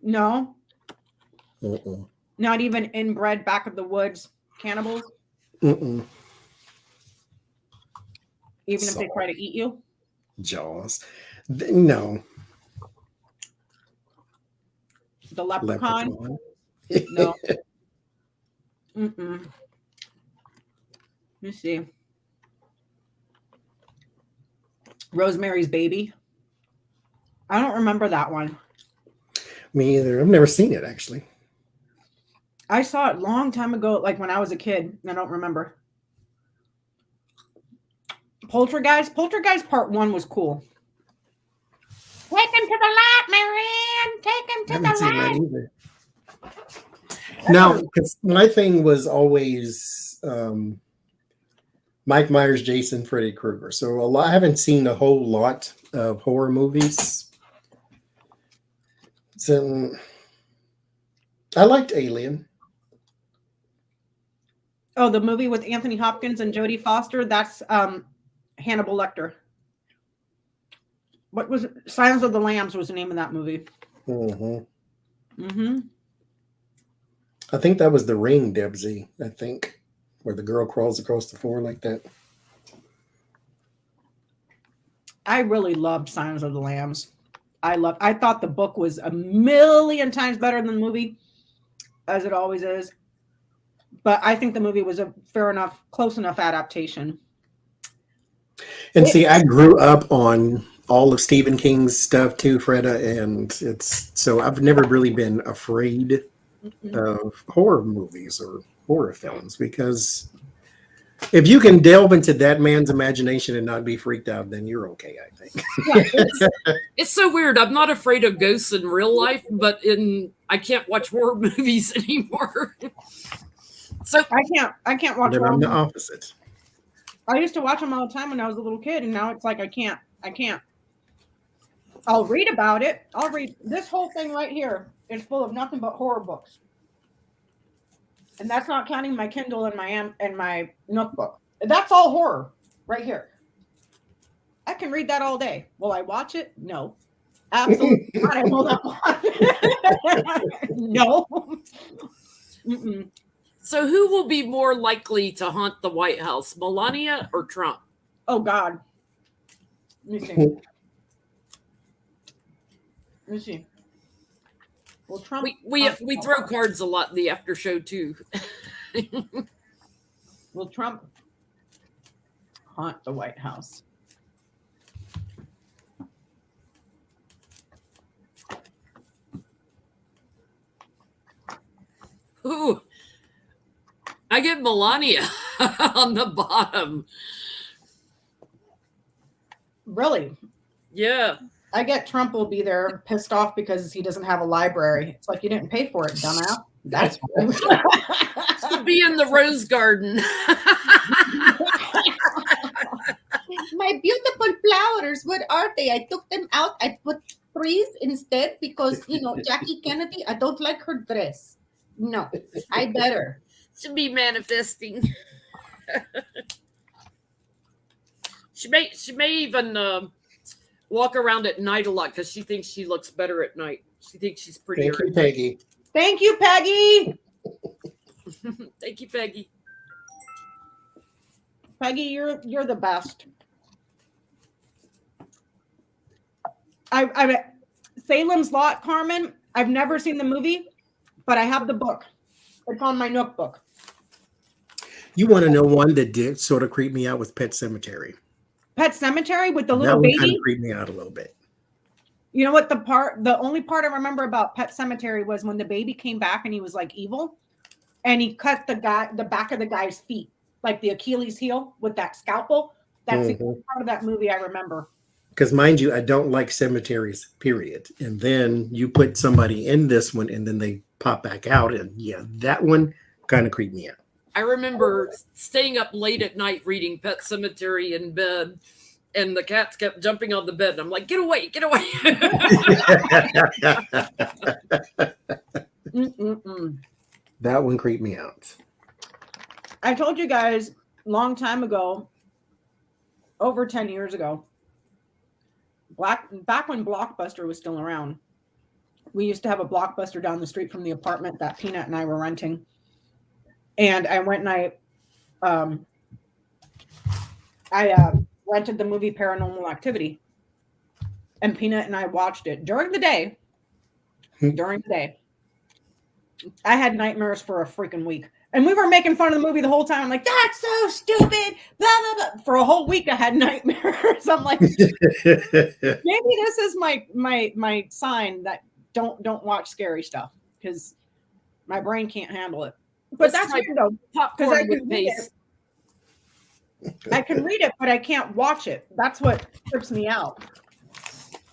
No? Uh-uh. Not even inbred back of the woods cannibals? Uh-uh. Even if they try to eat you? Jaws. No. The leprechaun? No. Mm-mm. Let me see. Rosemary's Baby. I don't remember that one. Me either. I've never seen it, actually. I saw it a long time ago, like when I was a kid. I don't remember. Poltergeist Part 1 was cool. Take him to the light, Marianne. Take him to the light. No, because my thing was always Mike Myers, Jason, Freddy Krueger. So I haven't seen a whole lot of horror movies. So I liked Alien. Oh, the movie with Anthony Hopkins and Jodie Foster. That's Hannibal Lecter. What was it? Silence of the Lambs was the name of that movie. Mm-hmm. Mm-hmm. I think that was The Ring, Debsy. I think where the girl crawls across the floor like that. I really loved Silence of the Lambs. I thought the book was a million times better than the movie, as it always is. But I think the movie was a close enough adaptation. And see, I grew up on all of Stephen King's stuff too, Freda, and so I've never really been afraid of horror movies or horror films, because if you can delve into that man's imagination and not be freaked out, then you're okay, I think. Yeah, it's so weird. I'm not afraid of ghosts in real life, but I can't watch horror movies anymore. So I can't watch. Then I'm the opposite. I used to watch them all the time when I was a little kid, and now it's like I can't. I'll read about it. I'll read this whole thing right here. It's full of nothing but horror books, and that's not counting my Kindle and my notebook. That's all horror right here. I can read that all day. Will I watch it? No, absolutely not. I will not watch it. No. Mm-mm. So who will be more likely to haunt the White House, Melania or Trump? Oh, God. Let me see. Let me see. Well, Trump. We throw cards a lot in the after show too. Will Trump haunt the White House? Ooh, I get Melania on the bottom. Really? Yeah. I get Trump will be there pissed off because he doesn't have a library. It's like you didn't pay for it, dumbass. That's to be in the Rose Garden. My beautiful flowers, what are they? I took them out. I put trees instead because, Jackie Kennedy, I don't like her dress. No, I better. Should be manifesting. She may even walk around at night a lot because she thinks she looks better at night. She thinks she's prettier. Thank you, Peggy. Thank you, Peggy. Thank you, Peggy. Peggy, you're the best. I Salem's Lot, Carmen. I've never seen the movie, but I have the book. It's on my notebook. You want to know one that did sort of creep me out was Pet Cemetery. Pet Cemetery with the That little one baby. kind of creeped me out a little bit. You know what the only part I remember about Pet Cemetery was when the baby came back and he was like evil, and he cut the back of the guy's feet, like the Achilles heel with that scalpel. That's the only part of that movie I remember. Because mind you, I don't like cemeteries, period. And then you put somebody in this one and then they pop back out. And yeah, that one kind of creeped me out. I remember staying up late at night reading Pet Cemetery in bed, and the cats kept jumping on the bed. And I'm like, get away, get away. That one creeped me out. I told you guys a long time ago, over 10 years ago, back when Blockbuster was still around, we used to have a Blockbuster down the street from the apartment that Peanut and I were renting. And I went and I rented the movie Paranormal Activity. And Peanut and I watched it during the day. I had nightmares for a freaking week. And we were making fun of the movie the whole time. I'm like, that's so stupid. Blah, blah, blah. For a whole week, I had nightmares. I'm like, maybe this is my sign that don't watch scary stuff because my brain can't handle it. But that's like though, because I can read it. I can read it, but I can't watch it. That's what trips me out.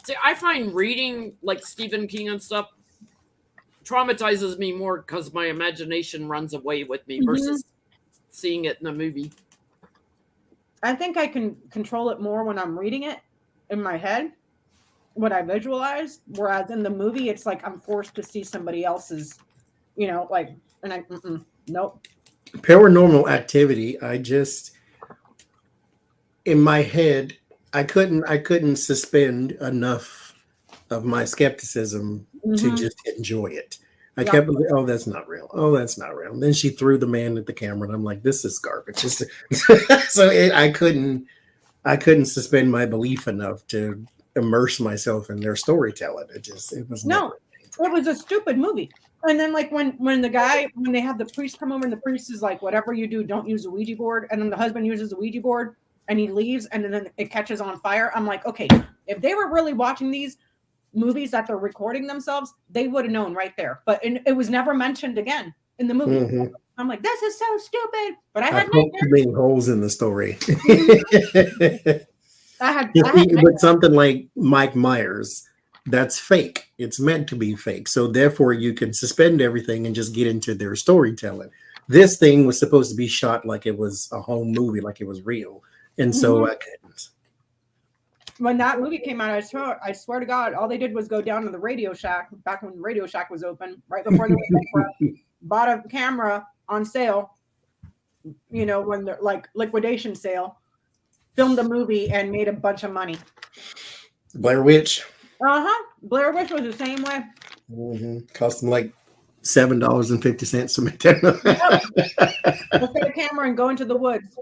See, I find reading like Stephen King and stuff traumatizes me more because my imagination runs away with me versus seeing it in a movie. I think I can control it more when I'm reading it in my head, what I visualize. Whereas in the movie, it's like I'm forced to see somebody else's, like, and I, nope. Paranormal Activity, in my head, I couldn't suspend enough of my skepticism to just enjoy it. I kept, oh, that's not real. Oh, that's not real. And then she threw the man at the camera, and I'm like, this is garbage. So I couldn't suspend my belief enough to immerse myself in their storytelling. It was it was a stupid movie. And then like when they have the priest come over and the priest is like, whatever you do, don't use a Ouija board. And then the husband uses a Ouija board and he leaves and then it catches on fire. I'm like, okay, if they were really watching these movies that they're recording themselves, they would have known right there. But it was never mentioned again in the movie. I'm like, this is so stupid. But I had too many holes in the story. With something like Mike Myers, that's fake. It's meant to be fake. So therefore you can suspend everything and just get into their storytelling. This thing was supposed to be shot like it was a home movie, like it was real. And so I couldn't. When that movie came out, I swear to God, all they did was go down to the Radio Shack back when Radio Shack was open, right before they went bankrupt, bought a camera on sale, when they're like liquidation sale, filmed a movie and made a bunch of money. Blair Witch. Blair Witch was the same way. Cost them like $7.50 to make that. Let's get a camera and go into the woods.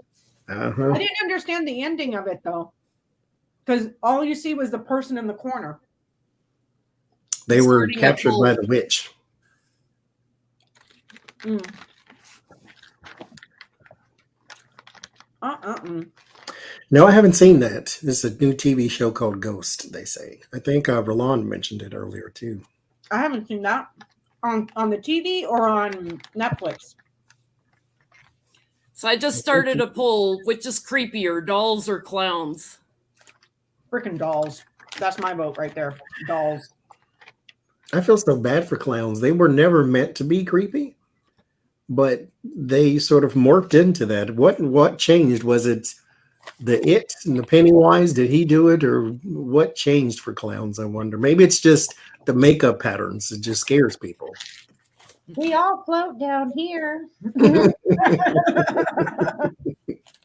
I didn't understand the ending of it though, because all you see was the person in the corner. They were captured by the witch. No, I haven't seen that. This is a new TV show called Ghost, they say. I think Roland mentioned it earlier, too. I haven't seen that on the TV or on Netflix. So I just started a poll, which is creepier, dolls or clowns? Freaking dolls. That's my vote right there. Dolls. I feel so bad for clowns. They were never meant to be creepy, but they sort of morphed into that. What changed? Was it the It and the Pennywise? Did he do it, or what changed for clowns? I wonder. Maybe it's just the makeup patterns. It just scares people. We all float down here.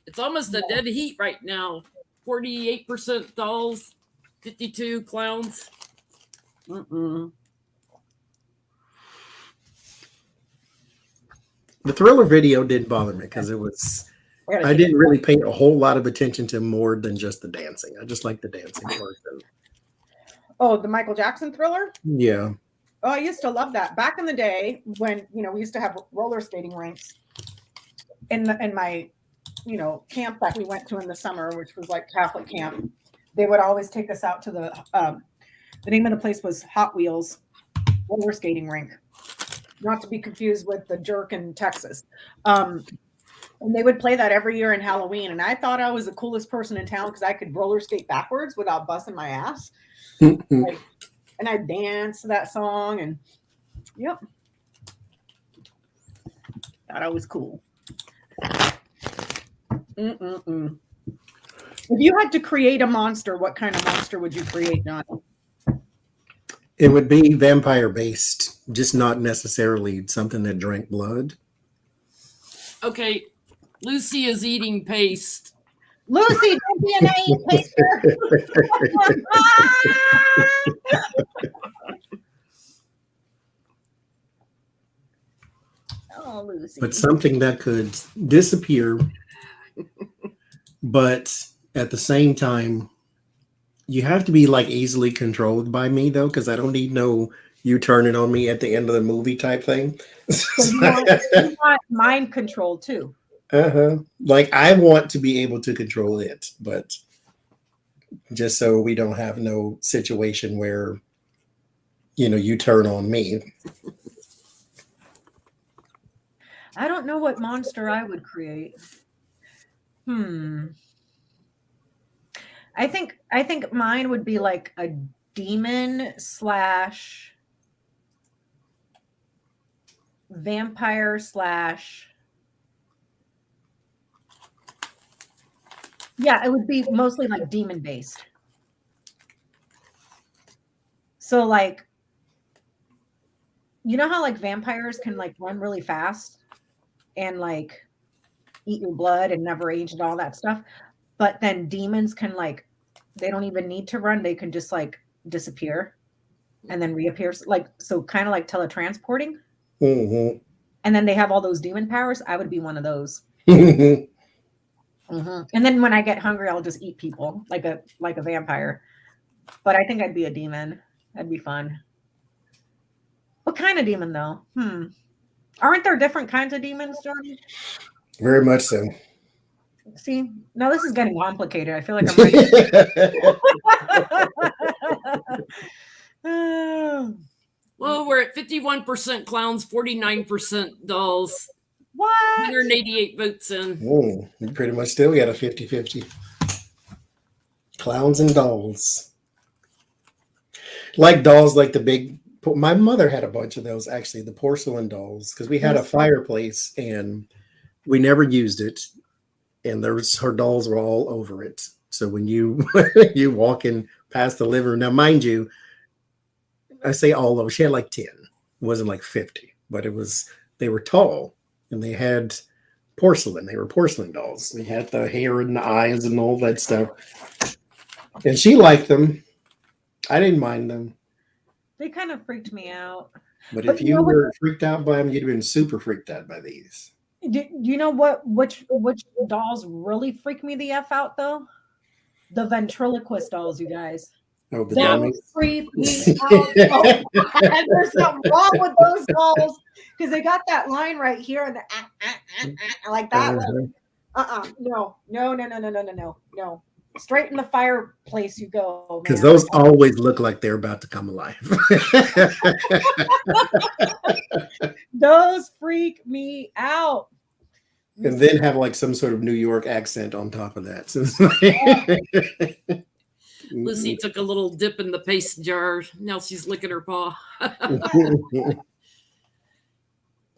It's almost a dead heat right now. 48% dolls, 52 clowns. Mm-mm. The Thriller video didn't bother me because it was. I didn't really pay a whole lot of attention to more than just the dancing. I just like the dancing part. Oh, the Michael Jackson Thriller? Yeah. Oh, I used to love that. Back in the day when, we used to have roller skating rinks in my, camp that we went to in the summer, which was like Catholic camp. They would always take us out to the name of the place was Hot Wheels roller skating rink. Not to be confused with the Jerk in Texas. And they would play that every year in Halloween. And I thought I was the coolest person in town because I could roller skate backwards without busting my ass. And I danced to that song. And yep. Thought I was cool. Mm-mm-mm. If you had to create a monster, what kind of monster would you create, John? It would be vampire based, just not necessarily something that drank blood. Okay, Lucy is eating paste. Lucy, don't be an naive pacer. Oh, Lucy. But something that could disappear, but at the same time, you have to be like easily controlled by me though, because I don't need no you turning on me at the end of the movie type thing. So you want mind control too. Like I want to be able to control it, but just so we don't have no situation where you turn on me. I don't know what monster I would create. I think mine would be like a demon / vampire / yeah, it would be mostly like demon based. So like, how like vampires can like run really fast and like eat your blood and never age and all that stuff. But then demons can like, they don't even need to run. They can just like disappear and then reappear. So kind of like teletransporting. Mm-hmm. And then they have all those demon powers. I would be one of those. Mm-hmm. And then when I get hungry, I'll just eat people like a vampire. But I think I'd be a demon. That'd be fun. What kind of demon though? Aren't there different kinds of demons, Johnny? Very much so. See, now this is getting complicated. I feel like I'm Well, we're at 51% clowns, 49% dolls. What? 188 votes in. You pretty much still got a 50-50. Clowns and dolls. Like dolls, like the big. My mother had a bunch of those, actually, the porcelain dolls, because we had a fireplace and we never used it. And her dolls were all over it. So when you walk in past the living room, now mind you, I say all over. She had like 10. It wasn't like 50, but they were tall and they had porcelain. They were porcelain dolls. They had the hair and the eyes and all that stuff. And she liked them. I didn't mind them. They kind of freaked me out. But if you were freaked out by them, you'd have been super freaked out by these. Do you know which dolls really freak me the F out though? The ventriloquist dolls, you guys. Oh, the That dummies. freak me out. Oh, there's something wrong with those dolls because they got that line right here and like that. No. Straight in the fireplace you go. Because those always look like they're about to come alive. Those freak me out. And then have like some sort of New York accent on top of that. So Lucy took a little dip in the paste jar. Now she's licking her paw.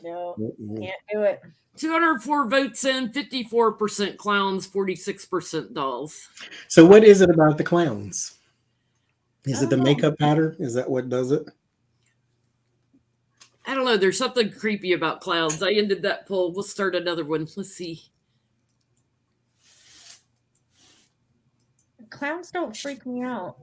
No, can't do it. 204 votes in, 54% clowns, 46% dolls. So what is it about the clowns? Is it the makeup powder? Is that what does it? I don't know. There's something creepy about clowns. I ended that poll. We'll start another one. Let's see. Clowns don't freak me out.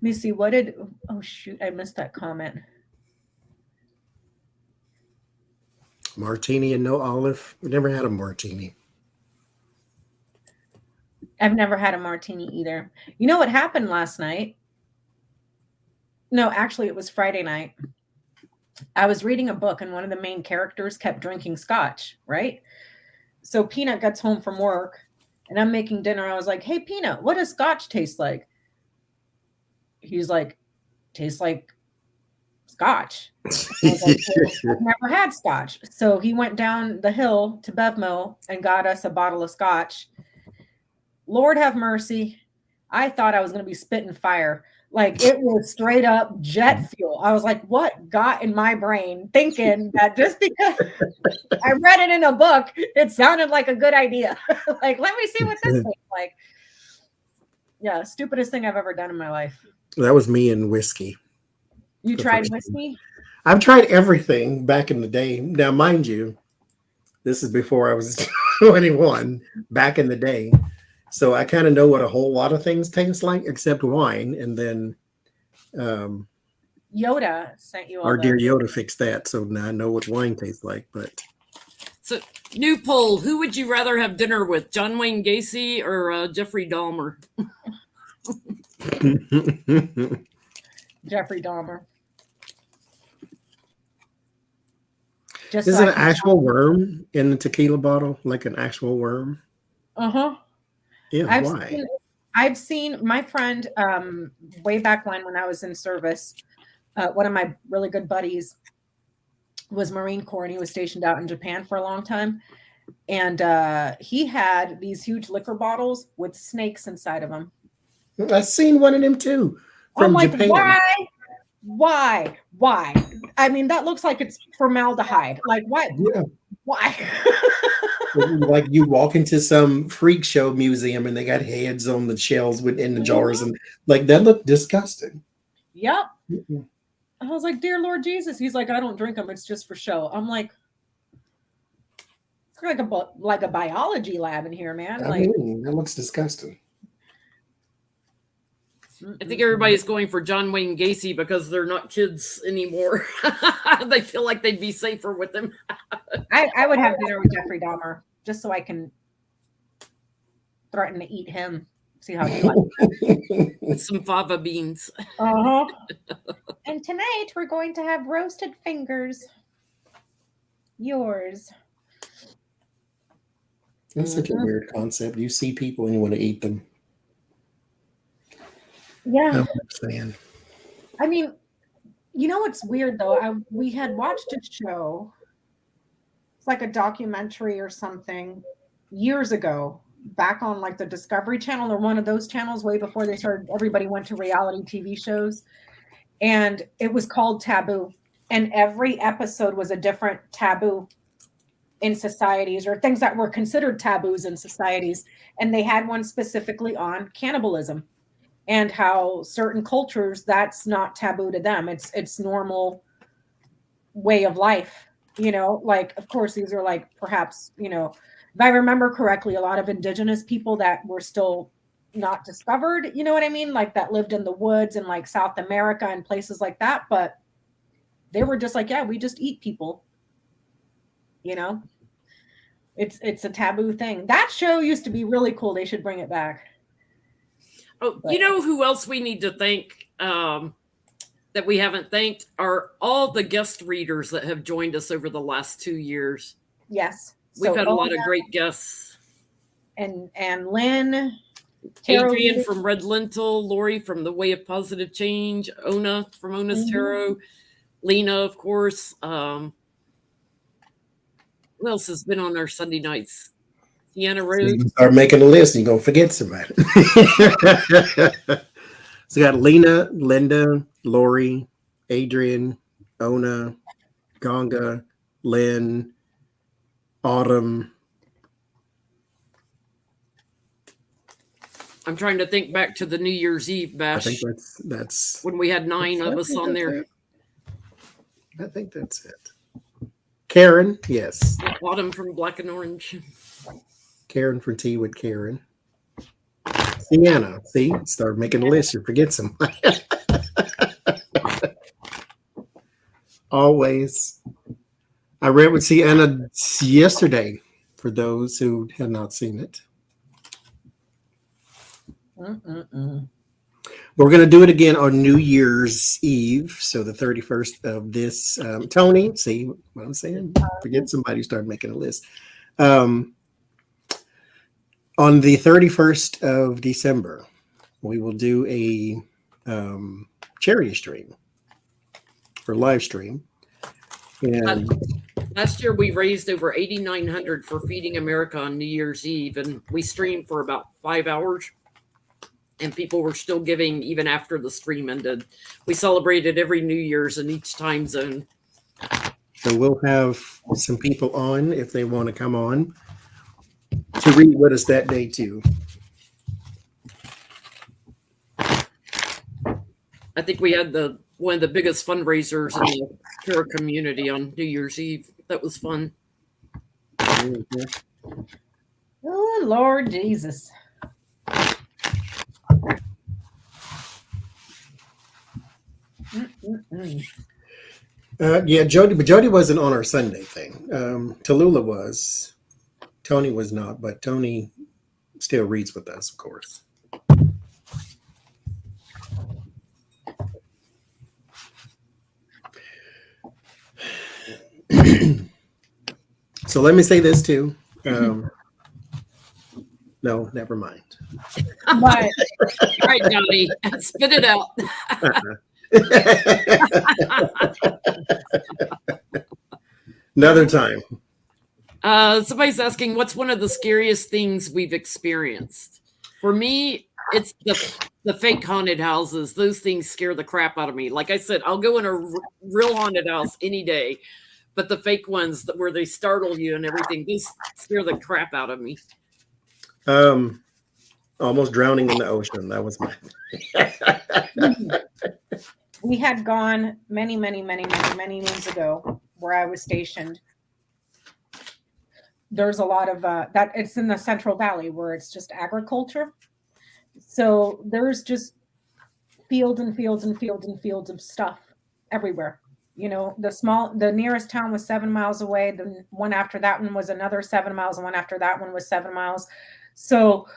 me see. What did? Oh shoot! I missed that comment. Martini and no olive. We never had a martini. I've never had a martini either. You know what happened last night? No, actually, it was Friday night. I was reading a book, and one of the main characters kept drinking scotch. Right. So Peanut gets home from work, and I'm making dinner. I was like, "Hey, Peanut, what does scotch taste like?" He's like, "Tastes like scotch." I was like, well, I've never had scotch. So he went down the hill to Bevmo and got us a bottle of scotch. Lord have mercy. I thought I was going to be spitting fire. Like it was straight up jet fuel. I was like, what got in my brain thinking that just because I read it in a book, it sounded like a good idea. Like, let me see what this tastes like. Yeah, stupidest thing I've ever done in my life. That was me and whiskey. You tried whiskey? I've tried everything back in the day. Now, mind you, this is before I was 21, back in the day. So I kind of know what a whole lot of things taste like, except wine. And then Yoda sent you all our dear Yoda fixed that. So now I know what wine tastes like. But So, new poll: who would you rather have dinner with, John Wayne Gacy or Jeffrey Dahmer? Jeffrey Dahmer. Is it an actual worm in the tequila bottle? Like an actual worm? Uh-huh. Yeah, why? I've seen my friend way back when I was in service. One of my really good buddies was Marine Corps, and he was stationed out in Japan for a long time. And he had these huge liquor bottles with snakes inside of them. I've seen one of them too from Japan. Why? I mean, that looks like it's formaldehyde. Like what? Yeah. Why? Like you walk into some freak show museum and they got heads on the shelves within the jars, and like that looked disgusting. Yep. I was like, dear Lord Jesus. He's like, I don't drink them. It's just for show. I'm like, it's like a biology lab in here, man. I mean, that looks disgusting. I think everybody's going for John Wayne Gacy because they're not kids anymore. They feel like they'd be safer with him. I would have dinner with Jeffrey Dahmer just so I can threaten to eat him. See how he likes some fava beans. Uh-huh. And tonight we're going to have roasted fingers. Yours. That's such a weird concept. You see people and you want to eat them. Yeah. I don't understand. I mean, you know what's weird though? We had watched a show. It's like a documentary or something years ago, back on like the Discovery Channel or one of those channels way before they started. Everybody went to reality TV shows, and it was called Taboo. And every episode was a different taboo in societies or things that were considered taboos in societies. And they had one specifically on cannibalism. And how certain cultures, that's not taboo to them. It's normal way of life, you know, like, of course, these are like, perhaps, you know, if I remember correctly, a lot of indigenous people that were still not discovered, you know what I mean? Like that lived in the woods in like South America and places like that. But they were just like, yeah, we just eat people, you know, it's a taboo thing. That show used to be really cool. They should bring it back. Oh, you know who else we need to thank that we haven't thanked are all the guest readers that have joined us over the last 2 years. Yes. We've had a lot of great guests. And Lynn. Adrian from Red Lentil, Lori from The Way of Positive Change, Ona from Ona's Tarot, Lena, of course. Who else has been on our Sunday nights? Sienna Rose. So you start making a list and you're going to forget somebody. So you got Lena, Linda, Lori, Adrian, Ona, Ganga, Lynn, Autumn. I'm trying to think back to the New Year's Eve bash. I think that's when we had 9 of us on there. It. I think that's it. Karen, yes. Autumn from Black and Orange. Karen for Tea with Karen. Sienna, see, start making a list. You forget somebody. Always. I read with Sienna yesterday. For those who have not seen it, we're going to do it again on New Year's Eve, so the 31st of this. Tony, see what I'm saying? Forget somebody, start making a list. On the 31st of December, we will do a charity stream or live stream. And last year we raised over $8,900 for Feeding America on New Year's Eve, and we streamed for about 5 hours, and people were still giving even after the stream ended. We celebrated every New Year's in each time zone. so we'll have some people on if they want to come on to read with us that day too. I think we had one of the biggest fundraisers in the Kara community on New Year's Eve. That was fun. Oh, Lord Jesus. Yeah, Jody, but Jody wasn't on our Sunday thing. Tallulah was. Tony was not, but Tony still reads with us, of course. So let me say this too. No, never mind. But All right, Johnny, spit it out. Another time. Somebody's asking, what's one of the scariest things we've experienced? For me, it's the fake haunted houses. Those things scare the crap out of me. Like I said, I'll go in a real haunted house any day, but the fake ones where they startle you and everything, these scare the crap out of me. Almost drowning in the ocean. That was mine. we had gone many moons ago where I was stationed. There's a lot of that. It's in the Central Valley where it's just agriculture. So there's just fields and fields and fields and fields of stuff everywhere. You know, the nearest town was 7 miles away. The one after that one was another 7 miles. And one after that one was 7 miles. So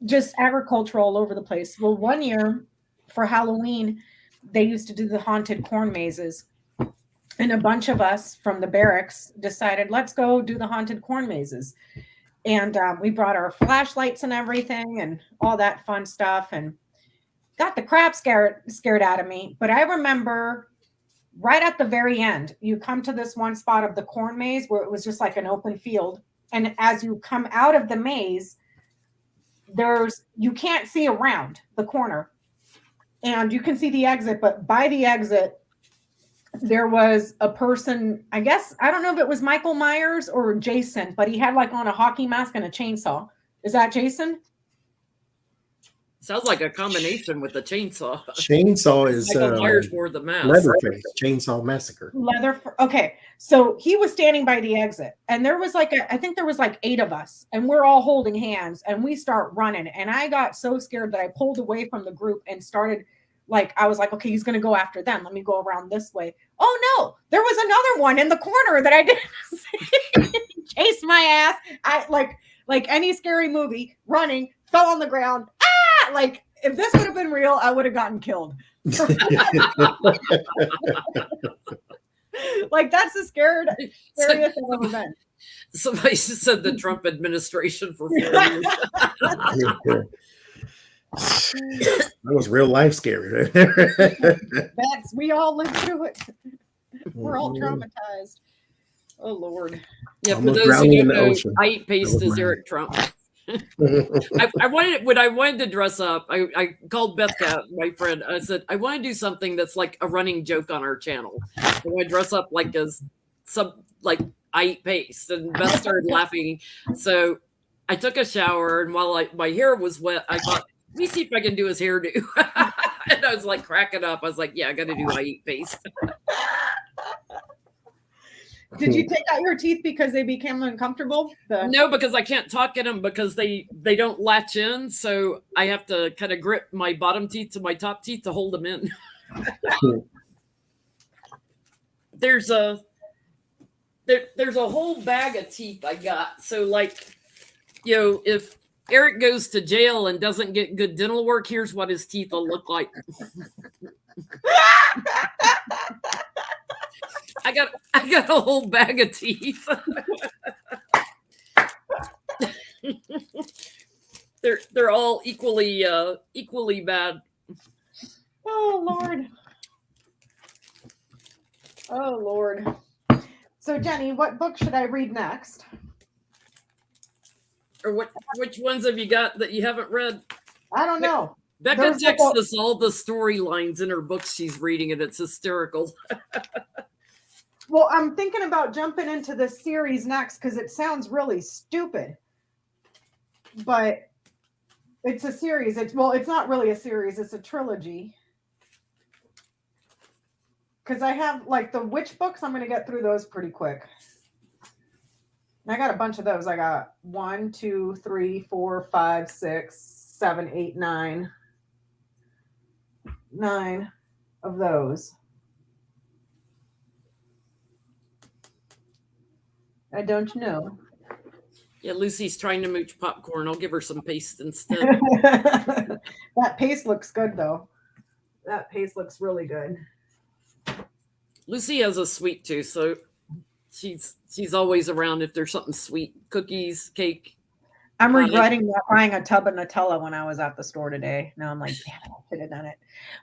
just agriculture all over the place. Well, one year for Halloween, they used to do the haunted corn mazes. And a bunch of us from the barracks decided, let's go do the haunted corn mazes. And we brought our flashlights and everything and all that fun stuff and got the crap scared out of me. But I remember right at the very end, you come to this one spot of the corn maze where it was just like an open field. And as you come out of the maze, you can't see around the corner. And you can see the exit, but by the exit, there was a person, I guess, I don't know if it was Michael Myers or Jason, but he had like on a hockey mask and a chainsaw. Is that Jason? Sounds like a combination with the chainsaw. Chainsaw is Michael Myers wore the mask. Leatherface, Chainsaw Massacre. Okay, so he was standing by the exit, and there was I think there was like 8 of us, and we're all holding hands, and we start running, and I got so scared that I pulled away from the group and started. I was like, okay, he's going to go after them. Let me go around this way. Oh no, there was another one in the corner that I didn't see. Chased my ass. I like any scary movie, running, fell on the ground. Ah! Like if this would have been real, I would have gotten killed. Like that's the scariest I've ever been. Somebody said the Trump administration for 4 years. That was real life scary. We all lived through it. We're all traumatized. Oh Lord. Yeah, for those who don't know, I eat paste as Eric Trump. I wanted to dress up. I called Becca, my friend. I said, I want to do something that's like a running joke on our channel. I want to dress up like I eat paste. And Beth started laughing. So I took a shower, and while my hair was wet, I thought, let me see if I can do his hairdo. And I was like cracking up. I was like, yeah, I got to do I eat paste. Did you take out your teeth because they became uncomfortable? No, because I can't talk in them because they don't latch in. So I have to kind of grip my bottom teeth to my top teeth to hold them in. There's a whole bag of teeth I got. So like, if Eric goes to jail and doesn't get good dental work, here's what his teeth will look like. I got a whole bag of teeth. They're all equally bad. Oh Lord. Oh Lord. So Jenny, what book should I read next? Or which ones have you got that you haven't read? I don't know. Becca texts us all the storylines in her books she's reading, and it's hysterical. Well, I'm thinking about jumping into this series next because it sounds really stupid. But it's a series. It's not really a series. It's a trilogy. Because I have like the witch books. I'm going to get through those pretty quick. And I got a bunch of those. I got 1, 2, 3, 4, 5, 6, 7, 8, 9. 9 of those. I don't know. Yeah, Lucy's trying to mooch popcorn. I'll give her some paste instead. That paste looks good, though. That paste looks really good. Lucy has a sweet tooth, so she's always around if there's something sweet. Cookies, cake. I'm regretting not buying a tub of Nutella when I was at the store today. Now I'm like, damn it, I should have done it.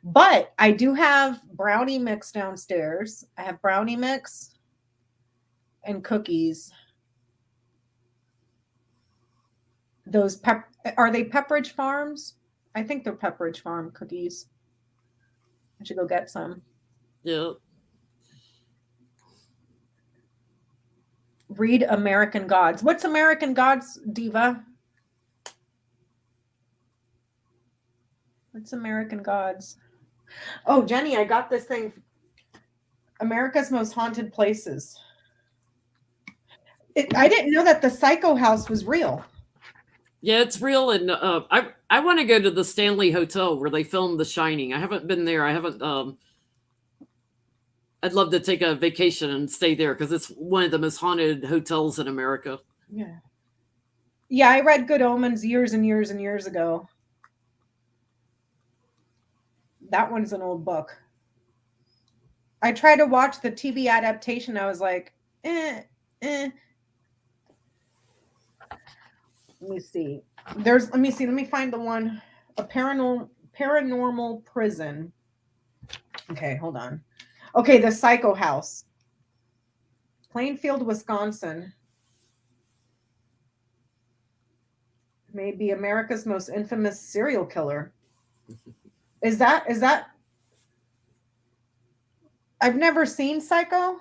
But I do have brownie mix downstairs. I have brownie mix and cookies. Those are they Pepperidge Farms? I think they're Pepperidge Farm cookies. I should go get some. Yeah. Read American Gods. What's American Gods, Diva? What's American Gods? Oh, Jenny, I got this thing. America's Most Haunted Places. I didn't know that the Psycho House was real. Yeah, it's real. And I want to go to the Stanley Hotel where they filmed The Shining. I haven't been there. I haven't. I'd love to take a vacation and stay there because it's one of the most haunted hotels in America. Yeah. Yeah, I read Good Omens years and years and years ago. That one's an old book. I tried to watch the TV adaptation. I was like, eh. Let me see. Let me find the one. A paranormal prison. Okay, hold on. Okay, the Psycho House. Plainfield, Wisconsin. May be America's most infamous serial killer. Is that I've never seen Psycho,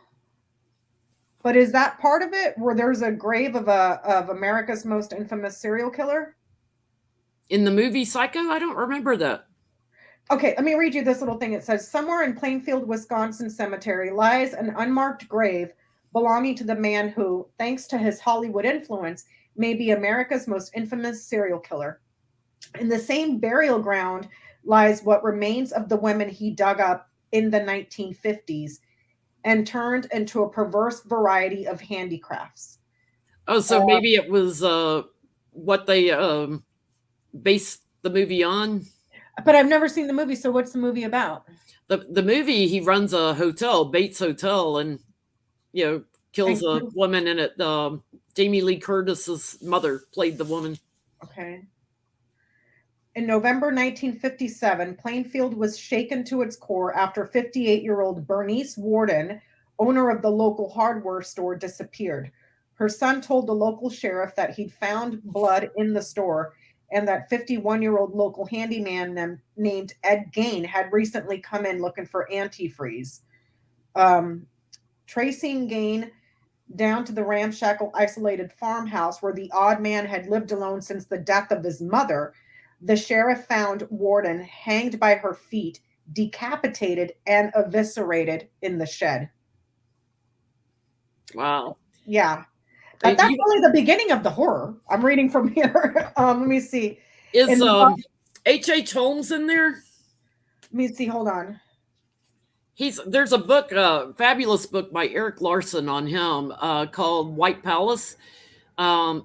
but is that part of it where there's a grave of America's most infamous serial killer? In the movie Psycho? I don't remember that. Okay, let me read you this little thing. It says, somewhere in Plainfield, Wisconsin cemetery lies an unmarked grave belonging to the man who, thanks to his Hollywood influence, may be America's most infamous serial killer. In the same burial ground lies what remains of the women he dug up in the 1950s and turned into a perverse variety of handicrafts. Oh, so maybe it was what they based the movie on? But I've never seen the movie, so what's the movie about? The movie, he runs a hotel, Bates Hotel, and kills a woman in it. Jamie Lee Curtis's mother played the woman. Okay. In November 1957, Plainfield was shaken to its core after 58-year-old Bernice Warden, owner of the local hardware store, disappeared. Her son told the local sheriff that he'd found blood in the store and that 51-year-old local handyman named Ed Gain had recently come in looking for antifreeze. Tracing Gain down to the ramshackle, isolated farmhouse where the odd man had lived alone since the death of his mother, the sheriff found Warden hanged by her feet, decapitated and eviscerated in the shed. Wow. Yeah. But that's You- only the beginning of the horror. I'm reading from here. Let me see. Is H.H. Holmes in there? Let me see. Hold on. There's a book, fabulous book by Eric Larson on him called White Palace.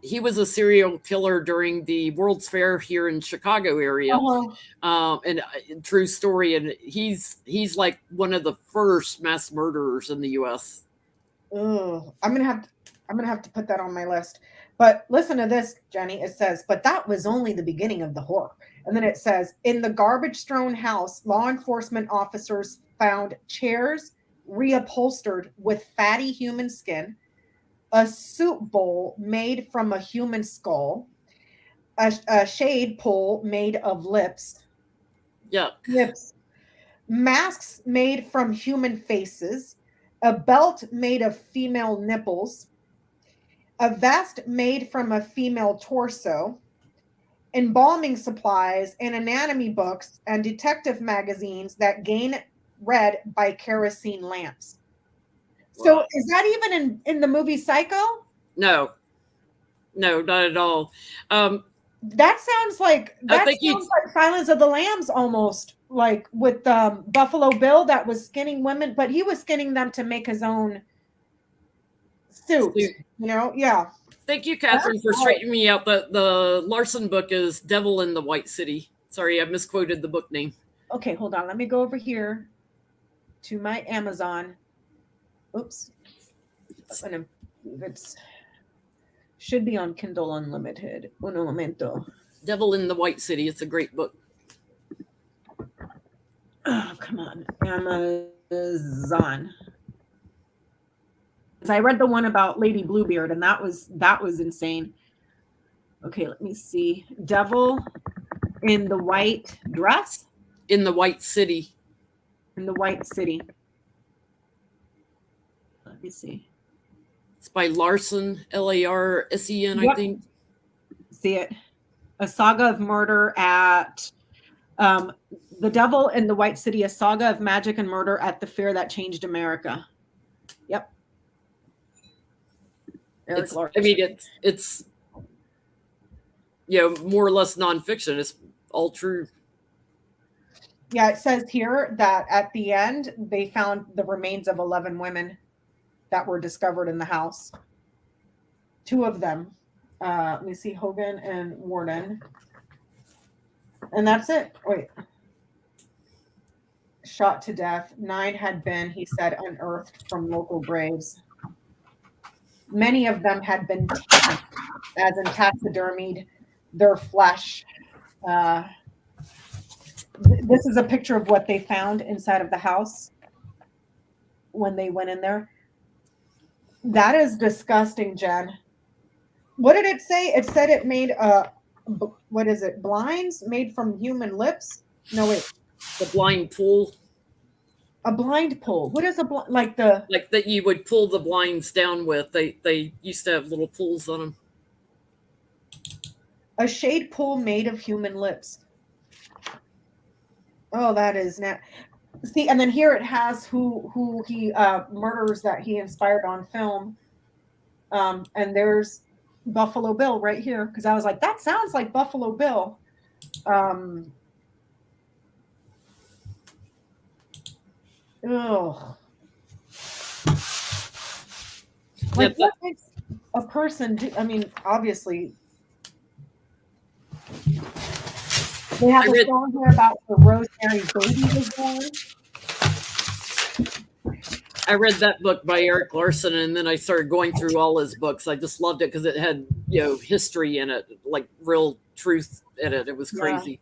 He was a serial killer during the World's Fair here in Chicago area, and true story. And he's like one of the first mass murderers in the U.S. I'm gonna have to put that on my list. But listen to this, Jenny. It says, but that was only the beginning of the horror. And then it says, in the garbage-strewn house, law enforcement officers found chairs reupholstered with fatty human skin, a soup bowl made from a human skull, a shade pole made of lips, masks made from human faces, a belt made of female nipples, a vest made from a female torso, embalming supplies and anatomy books and detective magazines that gain read by kerosene lamps. So is that even in the movie Psycho? No, not at all. That sounds like like Silence of the Lambs, almost like with Buffalo Bill that was skinning women, but he was skinning them to make his own suit. You know, yeah. Thank you, Catherine, for straightening me out. The Larson book is Devil in the White City. Sorry, I misquoted the book name. Okay, hold on. Let me go over here to my Amazon. Oops. It's should be on Kindle Unlimited. Un momento. Devil in the White City. It's a great book. Oh, come on. Amazon. I read the one about Lady Bluebeard, and that was insane. Okay, let me see. Devil in the White Dress? In the White City. In the White City. Let me see. It's by Larson, Larsen, I think. See it. A saga of murder at The Devil in the White City, a saga of magic and murder at the fair that changed America. Yep. It's more or less nonfiction. It's all true. Yeah, it says here that at the end they found the remains of 11 women that were discovered in the house. 2 of them, let me see, Hogan and Warden, and that's it. Wait, shot to death. 9 had been, he said, unearthed from local graves. Many of them had been taken, as in taxidermied, their flesh. This is a picture of what they found inside of the house when they went in there. That is disgusting, Jen. What did it say? It said it made what is it? Blinds made from human lips? No, wait. The blind pool. A blind pool. What is a blind? Like that you would pull the blinds down with. They used to have little pools on them. A shade pool made of human lips. Oh, that is not. See, and then here it has who he murders that he inspired on film. And there's Buffalo Bill right here, because I was like, that sounds like Buffalo Bill. Oh, like what makes a person do? I mean, obviously, they have a song here about the Rosemary baby was born. I read that book by Eric Larson, and then I started going through all his books. I just loved it because it had history in it, like real truth in it. It was crazy. Yeah.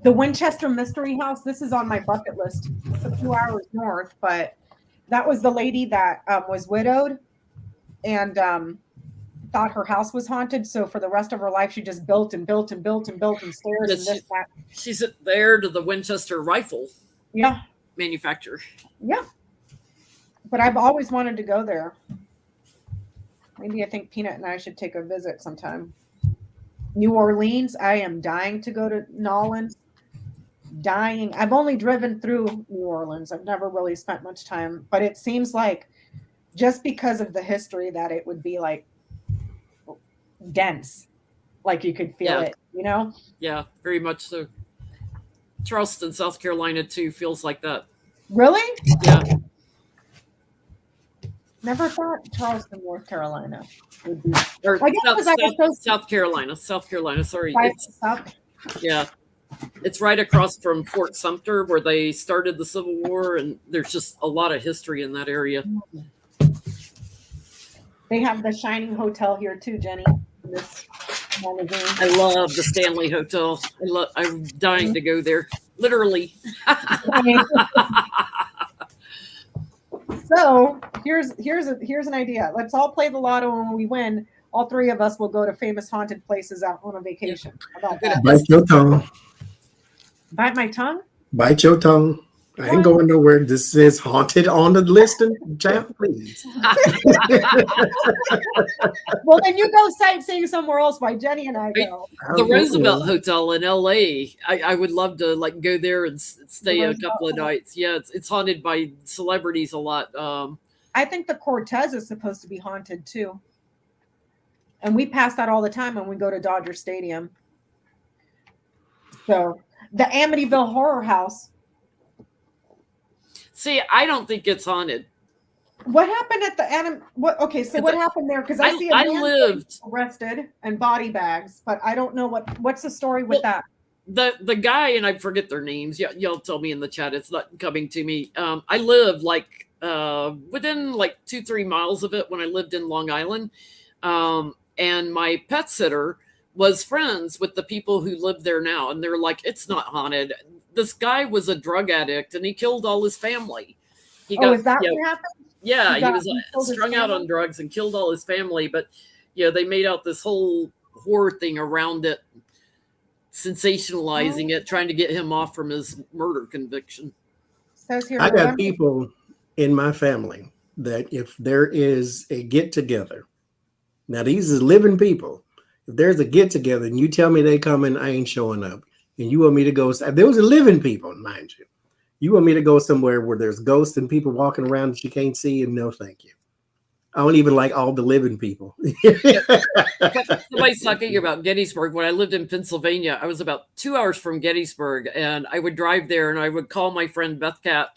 The Winchester Mystery House. This is on my bucket list. It's a few hours north, but that was the lady that was widowed and thought her house was haunted. So for the rest of her life, she just built and built and built and built and stairs and this, that. She's the heir to the Winchester rifle manufacturer. Yeah. But I've always wanted to go there. Maybe I think Peanut and I should take a visit sometime. New Orleans. I am dying to go to New Orleans. Dying. I've only driven through New Orleans. I've never really spent much time, but it seems like just because of the history that it would be like dense, like you could feel Yeah. it, you know? Yeah, very much so. Charleston, South Carolina, too, feels like that. Really? Yeah. Never thought Charleston, North Carolina would be. Or I guess because I was so South Carolina. South Carolina, sorry. South. Yeah. It's right across from Fort Sumter where they started the Civil War, and there's just a lot of history in that area. They have the Shining Hotel here too, Jenny. This magazine. I love the Stanley Hotel. I'm dying to go there. Literally. So here's an idea. Let's all play the lotto, and when we win, all three of us will go to famous haunted places out on a vacation. How about that? Bite your tongue. Bite my tongue? Bite your tongue. I ain't going nowhere. This is haunted on the list, and champ, please. Well, then you go sightseeing somewhere else while Jenny and I go. The Roosevelt Hotel in LA. I would love to like go there and stay a couple of nights. Yeah, it's haunted by celebrities a lot. I think the Cortez is supposed to be haunted too. And we pass that all the time when we go to Dodger Stadium. So the Amityville Horror House. See, I don't think it's haunted. What happened at the what? Okay, so what happened there? Because I see a man arrested and body bags, but I don't know what's the story with that. The guy, and I forget their names. Y'all tell me in the chat. It's not coming to me. I live like within like 2-3 miles of it when I lived in Long Island, and my pet sitter was friends with the people who live there now, and they're like, it's not haunted. This guy was a drug addict, and he killed all his family. Is that what happened? Yeah, he was strung out on drugs and killed all his family. But yeah, they made out this whole horror thing around it, sensationalizing it, trying to get him off from his murder conviction. Says here, I got people in my family that if there is a get together, now these is living people. If there's a get together and you tell me they coming, I ain't showing up. And you want me to go, those are living people, mind you. You want me to go somewhere where there's ghosts and people walking around that you can't see, and no, thank you. I don't even like all the living people. Somebody's talking about Gettysburg. When I lived in Pennsylvania, I was about 2 hours from Gettysburg, and I would drive there and I would call my friend Beth Cat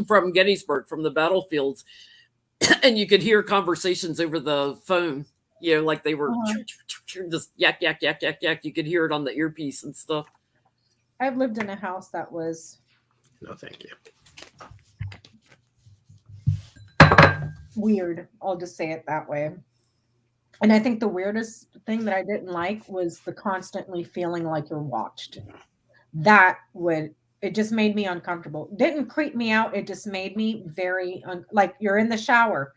from Gettysburg, from the battlefields, and you could hear conversations over the phone, like they were just yak, yak, yak, yak, yak. You could hear it on the earpiece and stuff. I've lived in a house that was... No, thank you. Weird. I'll just say it that way. And I think the weirdest thing that I didn't like was the constantly feeling like you're watched. It just made me uncomfortable. Didn't creep me out. It just made me very, like you're in the shower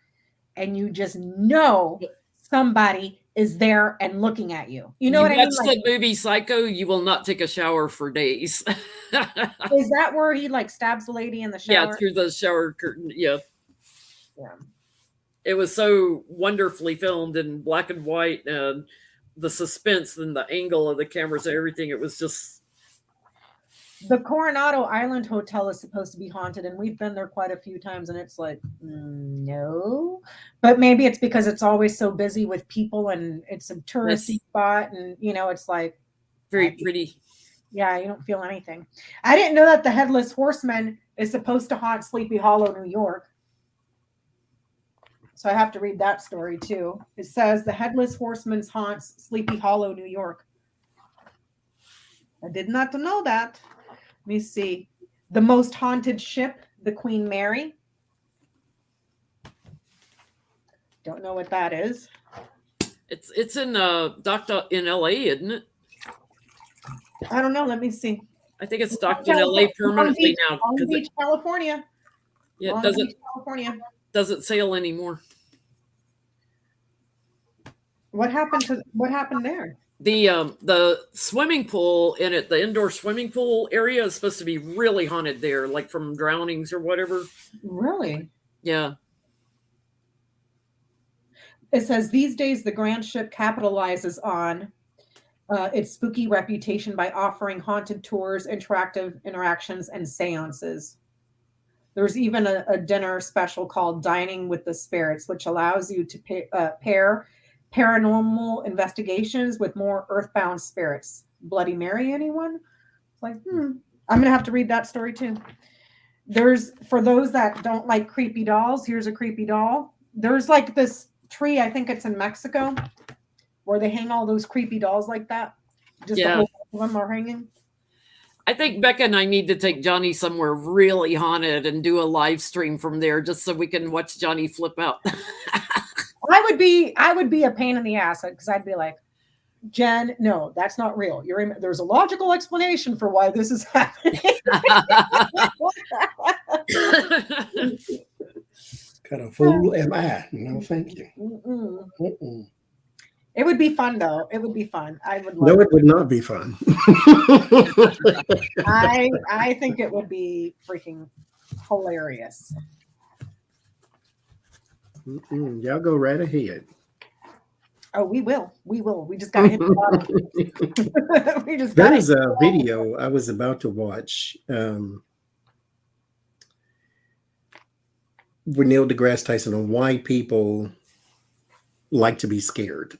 and you just know somebody is there and looking at you. You know what I mean? That's the movie Psycho. You will not take a shower for days. Is that where he like stabs the lady in the shower? Yeah, through the shower curtain. Yeah. Yeah. It was so wonderfully filmed in black and white, and the suspense and the angle of the cameras and everything. It was just... The Coronado Island Hotel is supposed to be haunted, and we've been there quite a few times, and it's like, no. But maybe it's because it's always so busy with people, and it's a touristy spot, and, it's like... Very pretty. Yeah, you don't feel anything. I didn't know that the Headless Horseman is supposed to haunt Sleepy Hollow, New York. So I have to read that story, too. It says, the Headless Horseman haunts Sleepy Hollow, New York. I did not know that. Let me see. The most haunted ship, the Queen Mary. Don't know what that is. It's in docked in LA, isn't it? I don't know. Let me see. I think it's docked in LA permanently now. Long Beach, California. Yeah, California. Doesn't sail anymore. What happened there? The swimming pool in it, the indoor swimming pool area is supposed to be really haunted there, like from drownings or whatever. Really? Yeah. It says these days the Grand Ship capitalizes on its spooky reputation by offering haunted tours, interactive interactions, and seances. There's even a dinner special called Dining with the Spirits, which allows you to pair paranormal investigations with more earthbound spirits. Bloody Mary, anyone? It's like, I'm going to have to read that story too. There's, for those that don't like creepy dolls, here's a creepy doll. There's like this tree, I think it's in Mexico, where they hang all those creepy dolls like that. Just the whole bunch of them are hanging. I think Becca and I need to take Johnie somewhere really haunted and do a live stream from there just so we can watch Johnie flip out. I would be a pain in the ass because I'd be like, Jen, no, that's not real. There's a logical explanation for why this is happening. Kind of fool am I? No, thank you. It would be fun, though. It would be fun. I would. No, it would not be fun. I think it would be freaking hilarious. Y'all go right ahead. Oh, we will. We will. We just got to hit the bottom. We just. There is a video I was about to watch. With Neil deGrasse Tyson on why people like to be scared.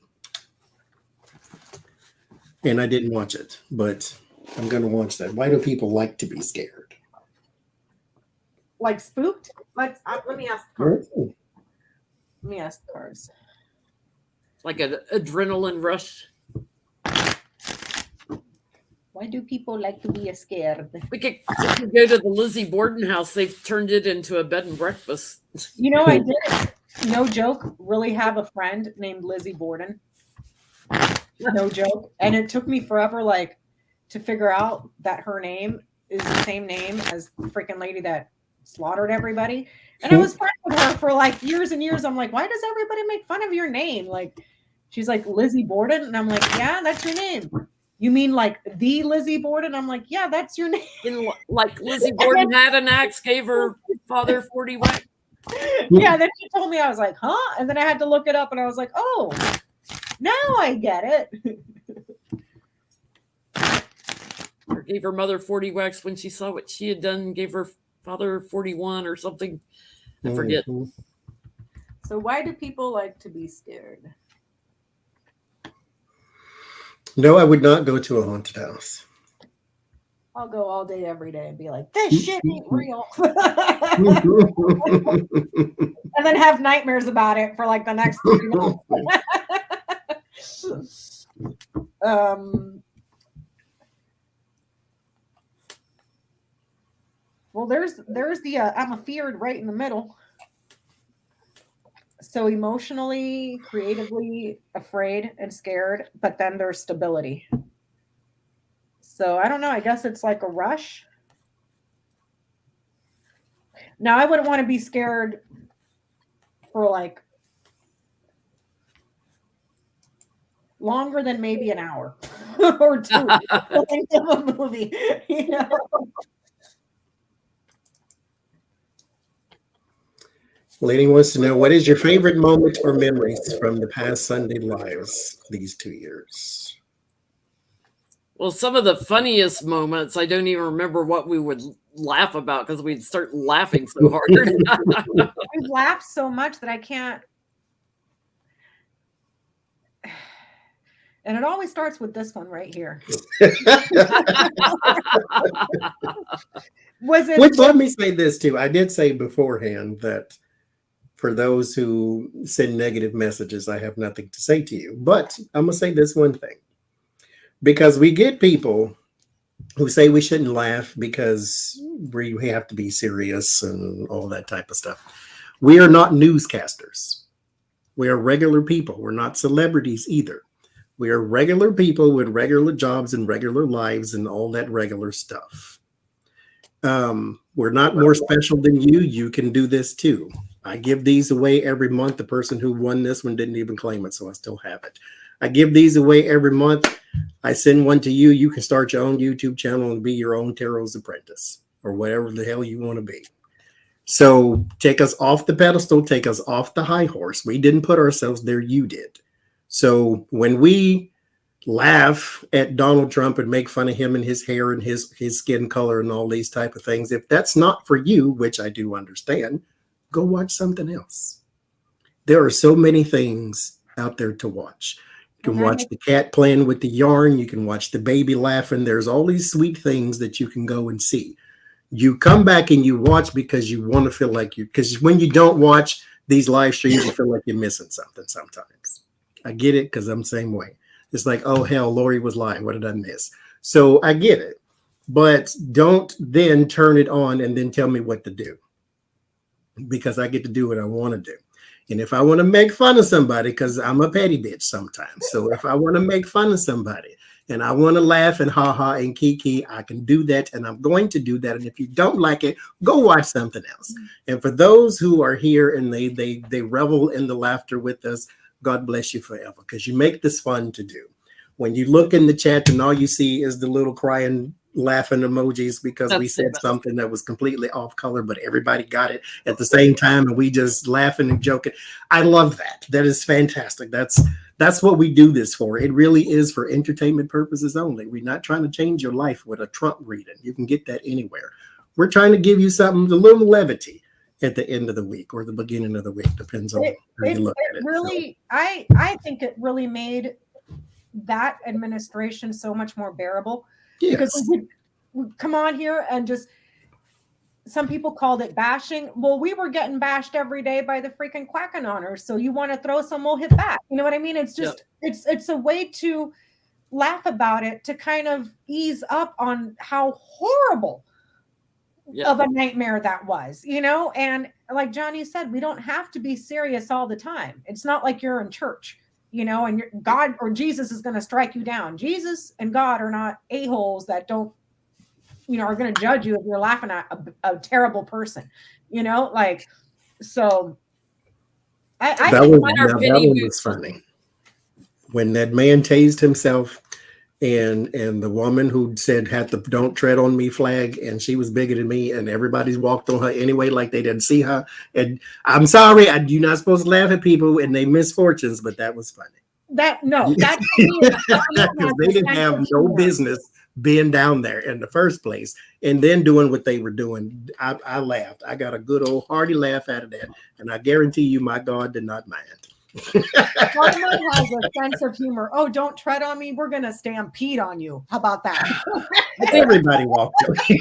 And I didn't watch it, but I'm going to watch that. Why do people like to be scared? Like spooked? Let me ask the cards. Let me ask the cards. Like an adrenaline rush. Why do people like to be scared? We could go to the Lizzie Borden house. They've turned it into a bed and breakfast. You know, I did, no joke, really have a friend named Lizzie Borden. No joke. And it took me forever, like, to figure out that her name is the same name as the freaking lady that slaughtered everybody. And I was friends with her for like years and years. I'm like, why does everybody make fun of your name? Like, she's like, Lizzie Borden. And I'm like, yeah, that's your name. You mean like the Lizzie Borden? I'm like, yeah, that's your name. And like Lizzie Borden had an axe, gave her father 40 whack. Yeah, then she told me, I was like, huh? And then I had to look it up and I was like, oh, now I get it. Or gave her mother 40 whacks when she saw what she had done, gave her father 41 or something. I forget. So why do people like to be scared? No, I would not go to a haunted house. I'll go all day, every day and be like, this shit ain't real. And then have nightmares about it for like the next 3 months. Well, there's the I'm afeared right in the middle. So emotionally, creatively afraid and scared, but then there's stability. So I don't know. I guess it's like a rush. Now I wouldn't want to be scared for like longer than maybe an hour or two of a movie. You know? Lady wants to know, what is your favorite moment or memories from the past Sunday lives these 2 years? Well, some of the funniest moments, I don't even remember what we would laugh about because we'd start laughing so hard. We've laughed so much that I can't. And it always starts with this one right here. Was it? Which, let me say this too. I did say beforehand that for those who send negative messages, I have nothing to say to you. But I'm going to say this one thing. Because we get people who say we shouldn't laugh because we have to be serious and all that type of stuff. We are not newscasters. We are regular people. We're not celebrities either. We are regular people with regular jobs and regular lives and all that regular stuff. We're not more special than you. You can do this too. I give these away every month. The person who won this one didn't even claim it, so I still have it. I give these away every month. I send one to you. You can start your own YouTube channel and be your own tarot's apprentice or whatever the hell you want to be. So take us off the pedestal, take us off the high horse. We didn't put ourselves there. You did. So when we laugh at Donald Trump and make fun of him and his hair and his skin color and all these type of things. If that's not for you, which I do understand, go watch something else. There are so many things out there to watch. You can watch the cat playing with the yarn. You can watch the baby laughing. There's all these sweet things that you can go and see. You come back and you watch because you want to feel like you, because when you don't watch these live streams, you feel like you're missing something sometimes. I get it because I'm the same way. It's like, oh, hell, Lori was lying. What did I miss? So I get it. But don't then turn it on and then tell me what to do, because I get to do what I want to do. And if I want to make fun of somebody, because I'm a petty bitch sometimes. So if I want to make fun of somebody and I want to laugh and ha-ha and kiki, I can do that. And I'm going to do that. And if you don't like it, go watch something else. And for those who are here and they revel in the laughter with us, God bless you forever, because you make this fun to do. When you look in the chat and all you see is the little crying, laughing emojis because we said something that was completely off color, but everybody got it at the same time, and we just laughing and joking. I love that. That is fantastic. That's what we do this for. It really is for entertainment purposes only. We're not trying to change your life with a Trump reading. You can get that anywhere. We're trying to give you something, a little levity at the end of the week or the beginning of the week, depends on how you look at it. Really, so. I think it really made that administration so much more bearable. Yes. Because we come on here and just, some people called it bashing. Well, we were getting bashed every day by the freaking Quackanoners. So you want to throw some, we'll hit back. You know what I mean? It's just, it's a way to laugh about it, to kind of ease up on how horrible of a nightmare that was, you know? And like Johnie said, we don't have to be serious all the time. It's not like you're in church, you know, and God or Jesus is going to strike you down. Jesus and God are not a-holes that don't, you know, are going to judge you if you're laughing at a terrible person, you know, like, so I that one was funny. When that man tased himself and the woman who said had the "don't tread on me" flag, and she was bigger than me, and everybody's walked on her anyway like they didn't see her. And I'm sorry, you're not supposed to laugh at people and their misfortunes, but that was funny. That's because they didn't have no business being down there in the first place, and then doing what they were doing. I laughed. I got a good old hearty laugh out of that, and I guarantee you, my God did not mind. Cuomo has a sense of humor. Oh, don't tread on me. We're gonna stampede on you. How about that? Everybody walked away.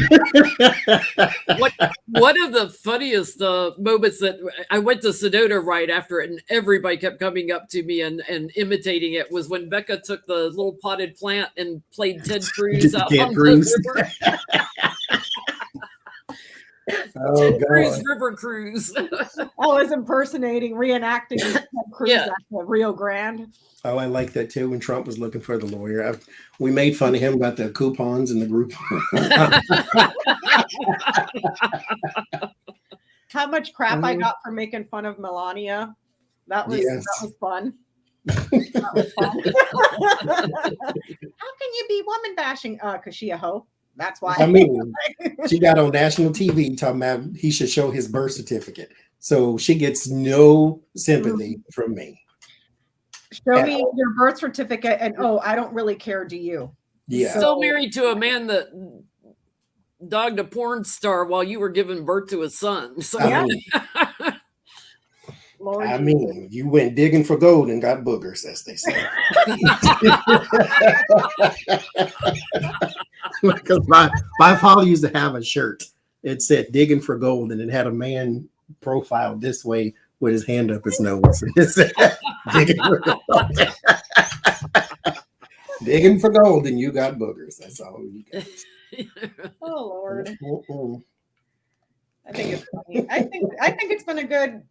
One of the funniest moments that I went to Sedona right after it, and everybody kept coming up to me and imitating it, was when Becca took the little potted plant and played Ted Cruz out on the river. River Cruise. I was reenacting Ted Cruz at the Rio Grande. Oh, I like that too. When Trump was looking for the lawyer, we made fun of him about the coupons in the group. How much crap I got for making fun of Melania. That was fun. That was fun. How can you be woman bashing? Because she a hoe. That's why. I mean, she got on national TV talking about he should show his birth certificate. So she gets no sympathy from me. Show me your birth certificate, and I don't really care. Do you? Yeah. Still married to a man that dogged a porn star while you were giving birth to a son. So I mean, you went digging for gold and got boogers, as they say. Because my father used to have a shirt. It said "digging for gold," and it had a man profiled this way with his hand up his nose. It said, "Digging for gold." Digging for gold, and you got boogers. That's all you got. Oh Lord! I think it's funny. I think it's been a good.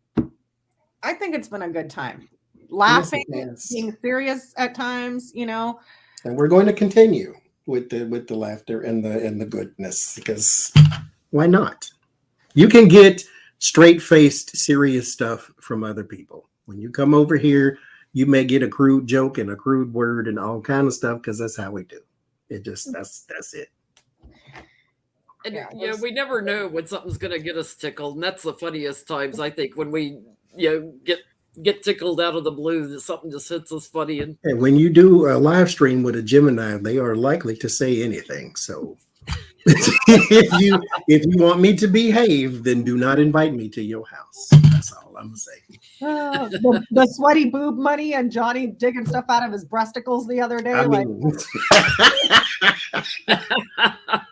I think it's been a good time. Laughing, being serious at times, you know. And we're going to continue with the laughter and the goodness, because why not? You can get straight-faced serious stuff from other people. When you come over here, you may get a crude joke and a crude word and all kind of stuff, because that's how we do. It just that's it. And we never know when something's going to get us tickled, and that's the funniest times, I think, when we get get tickled out of the blue that something just hits us funny. And when you do a live stream with a Gemini, they are likely to say anything. So if you want me to behave, then do not invite me to your house. That's all I'm gonna say. The sweaty boob money and Johnny digging stuff out of his breasticles the other day. I Like mean,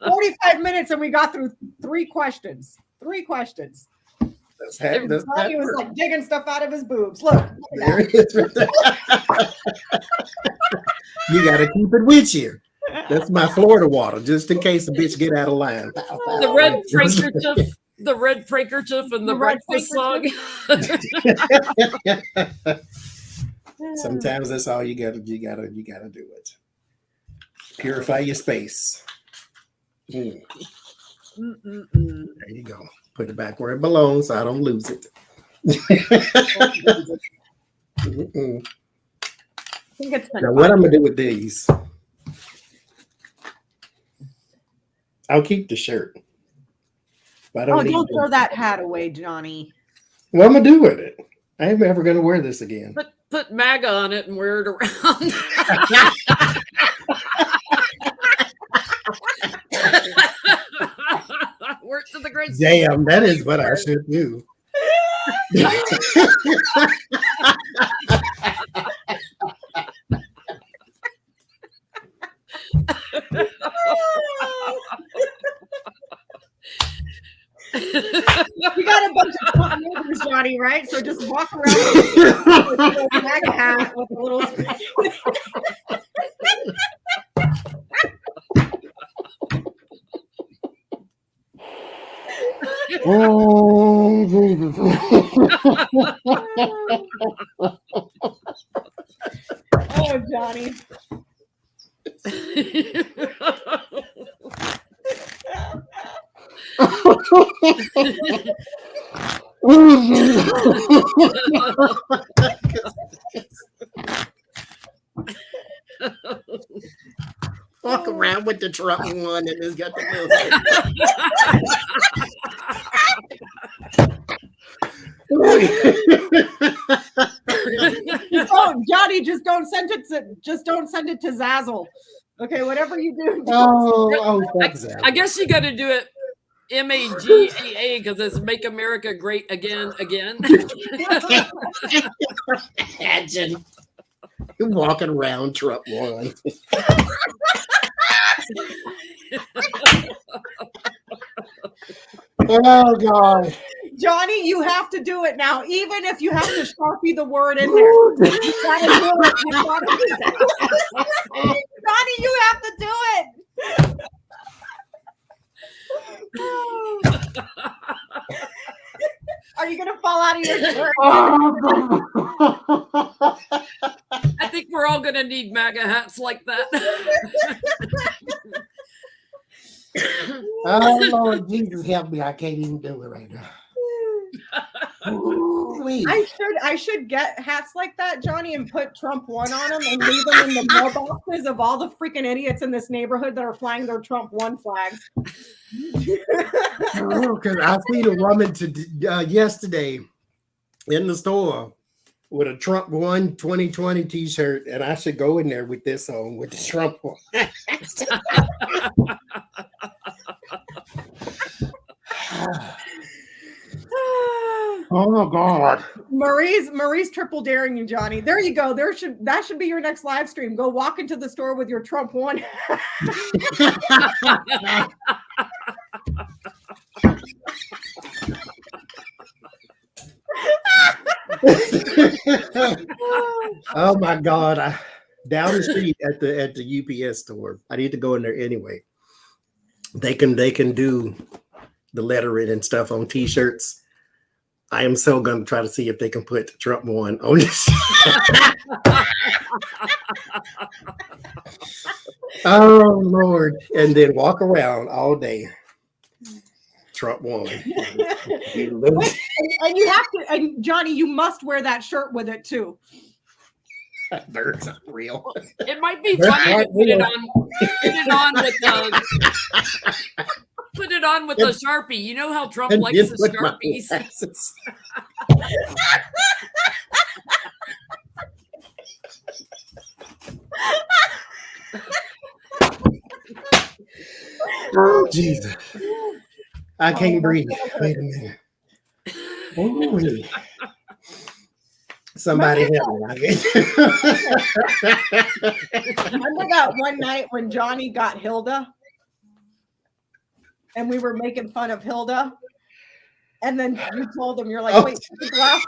45 minutes and we got through 3 questions. 3 questions. Johnny was like digging stuff out of his boobs. Look at that. You got to keep it with you. That's my Florida water, just in case the bitch get out of line. The red handkerchief, the red handkerchief, and the breakfast song. Sometimes that's all you gotta do it. Purify your space. There you go. Put it back where it belongs so I don't lose it. I think it's Now, what I'm gonna do with these? I'll keep the shirt. But I don't throw that hat away, Johnny. What am I gonna do with it? I ain't ever gonna wear this again. Put MAGA on it and wear it around. Work to the great. Damn, that is what I should do. You got a bunch of Trump neighbors, Johnny, right? So just walk around with a MAGA hat with a little. Oh, Jesus. Oh, Johnny. Walk around with the Trump one and it's got the Oh, Johnny, just don't send it to Zazzle. Okay, whatever you do. I guess you got to do it MAGAA because it's Make America Great Again. Imagine you walking around Trump one. Oh God, Johnny, you have to do it now, even if you have to Sharpie the word in there. You gotta do it. Johnny, you have to do it. Are you gonna fall out of your chair? I think we're all gonna need MAGA hats like that. Oh Lord Jesus, help me! I can't even do it right now. I should get hats like that, Johnny, and put Trump one on them and leave them in the mailboxes of all the freaking idiots in this neighborhood that are flying their Trump one flags. Because I seen a woman yesterday in the store with a Trump 1 2020 t-shirt, and I should go in there with this on with the Trump one. Oh my God. Marie's triple daring you, Johnny. There you go. That should be your next live stream. Go walk into the store with your Trump one. Oh my God. Down the street at the UPS store. I need to go in there anyway. They can do the lettering and stuff on t-shirts. I am so gonna try to see if they can put Trump one on this. Oh Lord. And then walk around all day. Trump one. And you have to, and Johnny, you must wear that shirt with it too. That bird's unreal. It might be funny to put it on with a Sharpie. You know how Trump likes the Sharpies. Oh, Jesus. I can't breathe. Wait a minute. Ooh. Somebody help me. Remember that one night when Johnny got Hilda? And we were making fun of Hilda? And then you told him, you're like, Oh. wait, put the glasses.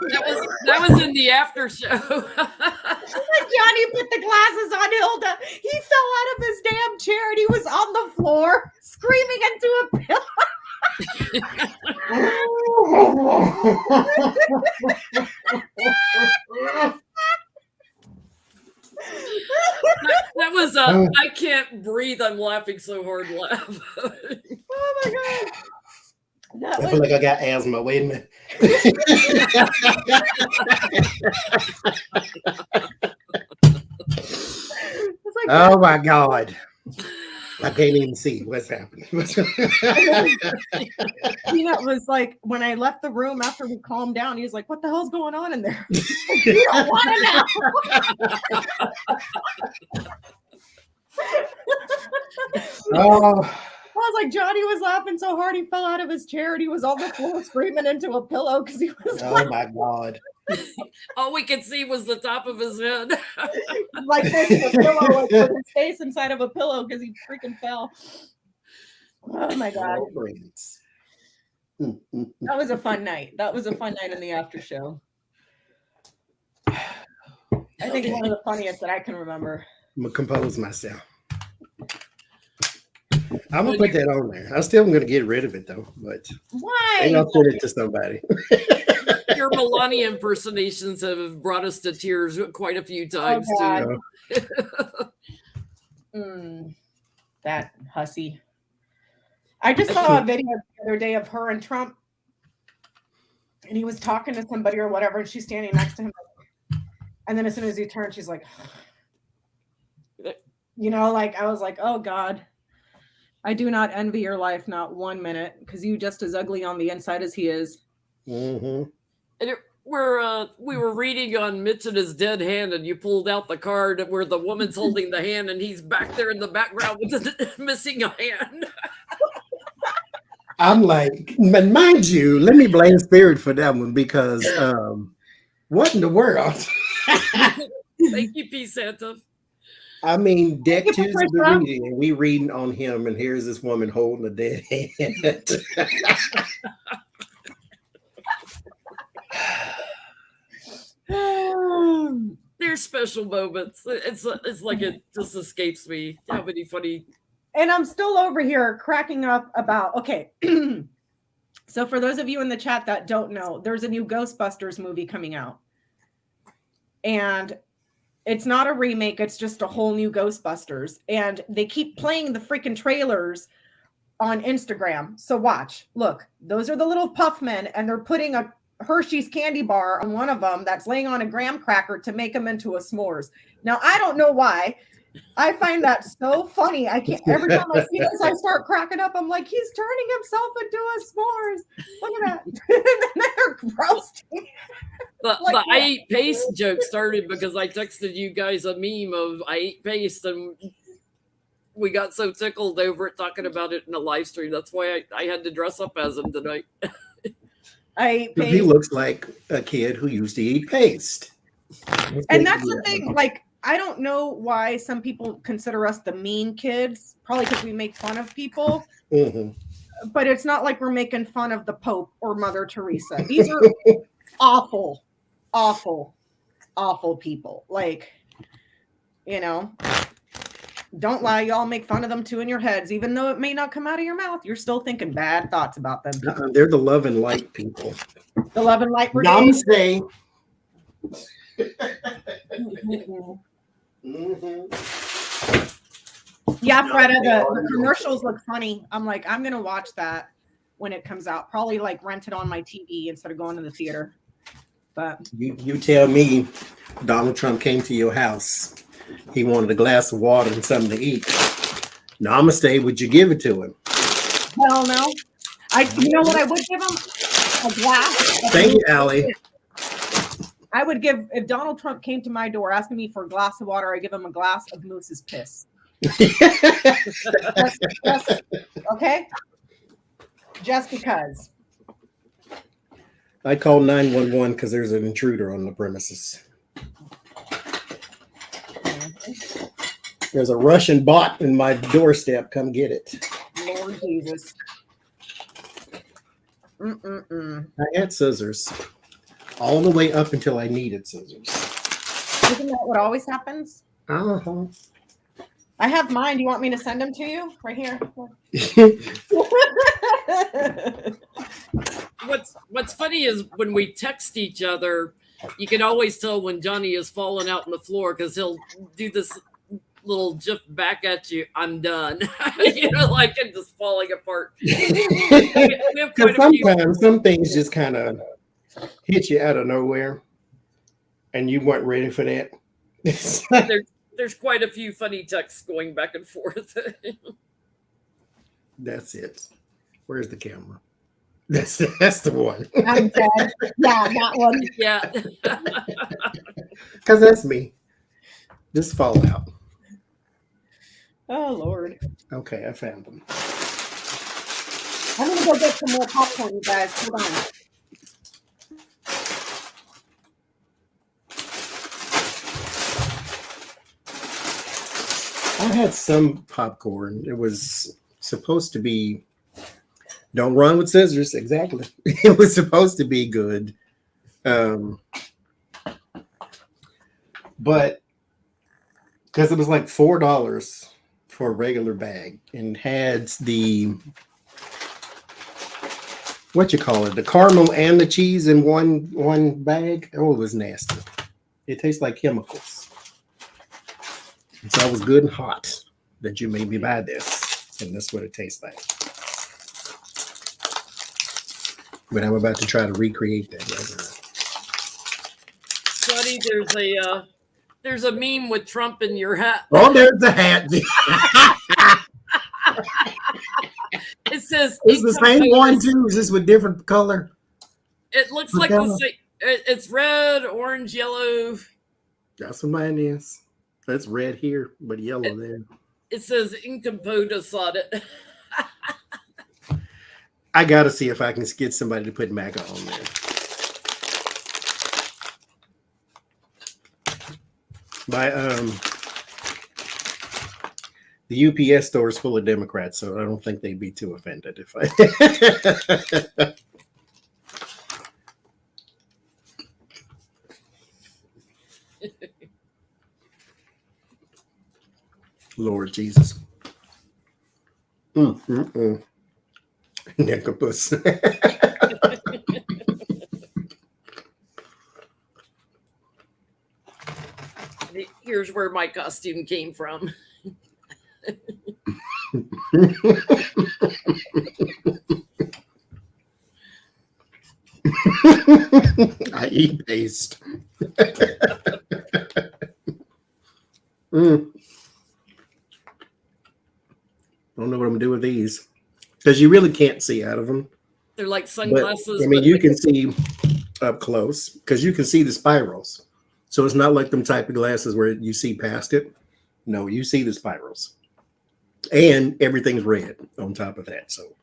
That was in the after show. Johnny put the glasses on Hilda. He fell out of his damn chair and he was on the floor screaming into a pillow. That was a I can't breathe, I'm laughing so hard laugh. Oh my God. I feel like I got asthma. Wait a minute. Like, oh my God. I can't even see what's happening. Peanut was like, when I left the room after we calmed down, he was like, what the hell's going on in there? You don't want to know. Oh. I was like, Johnny was laughing so hard he fell out of his chair and he was on the floor screaming into a pillow because he was Oh my God. All we could see was the top of his head. like this, a pillow, like with his face inside of a pillow because he freaking fell. Oh my God. That was a fun night. That was a fun night in the after show. I think one of the funniest that I can remember. I'm gonna compose myself. I'm gonna put that on there. I still am gonna get rid of it though, but why? maybe I'll send it to somebody. Your Melania impersonations have brought us to tears quite a few times too. That hussy. I just saw a video the other day of her and Trump, and he was talking to somebody or whatever, and she's standing next to him, and then as soon as he turned, she's like, you know, like I was like, oh God. I do not envy your life, not 1 minute, because you just as ugly on the inside as he is. Mm-hmm. And we were reading on Mitch and his dead hand, and you pulled out the card where the woman's holding the hand, and he's back there in the background with missing a hand. I'm like, but mind you, let me blame Spirit for that one because what in the world? Thank you, P. Santa. I mean, Deck 2's the reading, and we reading on him, and here's this woman holding a dead hand. There's special moments. It's like it just escapes me. How many funny. And I'm still over here cracking up about, okay. So for those of you in the chat that don't know, there's a new Ghostbusters movie coming out. And it's not a remake. It's just a whole new Ghostbusters. And they keep playing the freaking trailers on Instagram. So watch. Look, those are the little puff men, and they're putting a Hershey's candy bar on one of them that's laying on a graham cracker to make them into a s'mores. Now, I don't know why. I find that so funny. I can't, every time I see this, I start cracking up. I'm like, he's turning himself into a s'mores. Look at that. And then they're roasting. The I ate paste joke started because I texted you guys a meme of I ate paste, and we got so tickled over it talking about it in a live stream. That's why I had to dress up as him tonight. I ate paste. He looks like a kid who used to eat paste. And that's the thing. Like, I don't know why some people consider us the mean kids. Probably because we make fun of people. Mm-hmm. But it's not like we're making fun of the Pope or Mother Teresa. These are awful, awful, awful people. Like, you know, don't lie. Y'all make fun of them too in your heads. Even though it may not come out of your mouth, you're still thinking bad thoughts about them. They're the love and light people. The love and light brigade. Namaste. Yeah, Freda, the commercials look funny. I'm like, I'm gonna watch that when it comes out. Probably like rent it on my TV instead of going to the theater. But you tell me, Donald Trump came to your house. He wanted a glass of water and something to eat. Namaste, would you give it to him? Hell no. You know what I would give him? A glass. Thank you, Allie. I would give, if Donald Trump came to my door asking me for a glass of water, I'd give him a glass of Moose's piss. Just, okay? Just because. I call 911 because there's an intruder on the premises. There's a Russian bot in my doorstep. Come get it. Lord Jesus. I had scissors all the way up until I needed scissors. Isn't that what always happens? Uh-huh. I have mine. Do you want me to send them to you? Right here. What's funny is when we text each other, you can always tell when Johnny is falling out on the floor because he'll do this little gif back at you. I'm done. Like it just falling apart. Because sometimes some things just kind of hit you out of nowhere, and you weren't ready for that. There's quite a few funny texts going back and forth. That's it. Where's the camera? That's the one. I'm dead. Yeah, that one. Yeah. Because that's me. Just fall out. Oh, Lord. Okay, I found them. I'm going to go get some more popcorn, you guys. Hold on. I had some popcorn. It was supposed to be, don't run with scissors. Exactly. It was supposed to be good. But because it was like $4 for a regular bag and had the, what you call it, the caramel and the cheese in one bag. Oh, it was nasty. It tastes like chemicals. And so I was good and hot that you made me buy this, and that's what it tastes like. But I'm about to try to recreate that right now. Johnny, there's a meme with Trump in your hat. Oh, there's the hat. It says It's the same one too. Is this with different color? It looks like the same. It's red, orange, yellow. That's what mine is. That's red here, but yellow there. It says Incompotus on it. I gotta see if I can get somebody to put MAGA on there. The UPS store is full of Democrats, so I don't think they'd be too offended if I. Lord Jesus. Nincompoos. Here's where my costume came from. I eat paste. I don't know what I'm gonna do with these because you really can't see out of them. They're like sunglasses. But, I mean, you can see up close because you can see the spirals. So it's not like them type of glasses where you see past it. No, you see the spirals, and everything's red on top of that. So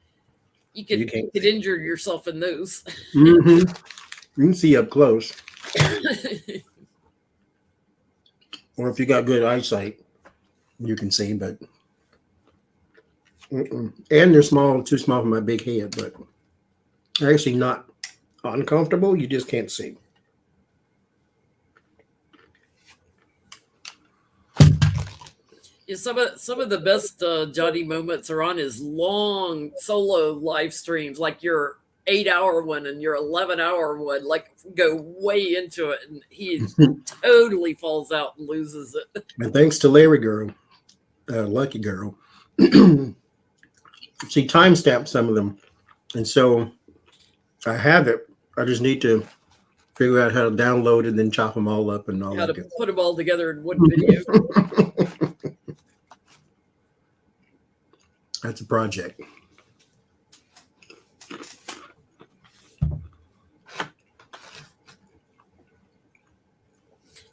you could injure yourself in those. You can see up close, or if you got good eyesight, you can see. But and they're small, too small for my big head. But they're actually not uncomfortable. You just can't see. Yeah, some of the best Johnny moments are on his long solo live streams, like your 8-hour one and your 11-hour one. Like go way into it, and he totally falls out and loses it. And thanks to Larry Girl, Lucky Girl, she timestamped some of them, and so I have it. I just need to figure out how to download it, then chop them all up and all How that. to put them all together in one video. That's a project.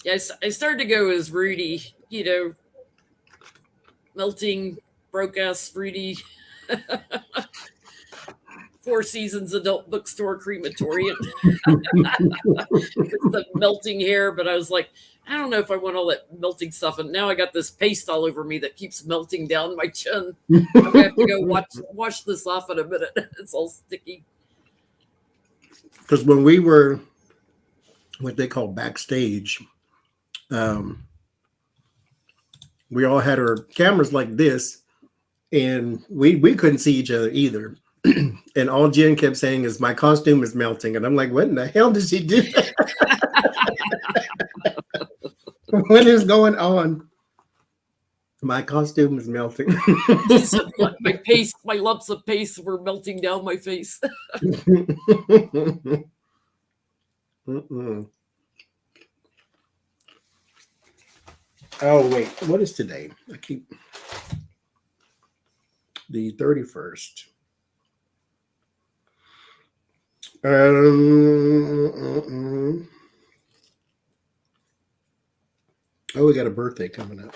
Yes, I started to go as Rudy, melting, broke ass Rudy, Four Seasons adult bookstore crematorium. It's the melting hair, but I was like, I don't know if I want all that melting stuff. And now I got this paste all over me that keeps melting down my chin. I'm gonna have to go wash this off in a minute. It's all sticky. Because when we were what they call backstage, we all had our cameras like this, and we couldn't see each other either. And all Jenn kept saying is, my costume is melting. And I'm like, what in the hell did she do that? What is going on? My costume is melting. My lumps of paste were melting down my face. Oh, wait. What is today? I keep the 31st. Oh, we got a birthday coming up.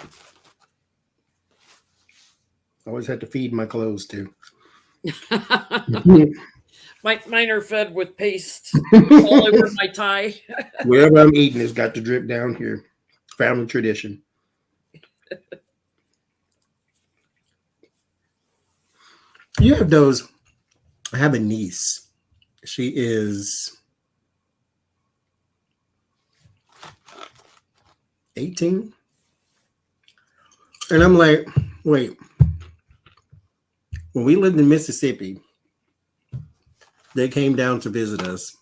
I always had to feed my clothes too. Mine are fed with paste all over my tie. Wherever I'm eating, it's got to drip down here. Family tradition. You have those. I have a niece. She is 18. And I'm like, wait. When we lived in Mississippi, they came down to visit us.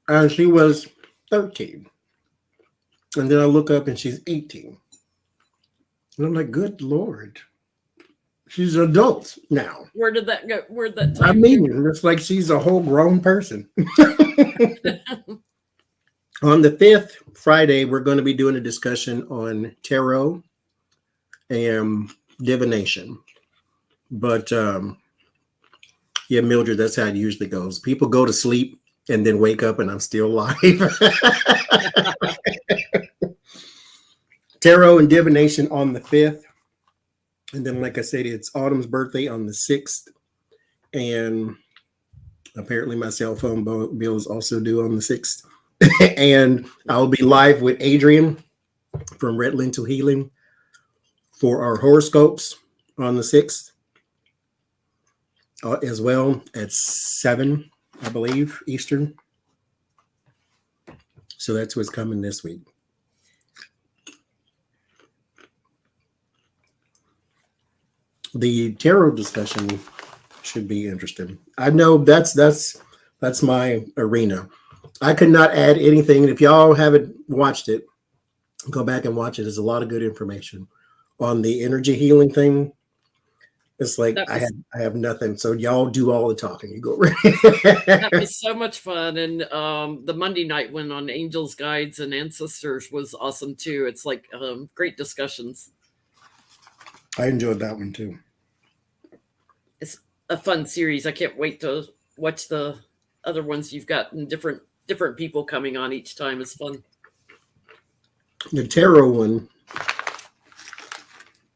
And she was 13. And then I look up and she's 18. And I'm like, good Lord. She's an adult now. Where did that go? Where'd that I time mean, it's like she's a whole grown person. On the 5th, Friday, we're going to be doing a discussion on tarot and divination. But yeah, Mildred, that's how it usually goes. People go to sleep and then wake up and I'm still alive. Tarot and divination on the 5th. And then, like I said, it's Autumn's birthday on the 6th. And apparently my cell phone bill is also due on the 6th. And I'll be live with Adrian from Red Lentil Healing for our horoscopes on the 6th. As well at 7, I believe, Eastern. So that's what's coming this week. The tarot discussion should be interesting. I know that's my arena. I could not add anything. If y'all haven't watched it, go back and watch it. There's a lot of good information on the energy healing thing. It's like I have nothing. So y'all do all the talking. You go right. That was so much fun. And the Monday night one on angels, guides, and ancestors was awesome too. It's like great discussions. I enjoyed that one too. It's a fun series. I can't wait to watch the other ones you've got, and different people coming on each time. It's fun. The tarot one,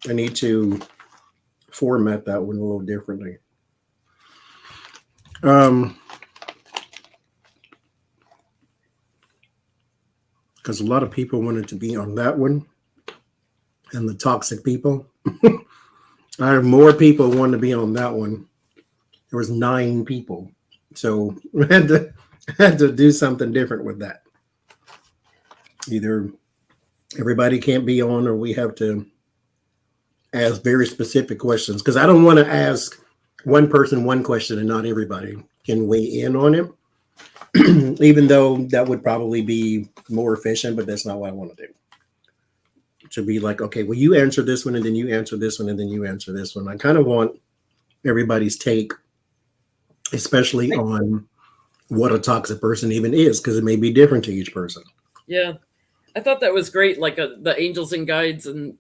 I need to format that one a little differently. Because a lot of people wanted to be on that one, and the toxic people. I have more people wanting to be on that one. There was 9 people, so we had to do something different with that. Either everybody can't be on, or we have to ask very specific questions, because I don't want to ask one person one question and not everybody can weigh in on it. Even though that would probably be more efficient, but that's not what I want to do. To be like, okay, well, you answer this one, and then you answer this one, and then you answer this one. I kind of want everybody's take, especially on what a toxic person even is, because it may be different to each person. Yeah, I thought that was great. Like the angels and guides, and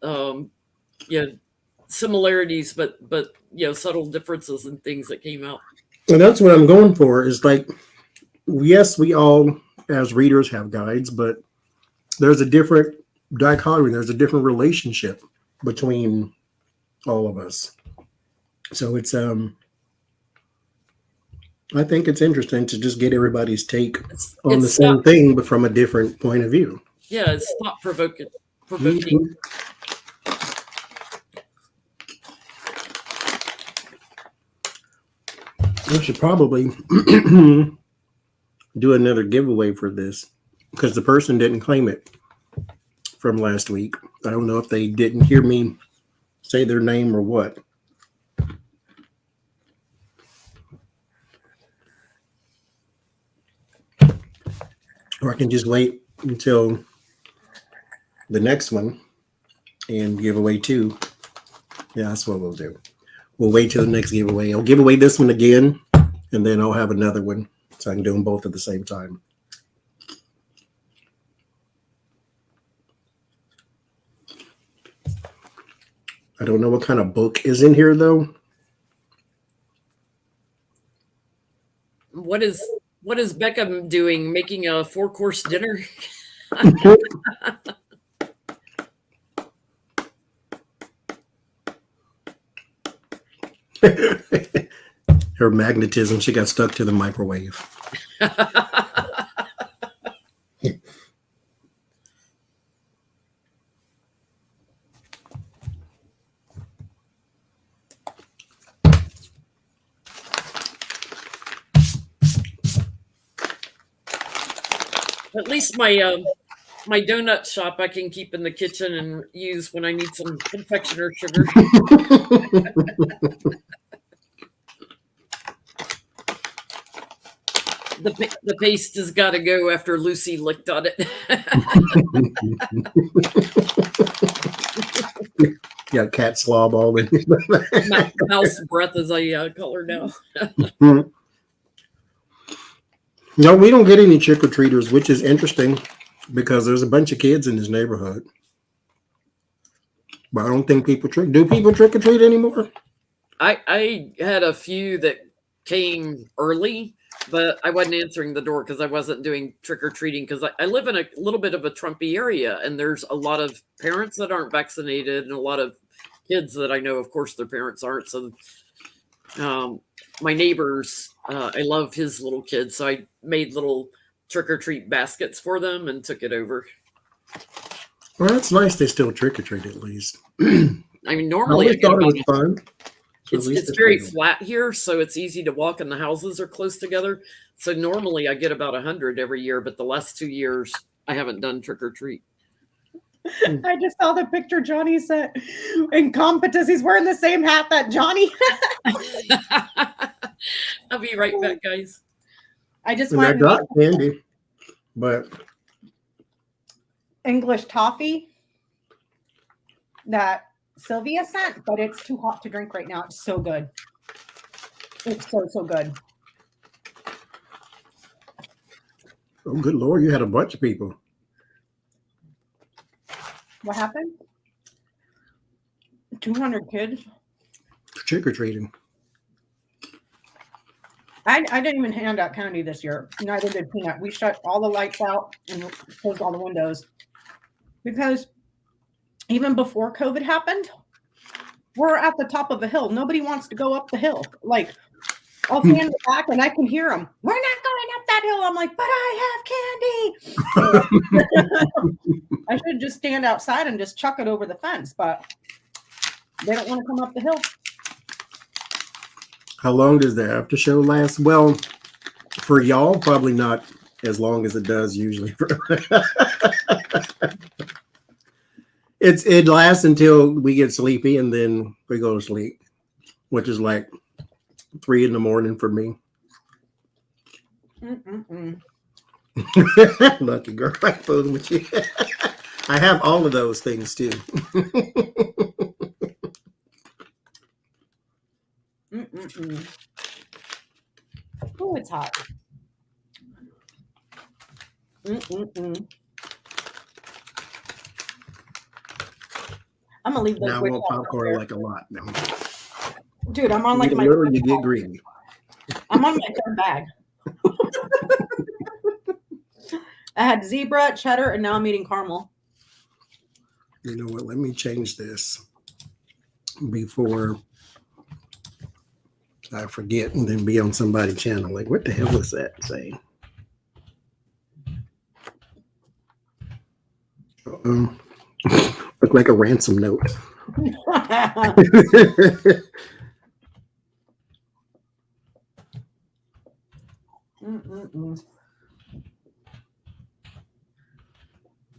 similarities, but subtle differences and things that came out. And that's what I'm going for. Is like, yes, we all as readers have guides, but there's a different dichotomy. There's a different relationship between all of us. So it's I think it's interesting to just get everybody's take on the same thing, but from a different point of view. Yeah, it's thought provoking. Mhm. We should probably do another giveaway for this because the person didn't claim it from last week. I don't know if they didn't hear me say their name or what. Or I can just wait until the next one and give away 2. Yeah, that's what we'll do. We'll wait till the next giveaway. I'll give away this one again, and then I'll have another one so I can do them both at the same time. I don't know what kind of book is in here, though. What is Becca doing? Making a 4-course dinner? Her magnetism, she got stuck to the microwave. At least my donut shop I can keep in the kitchen and use when I need some confectioner sugar. The paste has got to go after Lucy licked on it. Got cat slob all in. Mouse breath, as I call her now. No, we don't get any trick-or-treaters, which is interesting because there's a bunch of kids in this neighborhood. But I don't think people trick. Do people trick-or-treat anymore? I had a few that came early, but I wasn't answering the door because I wasn't doing trick-or-treating because I live in a little bit of a Trumpy area, and there's a lot of parents that aren't vaccinated and a lot of kids that I know, of course, their parents aren't. So my neighbors, I love his little kids, so I made little trick-or-treat baskets for them and took it over. Well, that's nice. They still trick-or-treat at least. I mean, normally I thought it was fun. So it's very flat here, so it's easy to walk, and the houses are close together. So normally I get about 100 every year, but the last 2 years I haven't done trick-or-treat. I just saw the picture Johnie sent in competence. He's wearing the same hat that Johnie. I'll be right back, guys. I just and I want got candy, but English toffee that Sylvia sent, but it's too hot to drink right now. It's so good. It's so good. oh, good Lord, you had a bunch of people. What happened? 200 kids. Trick-or-treating. I didn't even hand out candy this year. Neither did Peanut. We shut all the lights out and closed all the windows because even before COVID happened, we're at the top of a hill. Nobody wants to go up the hill. Like, I'll stand back and I can hear them. We're not going up that hill. I'm like, but I have candy. I should just stand outside and just chuck it over the fence, but they don't want to come up the hill. How long does the after show last? Well, for y'all, probably not as long as it does usually. It lasts until we get sleepy and then we go to sleep, which is like 3 a.m. for me. Lucky girl, I'm fooling with you. I have all of those things too. Oh, it's hot. I'm gonna leave those. Now I want popcorn like a lot now. Dude, I'm on like my. You get greedy. I'm on my third bag. I had zebra, cheddar, and now I'm eating caramel. You know what? Let me change this before I forget and then be on somebody's channel. Like, what the hell is that saying? Look like a ransom note.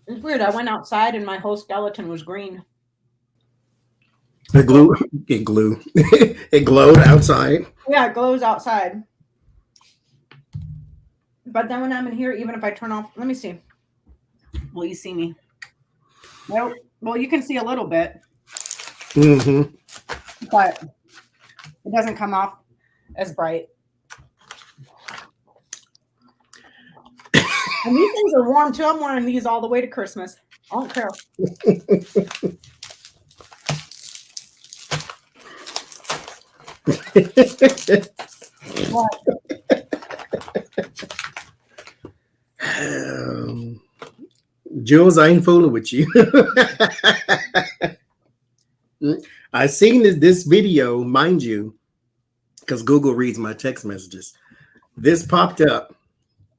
It's weird. I went outside and my whole skeleton was green. It glowed outside. Yeah, it glows outside. But then when I'm in here, even if I turn off, let me see. Will you see me? Nope. Well, you can see a little bit. Mm-hmm. But it doesn't come off as bright. And these things are warm too. I'm wearing these all the way to Christmas. I don't care. Jules, I ain't fooling with you. I seen this video, mind you, because Google reads my text messages. This popped up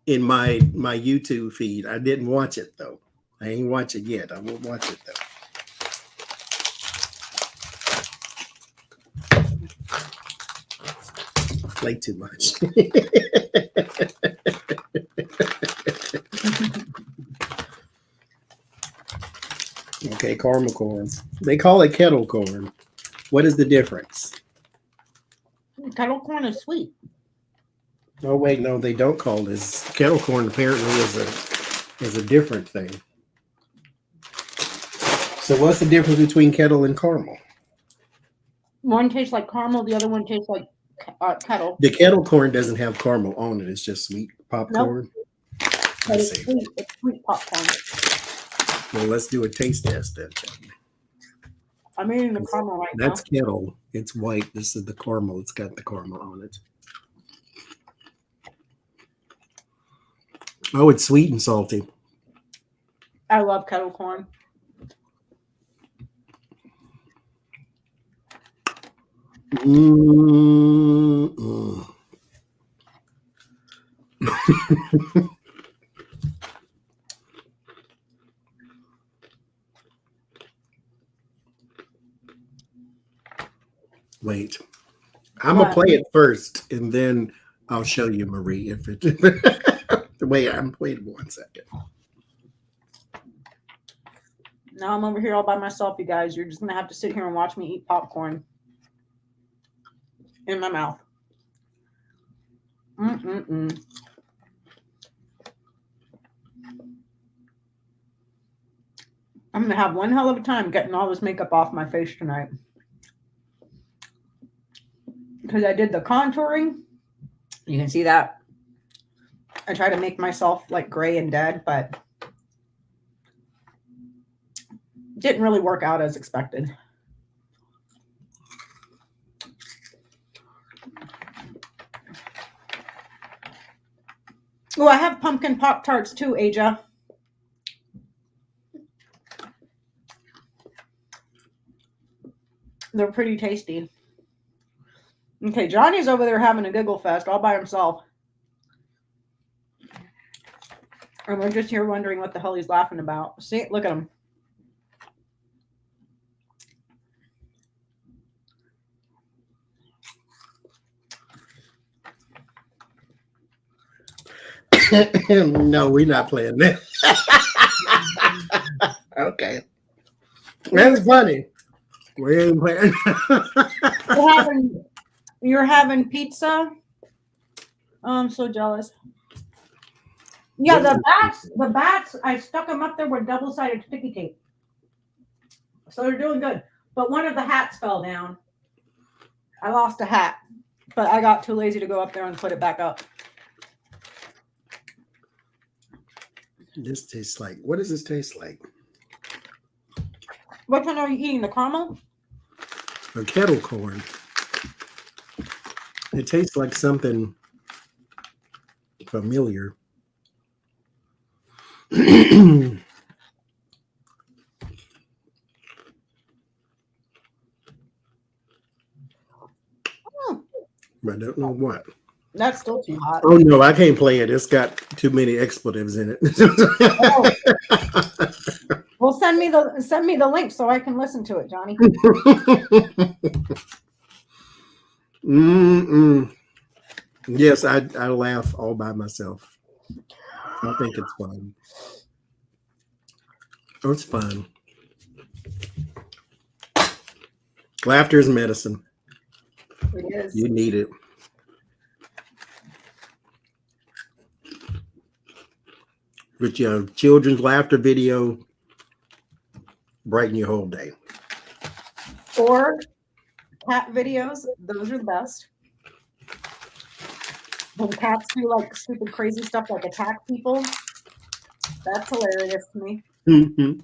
in my YouTube feed. I didn't watch it though. I ain't watch it yet. I won't watch it though. Play too much. Okay, caramel corn. They call it kettle corn. What is the difference? Kettle corn is sweet. Oh wait, no, they don't call this kettle corn. Apparently, is a different thing. So, what's the difference between kettle and caramel? One tastes like caramel. The other one tastes like kettle. The kettle corn doesn't have caramel on it. It's just sweet popcorn. Nope. But it's sweet. It's sweet popcorn. Well, let's do a taste test then. I'm eating the caramel right now. That's kettle. It's white. This is the caramel. It's got the caramel on it. Oh, it's sweet and salty. I love kettle corn. Mm-mm. Wait, I'm gonna play it first, and then I'll show you, Marie, if it. Wait 1 second. Now I'm over here all by myself, you guys. You're just gonna have to sit here and watch me eat popcorn in my mouth. Mm-mm-mm. I'm gonna have one hell of a time getting all this makeup off my face tonight. Because I did the contouring. You can see that. I try to make myself like gray and dead, but didn't really work out as expected. Oh, I have pumpkin Pop-Tarts too, Aja. They're pretty tasty. Okay, Johnny's over there having a giggle fest all by himself. And we're just here wondering what the hell he's laughing about. See, look at him. No, we're not playing that. Okay. That's funny. We ain't playing. You're having pizza? Oh, I'm so jealous. Yeah, the bats, I stuck them up there with double-sided sticky tape. So they're doing good. But one of the hats fell down. I lost a hat, but I got too lazy to go up there and put it back up. This tastes like, what does this taste like? Which one are you eating? The caramel? A kettle corn. It tastes like something familiar. I don't know what. That's still too hot. Oh no, I can't play it. It's got too many expletives in it. Oh. Well, send me the link so I can listen to it, Johnny. Yes, I laugh all by myself. I think it's fun. Oh, it's fun. Laughter is medicine. It is. You need it. With your children's laughter video, brighten your whole day. Or cat videos. Those are the best. When cats do like stupid, crazy stuff like attack people, that's hilarious to me. Mm-hmm.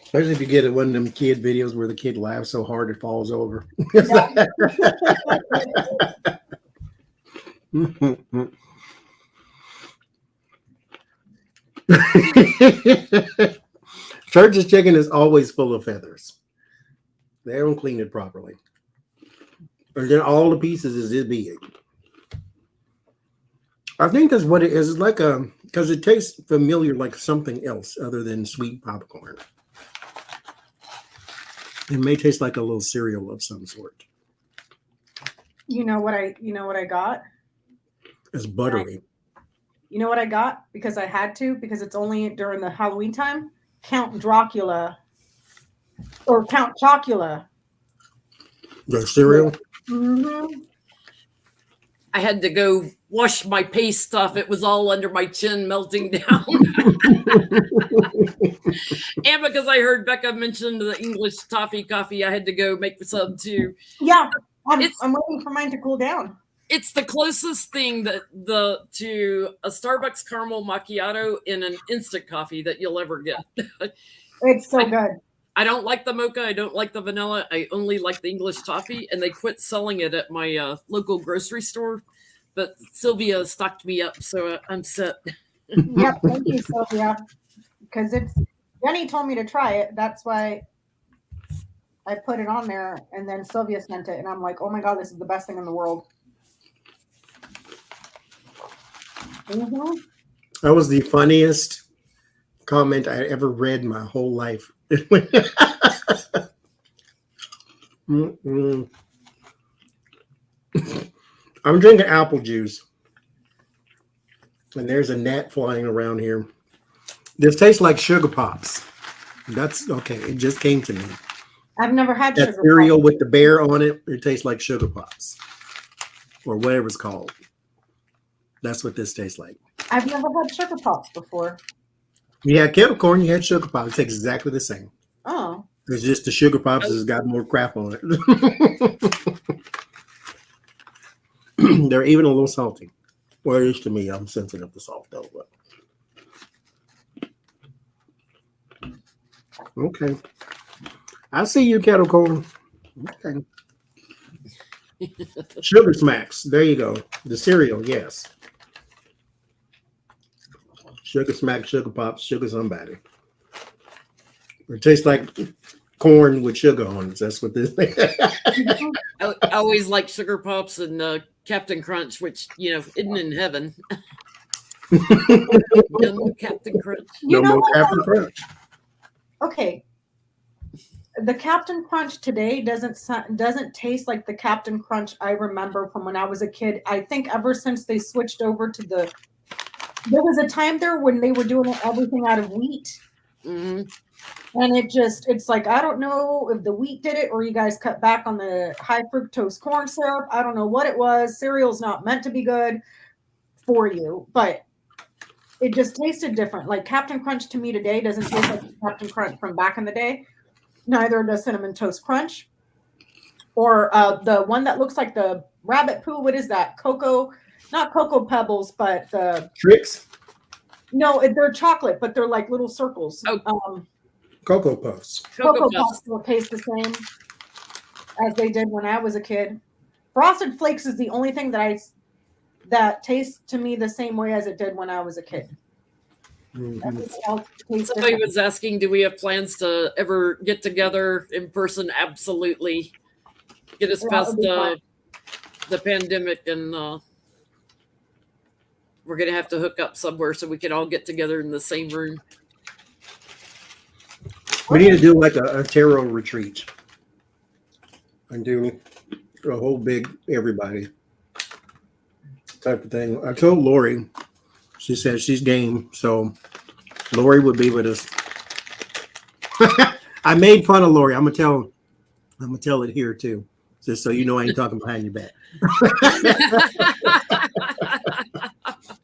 Especially if you get one of them kid videos where the kid laughs so hard it falls over. Church's chicken is always full of feathers. They don't clean it properly. And then all the pieces is this big. I think that's what it is. It's like because it tastes familiar like something else other than sweet popcorn. It may taste like a little cereal of some sort. You know what I got? It's buttery. You know what I got? Because I had to, because it's only during the Halloween time. Count Dracula or Count Chocula. The cereal? Mm-hmm. I had to go wash my paste off. It was all under my chin melting down. And because I heard Becca mention the English toffee coffee, I had to go make some too. Yeah, I'm waiting for mine to cool down. It's the closest thing to a Starbucks caramel macchiato in an instant coffee that you'll ever get. It's so good. I don't like the mocha. I don't like the vanilla. I only like the English toffee, and they quit selling it at my local grocery store. But Sylvia stocked me up, so I'm set. Yep, thank you, Sylvia. Because Jenny told me to try it. That's why I put it on there, and then Sylvia sent it, and I'm like, oh my god, this is the best thing in the world. Mm-hmm. That was the funniest comment I ever read in my whole life. I'm drinking apple juice, and there's a gnat flying around here. This tastes like sugar pops. That's okay. It just came to me. I've never had that sugar cereal pops. with the bear on it. It tastes like sugar pops, or whatever it's called. That's what this tastes like. I've never had sugar pops before. You had kettle corn, you had sugar pops. It tastes exactly the same. Oh. It's just the sugar pops has got more crap on it. They're even a little salty. Well, at least to me, I'm sensitive to salt though. But. Okay. I see you, kettle corn. Okay. Sugar smacks. There you go. The cereal, yes. Sugar smack, sugar pops, sugar somebody. It tastes like corn with sugar on it. That's what this I always like sugar pops and Captain Crunch, which, isn't in heaven. No Captain Crunch. No more Captain Crunch. Okay. The Captain Crunch today doesn't taste like the Captain Crunch I remember from when I was a kid. I think ever since they switched over to there was a time there when they were doing everything out of wheat. Mm-hmm. And it's like, I don't know if the wheat did it or you guys cut back on the high fructose corn syrup. I don't know what it was. Cereal's not meant to be good for you, but it just tasted different. Like Captain Crunch to me today doesn't taste like Captain Crunch from back in the day. Neither does Cinnamon Toast Crunch or the one that looks like the rabbit poo. What is that? Not Cocoa Pebbles, but the Tricks? No, they're chocolate, but they're like little circles. Cocoa Puffs. Cocoa Puffs will taste the same as they did when I was a kid. Frosted Flakes is the only thing that tastes to me the same way as it did when I was a kid. Mhm. Everything else tastes Somebody different. was asking, do we have plans to ever get together in person? Absolutely. Get us That past would be fun. the pandemic, and we're going to have to hook up somewhere so we can all get together in the same room. We need to do like a tarot retreat and do a whole big everybody type of thing. I told Lori, she said she's game, so Lori would be with us. I made fun of Lori. I'm gonna tell it here too, just so you know I ain't talking behind your back.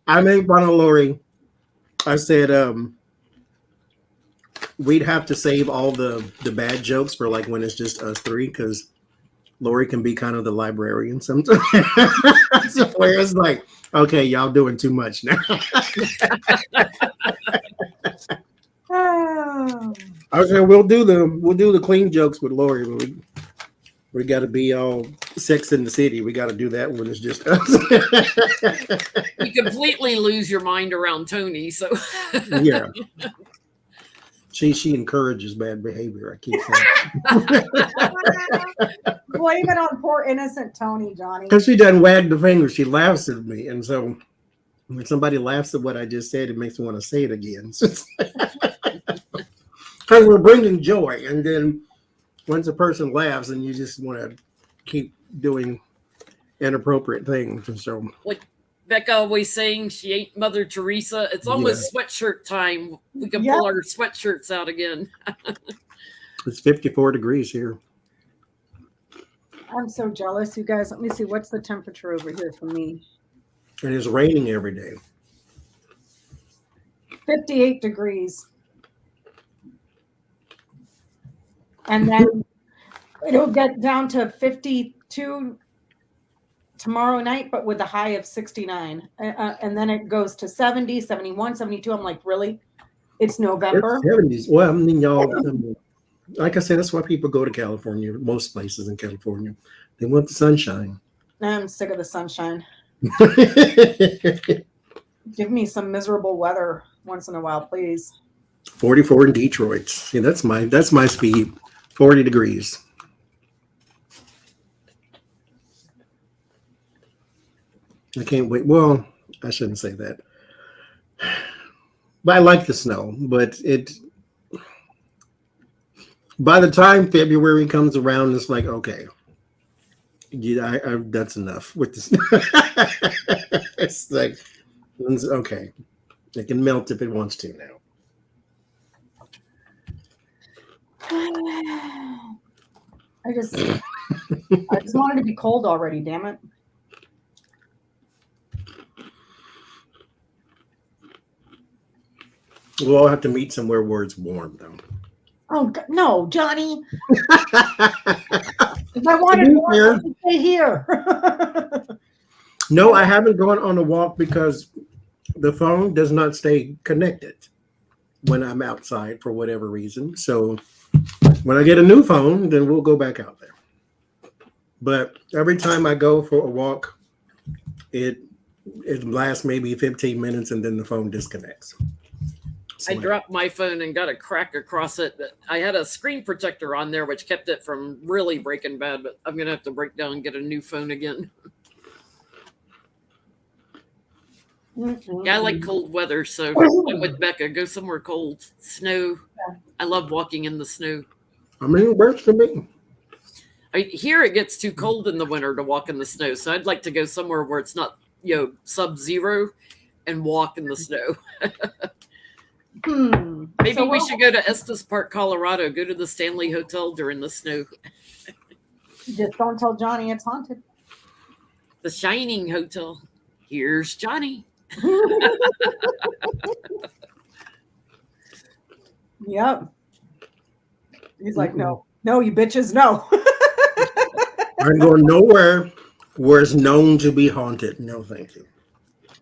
I made fun of Lori. I said we'd have to save all the bad jokes for like when it's just us three, because Lori can be kind of the librarian sometimes. So where it's like, okay, y'all doing too much now. Oh. I said we'll do the clean jokes with Lori, but we got to be all Sex in the City. We got to do that when it's just us. You completely lose your mind around Tony. So Yeah. She encourages bad behavior. I keep saying. Blame it on poor innocent Tony, Johnny. Because she doesn't wag the finger, she laughs at me, and so when somebody laughs at what I just said, it makes me want to say it again. Because we're bringing joy, and then once a person laughs, and you just want to keep doing inappropriate things, and so like Becca always saying, she ain't Mother Teresa. It's almost sweatshirt time. We can pull our sweatshirts out again. It's 54 degrees here. I'm so jealous, you guys. Let me see. What's the temperature over here for me? And it's raining every day. 58 degrees. And then it'll get down to 52 tomorrow night, but with a high of 69. And then it goes to 70, 71, 72. I'm like, really? It's November? It's 70s. Well, I mean, y'all, like I said, that's why people go to California, most places in California. They want the sunshine. I'm sick of the sunshine. Give me some miserable weather once in a while, please. 44 in Detroit. See, that's my speed. 40 degrees. I can't wait. Well, I shouldn't say that. But I like the snow. But by the time February comes around, it's like, okay, yeah, that's enough with this. It's like, okay, it can melt if it wants to now. I just wanted to be cold already, damn it. We'll all have to meet somewhere where it's warm, though. Oh no, Johnny! If I wanted more, I could stay here. No, I haven't gone on a walk because the phone does not stay connected when I'm outside for whatever reason. So when I get a new phone, then we'll go back out there. But every time I go for a walk, it lasts maybe 15 minutes and then the phone disconnects. I dropped my phone and got a crack across it. I had a screen protector on there, which kept it from really breaking bad, but I'm going to have to break down and get a new phone again. Yeah, I like cold weather, so I'm with Becca. Go somewhere cold. Snow. I love walking in the snow. I mean, it works for me. Here it gets too cold in the winter to walk in the snow, so I'd like to go somewhere where it's not, sub-zero and walk in the snow. Maybe we should go to Estes Park, Colorado. Go to the Stanley Hotel during the snow. Just don't tell Johnny it's haunted. The Shining Hotel. Here's Johnny. Yep. He's like, no, you bitches, no. I'm going nowhere where it's known to be haunted. No, thank you.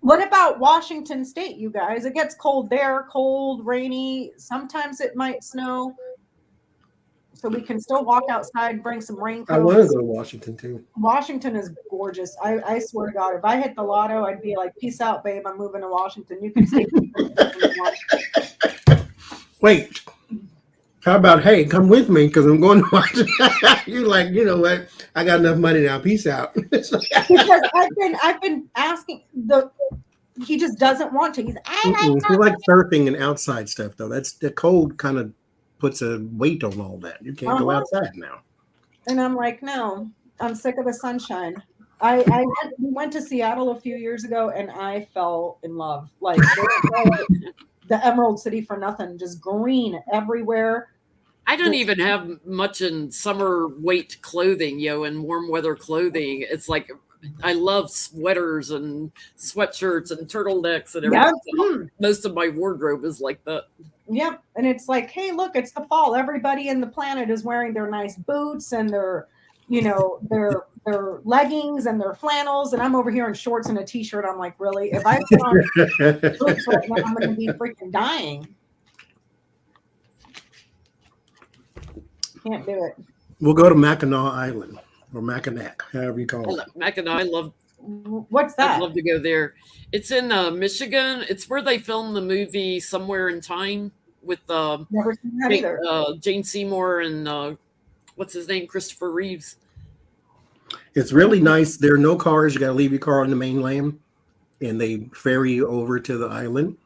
What about Washington State, you guys? It gets cold there, cold, rainy. Sometimes it might snow. so we can still walk outside, bring some raincoats. I want to go to Washington too. Washington is gorgeous. I swear to God, if I hit the lotto, I'd be like, peace out, babe. I'm moving to Washington. You can stay. Wait, how about, hey, come with me because I'm going to Washington. You're like, you know what? I got enough money now. Peace out. Because I've been asking he just doesn't want to. He's We like surfing and outside stuff though. That's the cold kind of puts a weight on all that. You can't go outside now. And I'm like, no, I'm sick of the sunshine. We went to Seattle a few years ago and I fell in love. Like the Emerald City for nothing, just green everywhere. I don't even have much in summer weight clothing, and warm weather clothing. It's like I love sweaters and sweatshirts and turtlenecks and everything. Yeah. Most of my wardrobe is like that. Yep. And it's like, hey, look, it's the fall. Everybody in the planet is wearing their nice boots and their leggings and their flannels. And I'm over here in shorts and a t-shirt. I'm like, really? If I put on boots right now, I'm going to be freaking dying. Can't do it. We'll go to Mackinac Island or Mackinac, however you call it. Mackinac, I love. What's that? I'd love to go there. It's in Michigan. It's where they filmed the movie Somewhere in Time with Never seen that either. Jane Seymour and what's his name, Christopher Reeves. It's really nice. There are no cars. You got to leave your car on the mainland, and they ferry you over to the island.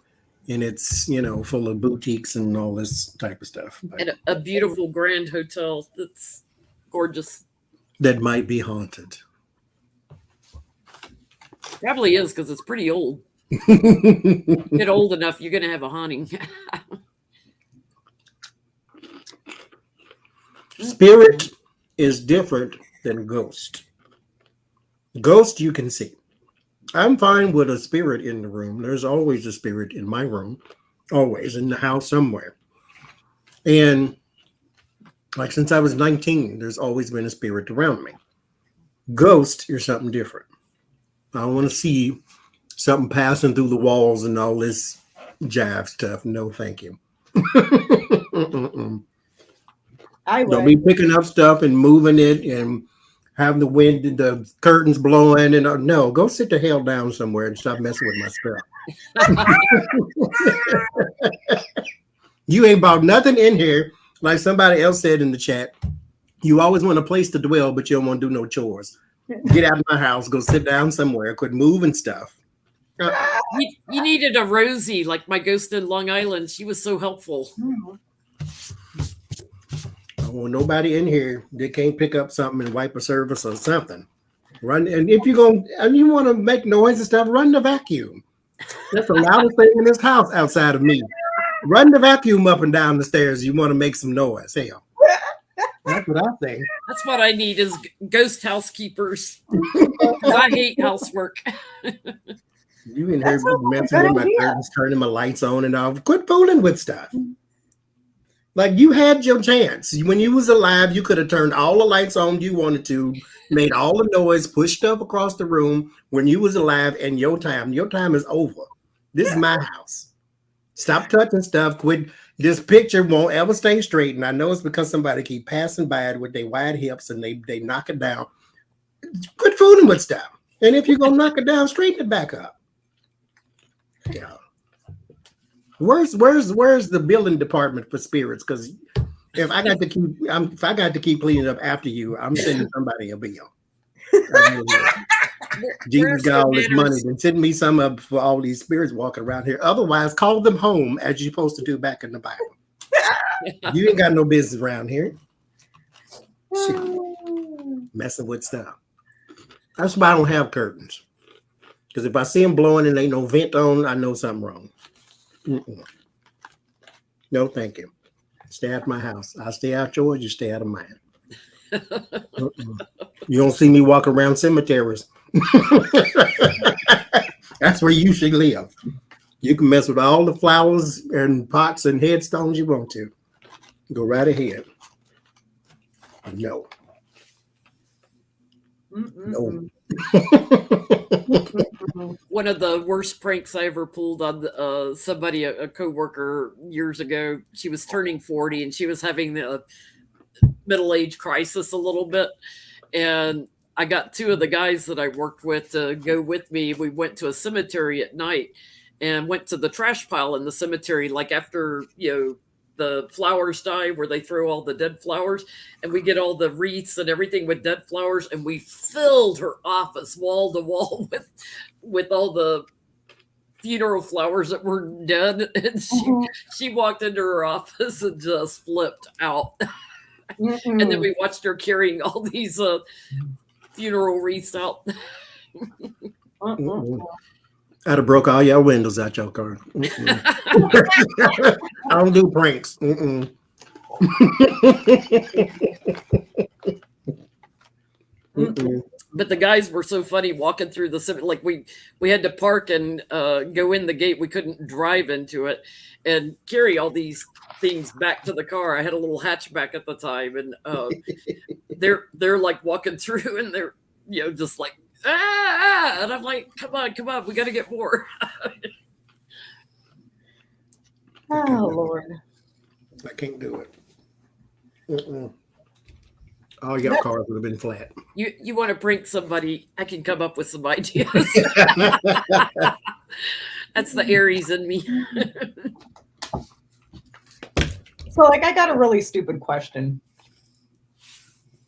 And it's, full of boutiques and all this type of stuff. And a beautiful grand hotel that's gorgeous. That might be haunted. Probably is because it's pretty old. Get old enough, you're going to have a haunting. Spirit is different than ghost. Ghost you can see. I'm fine with a spirit in the room. There's always a spirit in my room, always in the house somewhere. And like since I was 19, there's always been a spirit around me. Ghost is something different. I don't want to see something passing through the walls and all this jive stuff. No, thank you. I would. Don't be picking up stuff and moving it and having the wind and the curtains blowing. And no, go sit the hell down somewhere and stop messing with my stuff. You ain't bought nothing in here. Like somebody else said in the chat, you always want a place to dwell, but you don't want to do no chores. Get out of my house, go sit down somewhere, quit moving stuff. You needed a Rosie, like my ghost in Long Island. She was so helpful. I don't want nobody in here that can't pick up something and wipe a service or something. Run, and if you want to make noise and stuff, run the vacuum. That's the loudest thing in this house outside of me. Run the vacuum up and down the stairs. You want to make some noise. Hell. That's what I think. That's what I need is ghost housekeepers. I hate housework. You in here messing with my curtains, turning my lights on and off. Quit fooling with stuff. Like you had your chance. When you was alive, you could have turned all the lights on you wanted to, made all the noise, pushed stuff across the room when you was alive, and your time is over. This is my house. Stop touching stuff. Quit. This picture won't ever stay straight. And I know it's because somebody keep passing by it with their wide hips and they knock it down. Quit fooling with stuff. And if you're going to knock it down, straighten it back up. Yeah. Where's the billing department for spirits? Because if I got to keep cleaning up after you, I'm sending somebody a bill. Jesus got all this money, then send me some up for all these spirits walking around here. Otherwise, call them home as you're supposed to do back in the Bible. You ain't got no business around here. Messing with stuff. That's why I don't have curtains. Because if I see them blowing and ain't no vent on, I know something wrong. No, thank you. Stay out of my house. I'll stay out yours, you stay out of mine. You don't see me walk around cemeteries. That's where you should live. You can mess with all the flowers and pots and headstones you want to. Go right ahead. No. No. One of the worst pranks I ever pulled on somebody, a coworker years ago. She was turning 40 and she was having middle-age crisis a little bit. And I got two of the guys that I worked with to go with me. We went to a cemetery at night and went to the trash pile in the cemetery, like after, the flowers die, where they throw all the dead flowers, and we get all the wreaths and everything with dead flowers. And we filled her office wall to wall with all the funeral flowers that were dead. And she walked into her office and just flipped out. And then we watched her carrying all these funeral wreaths out. I'd have broke all your windows out your car. I don't do pranks. But the guys were so funny walking through the cemetery. Like we had to park and go in the gate. We couldn't drive into it and carry all these things back to the car. I had a little hatchback at the time, and they're like walking through, and they're just like, and I'm like, come on, we got to get more. Oh Lord, I can't do it. All your cars would have been flat. You want to prank somebody? I can come up with some ideas. That's the Aries in me. so like I got a really stupid question.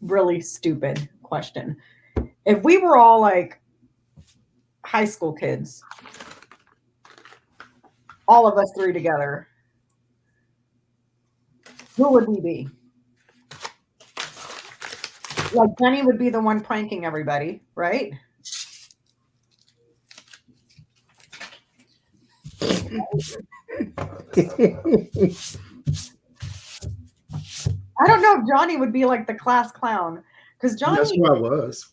Really stupid question. If we were all like high school kids, all of us three together, who would we be? Like Jenny would be the one pranking everybody, right? I don't know if Johnie would be like the class clown, because Johnie. That's who I was.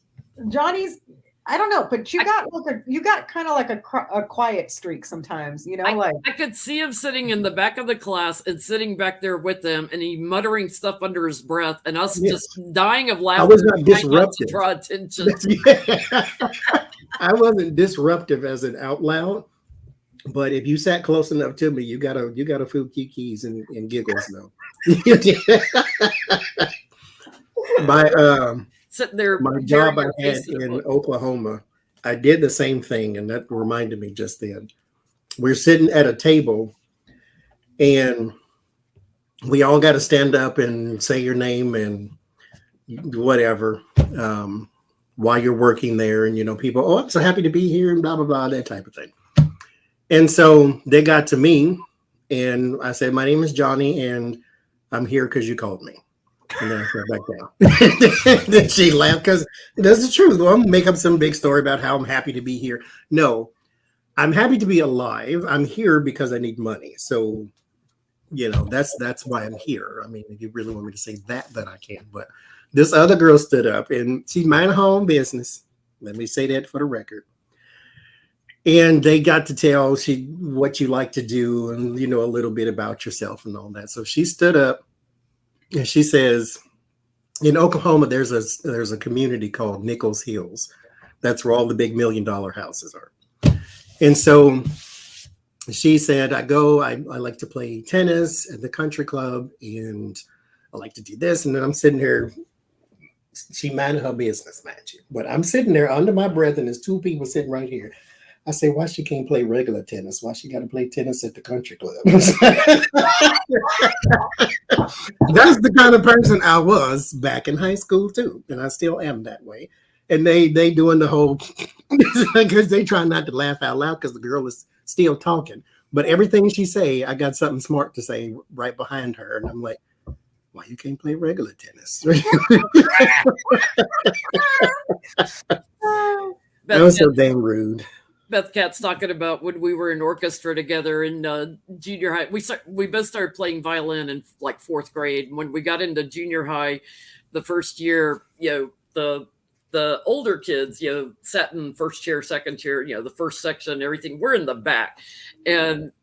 Johnny's, I don't know, but you got kind of like a quiet streak sometimes, like I could see him sitting in the back of the class and sitting back there with them, and he muttering stuff under his breath, and us just dying of laughter. I was not disruptive. To draw attention. I wasn't disruptive as an out loud, but if you sat close enough to me, you got a few kikis and giggles though. Sitting there. My job I had in Oklahoma, I did the same thing, and that reminded me just then. We're sitting at a table, and we all got to stand up and say your name and whatever while you're working there. And, people, oh, I'm so happy to be here and blah, blah, blah, that type of thing. And so they got to me, and I said, my name is Johnie, and I'm here because you called me. And then I fell back down. Then she laughed because that's the truth. Well, I'm gonna make up some big story about how I'm happy to be here. No, I'm happy to be alive. I'm here because I need money. So, that's why I'm here. I mean, if you really want me to say that I can. But this other girl stood up and she minded her own business. Let me say that for the record. And they got to tell what you like to do and a little bit about yourself and all that. So she stood up. And she says, in Oklahoma, there's a community called Nichols Hills. That's where all the big $1 million houses are. And so she said, I like to play tennis at the country club, and I like to do this. And then I'm sitting here. She minded her business, mind you. But I'm sitting there under my breath, and there's two people sitting right here. I say, why she can't play regular tennis? Why she got to play tennis at the country club? That's the kind of person I was back in high school too, and I still am that way. And they doing the whole because they try not to laugh out loud because the girl is still talking. But everything she say, I got something smart to say right behind her, and I'm like, why you can't play regular tennis? That was so dang rude. Beth Cat's talking about when we were in orchestra together in junior high. We both started playing violin in like 4th grade. When we got into junior high, the first year, the older kids, sat in first chair, second chair, the first section, everything. We're in the back, and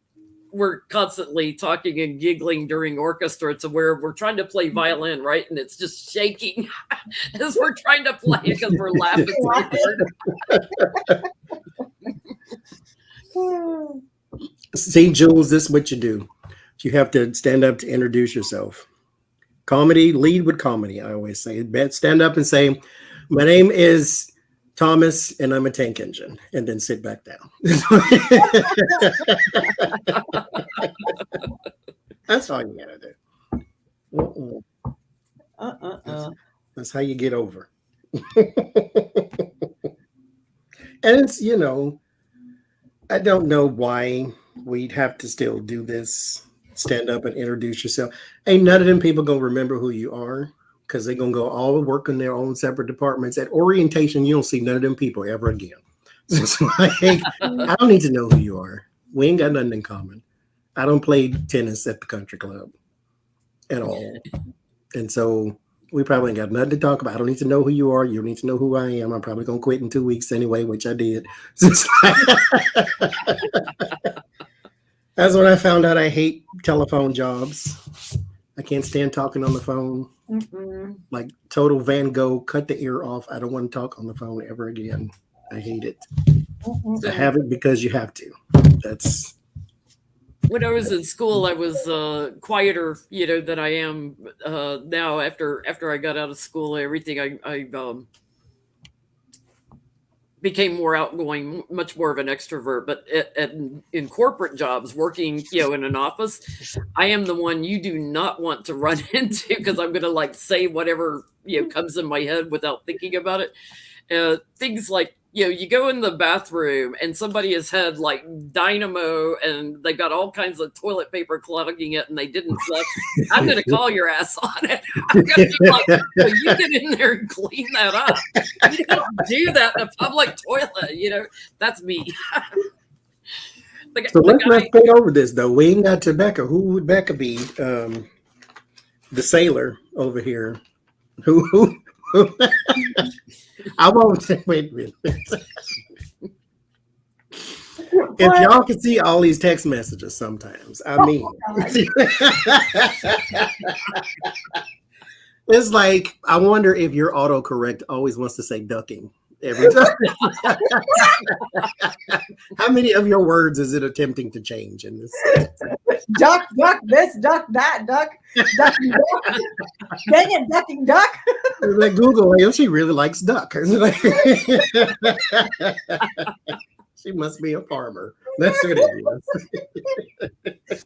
we're constantly talking and giggling during orchestra to where we're trying to play violin, right? And it's just shaking as we're trying to play because we're laughing so hard. See, Jules, this is what you do. You have to stand up to introduce yourself. Comedy, lead with comedy. I always say, stand up and say, "My name is Thomas, and I'm a tank engine," and then sit back down. That's all you gotta do. That's how you get over. And it's, I don't know why we'd have to still do this. Stand up and introduce yourself. Ain't none of them people gonna remember who you are, because they're gonna go all work in their own separate departments. At orientation, you don't see none of them people ever again. It's like, I don't need to know who you are. We ain't got nothing in common. I don't play tennis at the country club at all. And so we probably ain't got nothing to talk about. I don't need to know who you are. You don't need to know who I am. I'm probably going to quit in 2 weeks anyway, which I did. That's when I found out I hate telephone jobs. I can't stand talking on the phone. Like total Van Gogh, cut the ear off. I don't want to talk on the phone ever again. I hate it. I have it because you have to. That's... When I was in school, I was quieter, than I am now. After I got out of school, everything I became more outgoing, much more of an extrovert. But in corporate jobs, working, in an office, I am the one you do not want to run into, because I'm going to say whatever comes in my head without thinking about it. Things like, you go in the bathroom and somebody has had dynamo and they've got all kinds of toilet paper clogging it and they didn't flush. I'm going to call your ass on it. I'm going to be like, well, you get in there and clean that up. You don't do that in a public toilet. That's me. So let's get over this, though. We ain't got to Becca. Who would Becca be? The sailor over here. Who? I won't say, wait a minute. If y'all can see all these text messages sometimes, I mean, it's like, I wonder if your autocorrect always wants to say ducking every time. How many of your words is it attempting to change in this? Duck, duck, this, duck, that, duck, ducking, duck. Dang it, ducking, duck. Like Google, she really likes duck. She must be a farmer. That's what it is.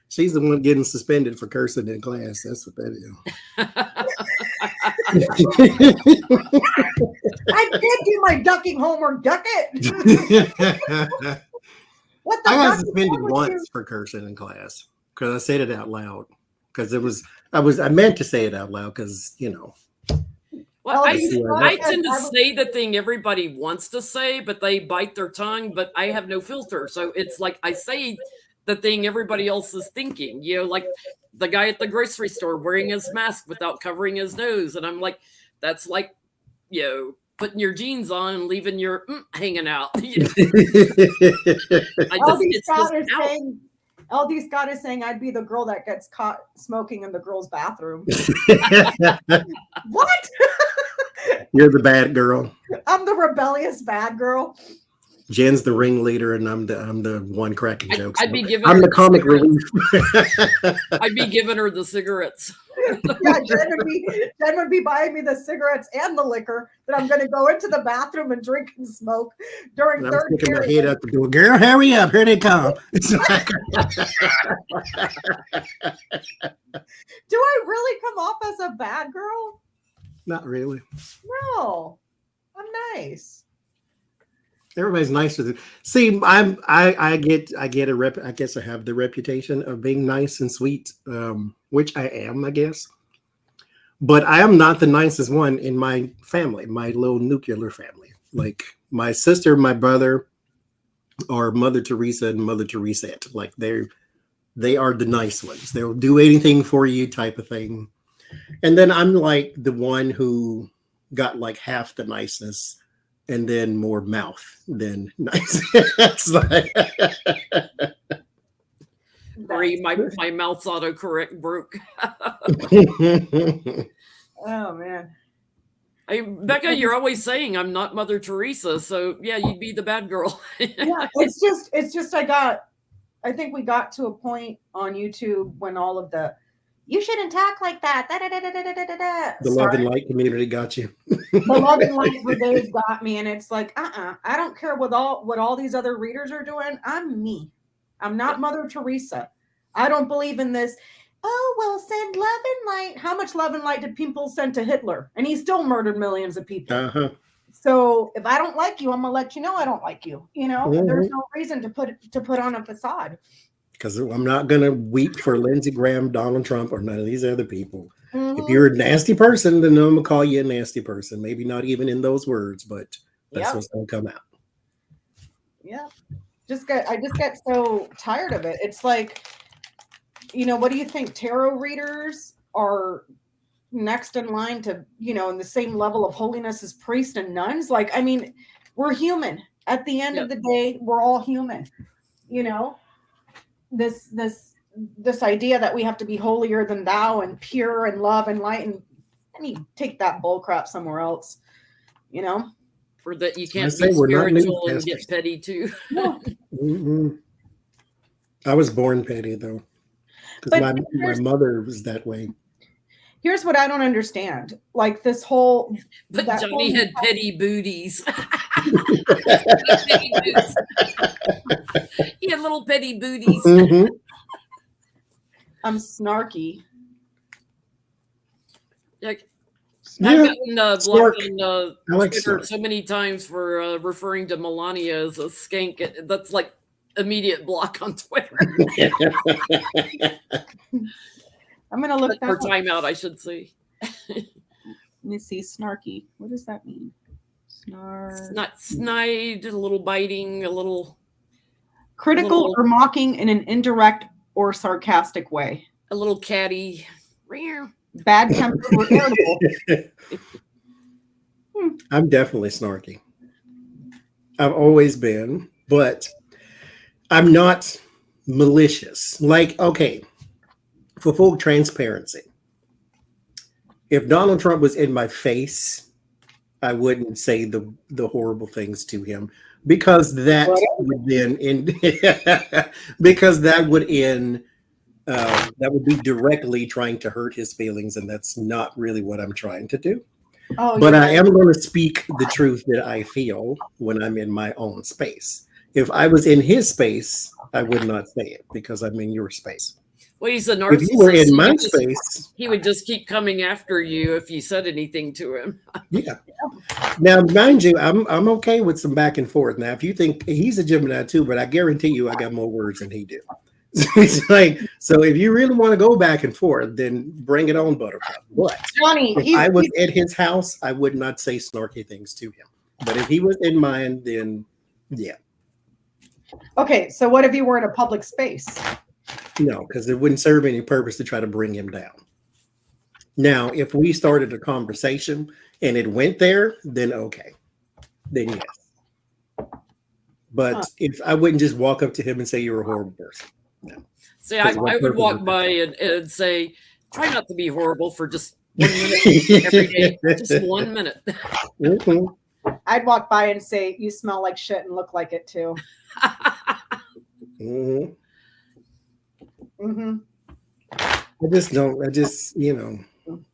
She's the one getting suspended for cursing in class. That's what that is. I did do my ducking homework, duck it. What the I got duck suspended once for cursing in class because I said it out loud. Because I meant to say it out loud because, Well, I tend to say the thing everybody wants to say, but they bite their tongue, but I have no filter. So it's like I say the thing everybody else is thinking, like the guy at the grocery store wearing his mask without covering his nose. And I'm like, that's like, putting your jeans on and leaving your hanging out. LD Scott is saying I'd be the girl that gets caught smoking in the girls' bathroom. What? You're the bad girl. I'm the rebellious bad girl. Jen's the ringleader, and I'm the one cracking jokes. I'm the comic relief. I'd be giving her the cigarettes. Yeah, Jenn would be buying me the cigarettes and the liquor that I'm going to go into the bathroom and drink and smoke during and third I'm sticking period. my head out the door. Girl, hurry up! Here they come. Do I really come off as a bad girl? Not really. No, I'm nice. Everybody's nice with it. See, I get a rep. I guess I have the reputation of being nice and sweet, which I am, I guess. But I am not the nicest one in my family, my little nuclear family. Like my sister, my brother, are Mother Teresa and Mother Teresette. Like they are the nice ones. They'll do anything for you, type of thing. And then I'm like the one who got like half the niceness. And then more mouth than nice. It's like my mouth's autocorrect broke. Oh man. Becca, you're always saying I'm not Mother Teresa, so yeah, you'd be the bad girl. Yeah, it's just I think we got to a point on YouTube when all of the you shouldn't talk like that. Da, da, da, da, da, da, da, da. The love and light community got you. The love and light brigade got me, and it's like, I don't care what all these other readers are doing. I'm me. I'm not Mother Teresa. I don't believe in this. Oh, well, send love and light. How much love and light did people send to Hitler? And he still murdered millions of people. Uh-huh. So if I don't like you, I'm gonna let you know I don't like you. You know, there's no reason to put on a facade. Because I'm not gonna weep for Lindsey Graham, Donald Trump, or none of these other people. If you're a nasty person, then I'm gonna call you a nasty person. Maybe not even in those words, but that's what's gonna come out. Yeah. I just get so tired of it. It's like, you know, what do you think? Tarot readers are next in line to, you know, in the same level of holiness as priests and nuns? Like, I mean, we're human. At the end of the day, we're all human. You know, this idea that we have to be holier than thou and pure and love and light, and you take that bull crap somewhere else, you know? For that you can't say be we're not spiritual and pastors. get petty too. I was born petty though, because my mother was that way. Here's what I don't understand. Like this whole... But Johnny had petty booties. He had little petty booties. I'm snarky. Like, Yeah, I've gotten blocked on like Twitter snark. so many times for referring to Melania as a skank. That's like immediate block on Twitter. I'm gonna look that Or up. timeout, I should say. Let me see. Snarky. What does that mean? It's not snide, a little biting, a little Critical or mocking in an indirect or sarcastic way. a little catty. Rare. Bad tempered or irritable. I'm definitely snarky. I've always been, but I'm not malicious. Like, okay, for full transparency, if Donald Trump was in my face, I wouldn't say the horrible things to him, because that would then that would be directly trying to hurt his feelings, and that's not really what I'm trying to do. But I am going to speak the truth that I feel when I'm in my own space. If I was in his space, I would not say it because I'm in your space. Well, he's a narcissist. If you were in my space, he would just keep coming after you if you said anything to him. Yeah. Now, mind you, I'm okay with some back and forth. Now, if you think he's a Gemini too, but I guarantee you, I got more words than he do. So it's like, so if you really want to go back and forth, then bring it on, Buttercup. But Johnny, if I was at his house, I would not say snarky things to him. But if he was in mine, then yeah. Okay, so what if you were in a public space? No, because it wouldn't serve any purpose to try to bring him down. Now, if we started a conversation and it went there, then okay. Then yes. But if I wouldn't just walk up to him and say you're a horrible person. No. See, I would walk by and say, try not to be horrible for just 1 minute every day. Just 1 minute. Mm-hmm. I'd walk by and say, you smell like shit and look like it too. Mm-hmm. Mm-hmm. I just, you know,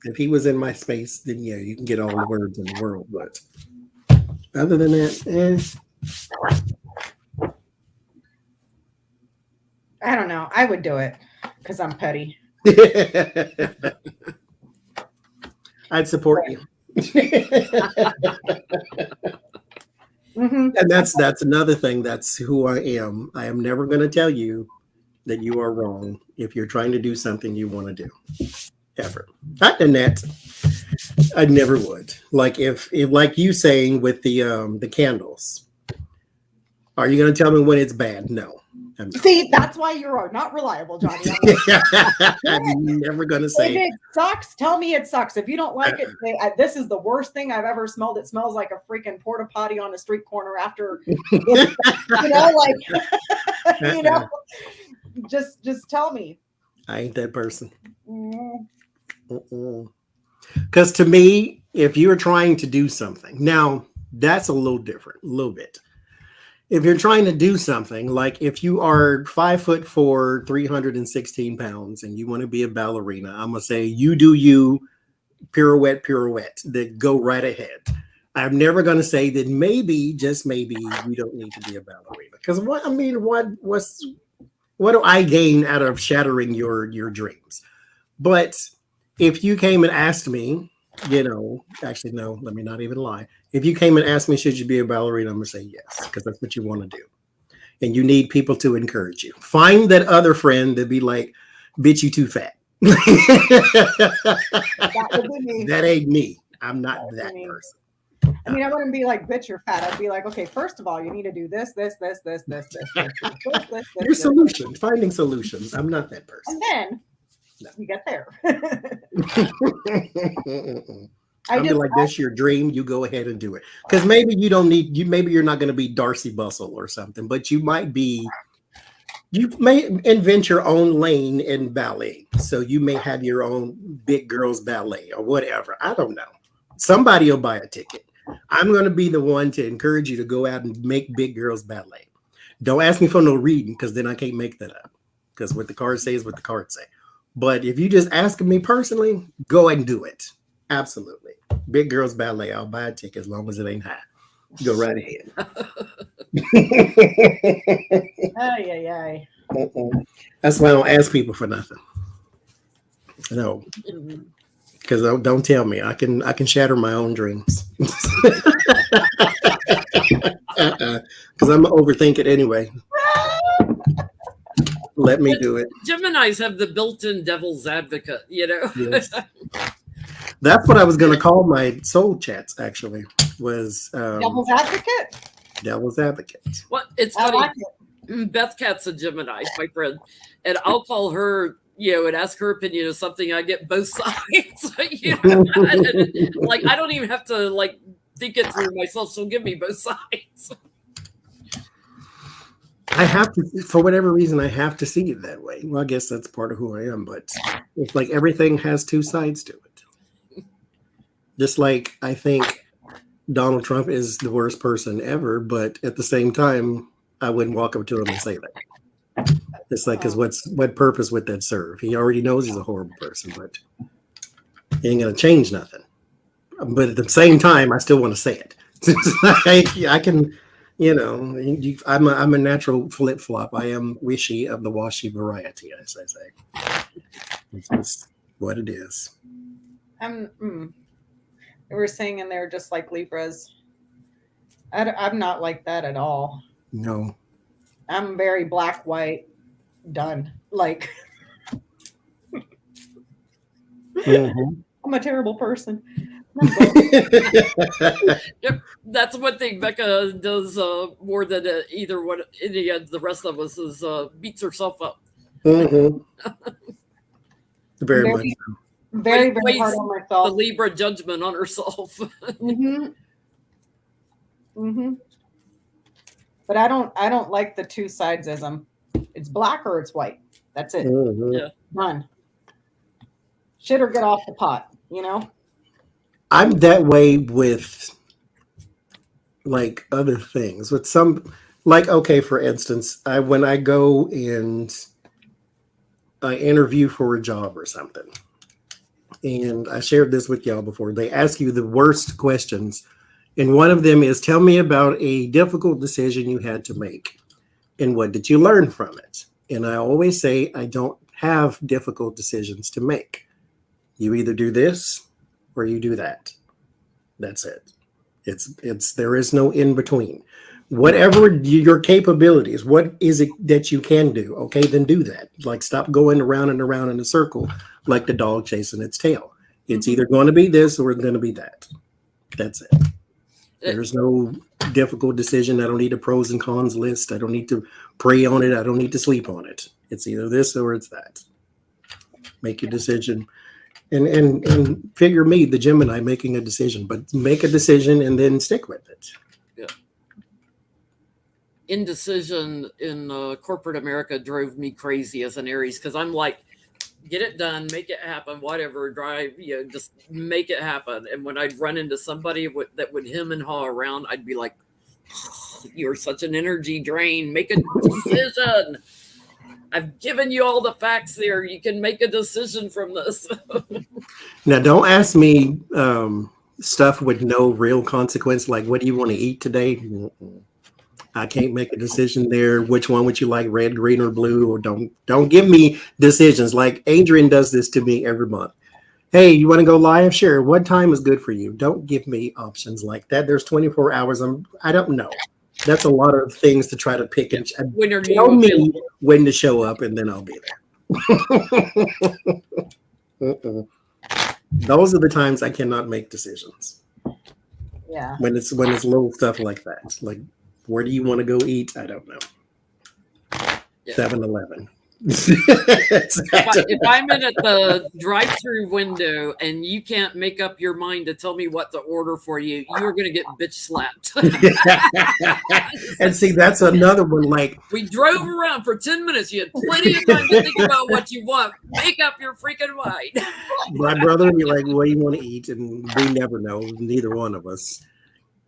if he was in my space, then yeah, you can get all the words in the world. But other than that, I don't know. I would do it because I'm petty. I'd support you. Mm-hmm. And that's another thing. That's who I am. I am never going to tell you that you are wrong if you're trying to do something you want to do. Ever. Not in that. I never would. Like if like you saying with the candles. Are you going to tell me when it's bad? No. See, that's why you're not reliable, Johnny. I'm never going to say if it sucks, tell me it sucks. If you don't like it, say, this is the worst thing I've ever smelled. It smells like a freaking porta potty on a street corner after, you know, like, you know, just tell me. I ain't that person. Mm-hmm. Because to me, if you're trying to do something, now that's a little different, a little bit. if you're trying to do something, like if you are 5'4", 316 pounds, and you want to be a ballerina, I'm gonna say you do you, pirouette, that go right ahead. I'm never gonna say that maybe, just maybe, you don't need to be a ballerina. Because what do I gain out of shattering your dreams? But if you came and asked me, actually, no, let me not even lie. If you came and asked me, should you be a ballerina? I'm going to say yes, because that's what you want to do. And you need people to encourage you. Find that other friend that be like, bitch, you too fat. That would be me. That ain't me. I'm not that person. I mean, I wouldn't be like, bitch, you're fat. I'd be like, okay, first of all, you need to do this. Your solution, finding solutions. I'm not that person. And then you get there. I'll be like, that's your dream. You go ahead and do it. Because maybe you don't need you. Maybe you're not going to be Darcy Bustle or something, but you might be. You may invent your own lane in ballet. So you may have your own big girls ballet or whatever. I don't know. Somebody will buy a ticket. I'm going to be the one to encourage you to go out and make big girls ballet. Don't ask me for no reading, because then I can't make that up. Because what the cards say is what the cards say. But if you just ask me personally, go and do it. Absolutely. Big girls ballet. I'll buy a ticket as long as it ain't high. Go right ahead. Ay. That's why I don't ask people for nothing. No. Because don't tell me. I can shatter my own dreams. Because I'm gonna overthink it anyway. Let me do it. Geminis have the built-in devil's advocate, Yes. That's what I was going to call my soul chats, actually, was Devil's advocate? Devil's advocate. Well, it's I funny. like it. Beth Cat's a Gemini, my friend, and I'll call her, and ask her opinion of something. I get both sides. Like, I don't even have to think it through myself. She'll give me both sides. I have to, for whatever reason, I have to see it that way. Well, I guess that's part of who I am, but it's like everything has two sides to it. Just like I think Donald Trump is the worst person ever, but at the same time, I wouldn't walk up to him and say that. It's like, because what purpose would that serve? He already knows he's a horrible person, but he ain't gonna change nothing. But at the same time, I still want to say it. I can, I'm a natural flip flop. I am wishy of the washy variety, as I say. It's just what it is. They were saying in there just like Libras. I'm not like that at all. No. I'm very black, white, done. Like, I'm a terrible person. Yep, that's one thing Becca does more than any of the rest of us is beats herself up. Very much so. Very hard on myself. The Libra judgment on herself. But I don't like the two sidesism. It's black or it's white. That's it. Yeah. Done. Shit or get off the pot, I'm that way with like other things. With some, like, okay, for instance, when I go and I interview for a job or something, and I shared this with y'all before, they ask you the worst questions. And one of them is, tell me about a difficult decision you had to make. And what did you learn from it? And I always say, I don't have difficult decisions to make. You either do this or you do that. That's it. There is no in between. Whatever your capabilities, what is it that you can do? Okay, then do that. Like, stop going around and around in a circle like the dog chasing its tail. It's either going to be this or it's going to be that. That's it. There's no difficult decision. I don't need a pros and cons list. I don't need to pray on it. I don't need to sleep on it. It's either this or it's that. Make your decision. And figure me, the Gemini, making a decision. But make a decision and then stick with it. Yeah. Indecision in corporate America drove me crazy as an Aries, because I'm like, get it done, make it happen, whatever, drive, just make it happen. And when I'd run into somebody that would hem and haw around, I'd be like, You're such an energy drain. Make a decision. I've given you all the facts there. You can make a decision from this. Now, don't ask me stuff with no real consequence, like what do you want to eat today? I can't make a decision there. Which one would you like, red, green, or blue? Or don't give me decisions. Like Adrian does this to me every month. Hey, you want to go live? Sure. What time is good for you? Don't give me options like that. There's 24 hours. I don't know. That's a lot of things to try to pick and When are tell you me available? when to show up, and then I'll be there. Those are the times I cannot make decisions. Yeah. When it's little stuff like that. Like, where do you want to go eat? I don't know. Yeah. 7-Eleven. If I'm in at the drive-through window and you can't make up your mind to tell me what to order for you, you're going to get bitch slapped. And see, that's another one. Like, we drove around for 10 minutes. You had plenty of time to think about what you want. Make up your freaking mind. my brother would be like, what do you want to eat? And we never know, neither one of us.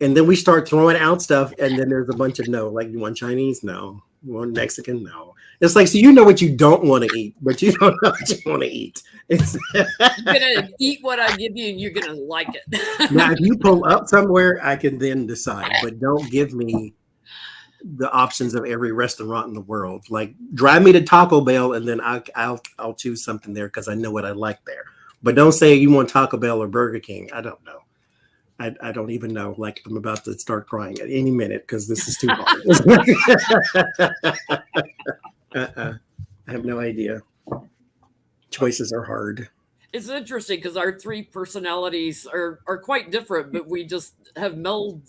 And then we start throwing out stuff, and then there's a bunch of no. Like, you want Chinese? No. You want Mexican? No. It's like, so you know what you don't want to eat, but you don't know what you want to eat. You're going to eat what I give you, and you're going to like it. Now, if you pull up somewhere, I can then decide, but don't give me the options of every restaurant in the world. Like, drive me to Taco Bell, and then I'll choose something there because I know what I like there. But don't say you want Taco Bell or Burger King. I don't know. I don't even know. Like, I'm about to start crying at any minute because this is too hard. I have no idea. Choices are hard. It's interesting because our three personalities are quite different, but we just have melded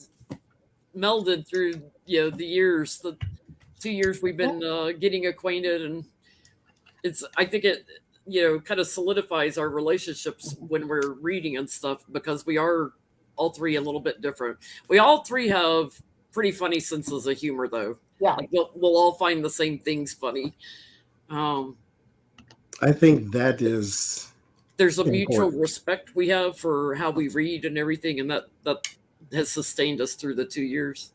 through the years. The 2 years we've been getting acquainted, and I think it kind of solidifies our relationships when we're reading and stuff, because we are all three a little bit different. We all three have pretty funny senses of humor, though. Yeah. Like we'll all find the same things funny. I think that is. There's a important. mutual respect we have for how we read and everything, and that has sustained us through the 2 years.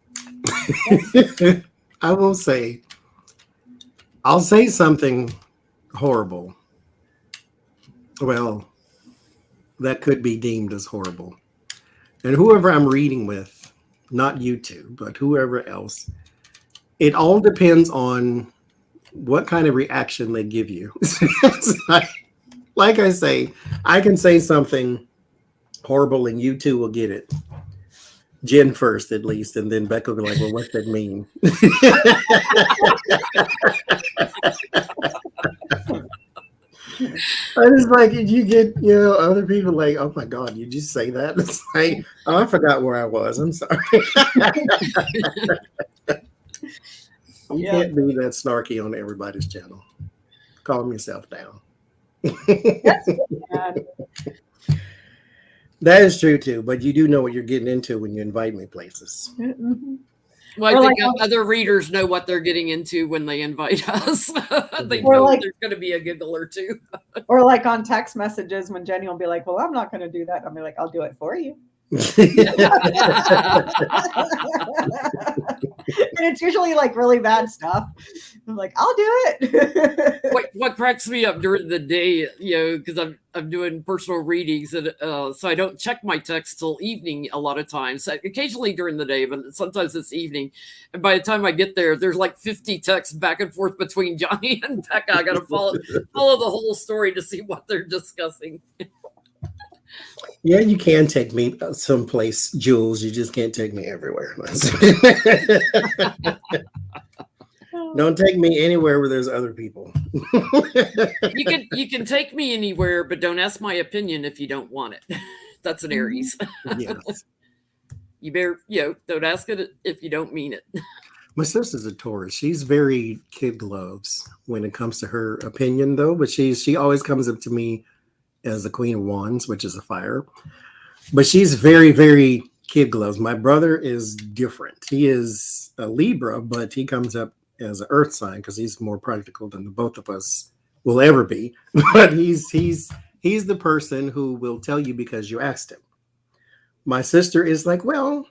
I will say, I'll say something horrible. Well, that could be deemed as horrible. And whoever I'm reading with, not you two, but whoever else, it all depends on what kind of reaction they give you. Like I say, I can say something horrible and you two will get it. Jenn first, at least, and then Becca will be like, well, what's that mean? I just like, you get, other people like, oh my God, you just say that? It's like, oh, I forgot where I was. I'm sorry. You can't be that snarky on everybody's channel. Calm yourself down. That is true too, but you do know what you're getting into when you invite me places. Mm-hmm. Well, I think other readers know what they're getting into when they invite us. They know there's going to be a giggle or two. Or like on text messages when Jenny will be like, well, I'm not going to do that. I'll be like, I'll do it for you. And it's usually like really bad stuff. I'm like, I'll do it. What cracks me up during the day, because I'm doing personal readings, and so I don't check my text till evening a lot of times. Occasionally during the day, but sometimes it's evening. And by the time I get there, there's like 50 texts back and forth between Johnie and Becca. I got to follow the whole story to see what they're discussing. Yeah, you can take me someplace, Jules. You just can't take me everywhere. Don't take me anywhere where there's other people. You can take me anywhere, but don't ask my opinion if you don't want it. That's an Aries. Yes. You better, don't ask it if you don't mean it. My sister's a Taurus. She's very kid gloves when it comes to her opinion, though. But she always comes up to me as the Queen of Wands, which is a fire. But she's very, very kid gloves. My brother is different. He is a Libra, but he comes up as an earth sign because he's more practical than the both of us will ever be. But he's the person who will tell you because you asked him. My sister is like, well,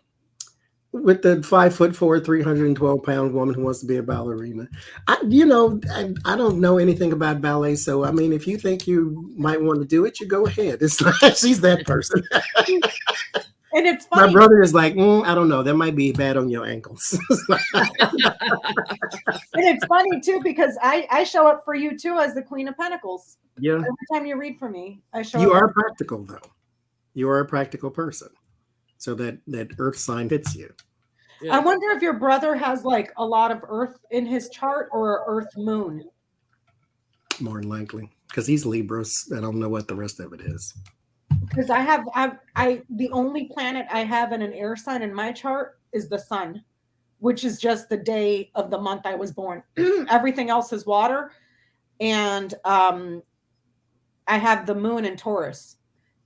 with the 5'4", 312-pound woman who wants to be a ballerina. I don't know anything about ballet, so I mean, if you think you might want to do it, you go ahead. It's like she's that person. And it's My funny. brother is like, I don't know, that might be bad on your ankles. And it's funny too, because I show up for you too as the Queen of Pentacles. Yeah, Every time you read for me, I show you up. are practical though. You are a practical person, so that Earth sign fits you. Yeah. I wonder if your brother has like a lot of Earth in his chart or Earth Moon. More than likely, because he's Libras. I don't know what the rest of it is. Because the only planet I have in an air sign in my chart is the sun, which is just the day of the month I was born. Everything else is water. And I have the moon in Taurus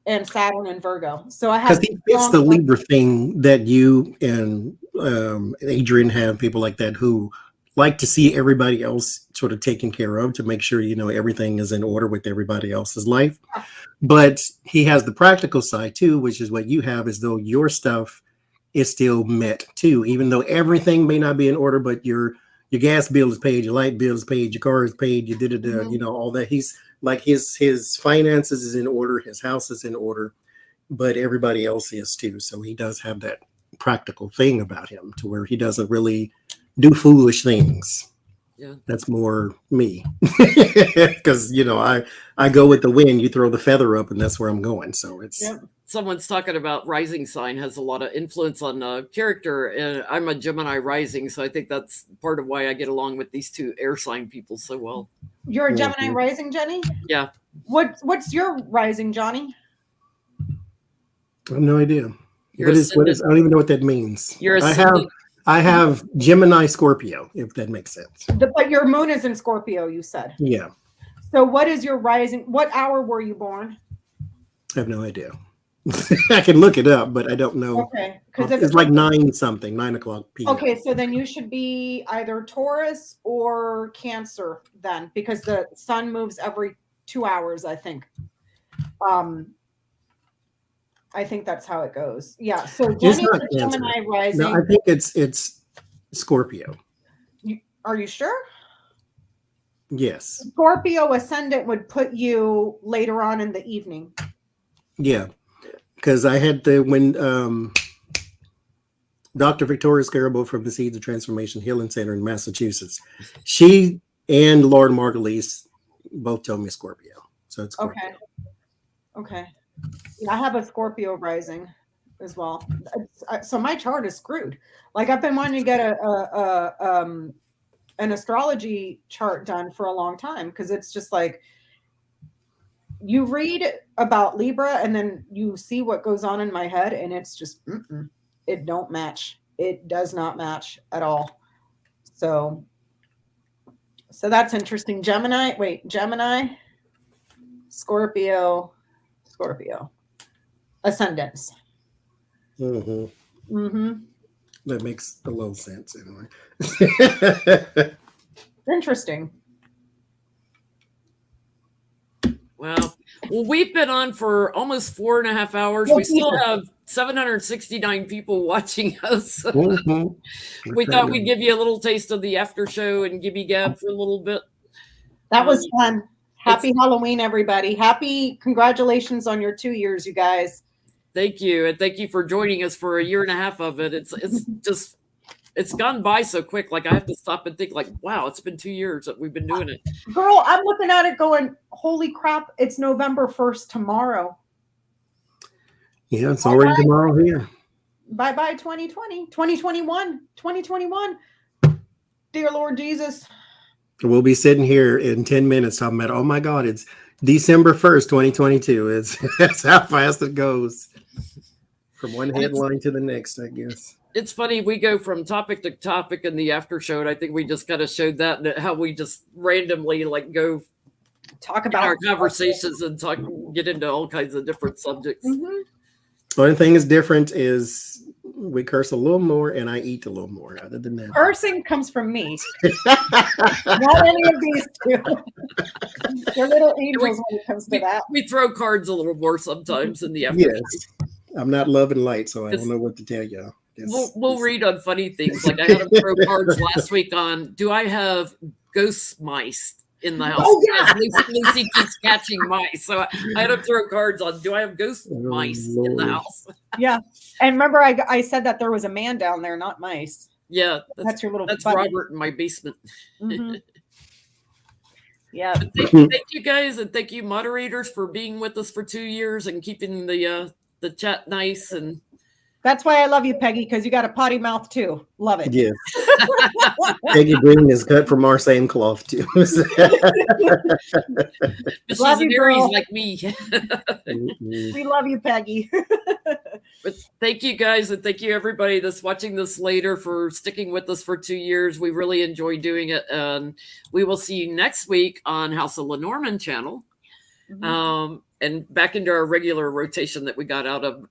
and Saturn in Virgo. So I have, because he fits the Libra thing that you and Adrian have, people like that who like to see everybody else sort of taken care of to make sure, everything is in order with everybody else's life. But he has the practical side too, which is what you have, as though your stuff is still met too, even though everything may not be in order, but your gas bill is paid, your light bill is paid, your car is paid, you did it, all that. He's like his finances is in order, his house is in order, but everybody else is too. So he does have that practical thing about him to where he doesn't really do foolish things. Yeah, that's more me, because I go with the wind. You throw the feather up, and that's where I'm going. So it's. Yep. Someone's talking about rising sign has a lot of influence on character, and I'm a Gemini rising, so I think that's part of why I get along with these two air sign people so well. You're a Gemini rising, Jenny? Yeah. What's your rising, Johnny? I have no idea. What is? I don't even know what that means. I have Gemini Scorpio, if that makes sense. But your moon is in Scorpio, you said. Yeah. So what is your rising? What hour were you born? I have no idea. I can look it up, but I don't know. Okay. Because it's like 9 o'clock p.m. Okay, so then you should be either Taurus or Cancer then, because the sun moves every 2 hours, I think. I think that's how it goes. Yeah. So Jenny is Gemini rising. No, I think it's Scorpio. Are you sure? Yes. Scorpio ascendant would put you later on in the evening. Yeah. Because I had when Dr. Victoria Scarabo from the Seeds of Transformation Healing Center in Massachusetts, she and Lord Margulies both told me Scorpio. So it's Scorpio. Okay. Yeah, I have a Scorpio rising as well. So my chart is screwed. Like I've been wanting to get an astrology chart done for a long time, because it's just like you read about Libra and then you see what goes on in my head, and it's just it don't match. It does not match at all. So that's interesting. Gemini, Scorpio, ascendants. That makes a little sense anyway. Interesting. Well, we've been on for almost 4.5 hours. We still have 769 people watching us. We thought we'd give you a little taste of the after show and Gibby Gab for a little bit. That was fun. Happy Halloween, everybody. Congratulations on your 2 years, you guys. Thank you. And thank you for joining us for 1.5 years of it. It's gone by so quick. Like I have to stop and think like, wow, it's been 2 years that we've been doing it. Girl, I'm looking at it going, holy crap, it's November 1st tomorrow. Yeah, it's already tomorrow here. Bye-bye 2020, 2021. Dear Lord Jesus. We'll be sitting here in 10 minutes talking about, oh my God, it's December 1st, 2022. That's how fast it goes. From one headline to the next, I guess. It's funny, we go from topic to topic in the after show, and I think we just kind of showed that how we just randomly go talk about our conversations and get into all kinds of different subjects. The only thing is different is we curse a little more and I eat a little more. Other than that, cursing comes from me. Not any of these two. They're little angels when it comes to that. We throw cards a little more sometimes in the after show. I'm not love and light, so I don't know what to tell y'all. We'll read on funny things. Like I had him throw cards last week on, do I have ghost mice in the house? Oh, yeah. Lucy keeps catching mice. So I had him throw cards on, do I have ghost mice in the house? Yeah. And remember, I said that there was a man down there, not mice. Yeah. That's your little That's buddy. Robert in my basement. Mm-hmm. Yeah. Thank you guys, and thank you moderators for being with us for 2 years and keeping the chat nice. And that's why I love you, Peggy, because you got a potty mouth too. Love it. Yes. Peggy Green is cut from our same cloth too. But she's an Aries like me. We love you, Peggy. But thank you guys, and thank you everybody that's watching this later for sticking with us for 2 years. We really enjoy doing it, and we will see you next week on House of Lenormand channel, and back into our regular rotation that we got out of.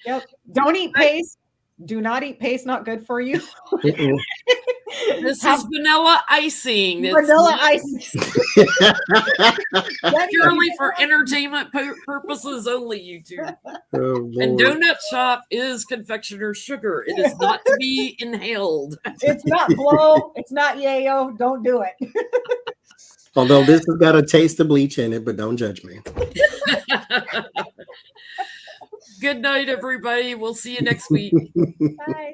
Yep. Don't eat paste. Do not eat paste. Not good for you. This is vanilla icing. Vanilla icing. Purely for entertainment purposes only, YouTube. Oh, And Lord. Donut Shop is confectioner's sugar. It is not to be inhaled. It's not blow. It's not yayo. Don't do it. Although this has got a taste of bleach in it, but don't judge me. Good night, everybody. We'll see you next week. Bye.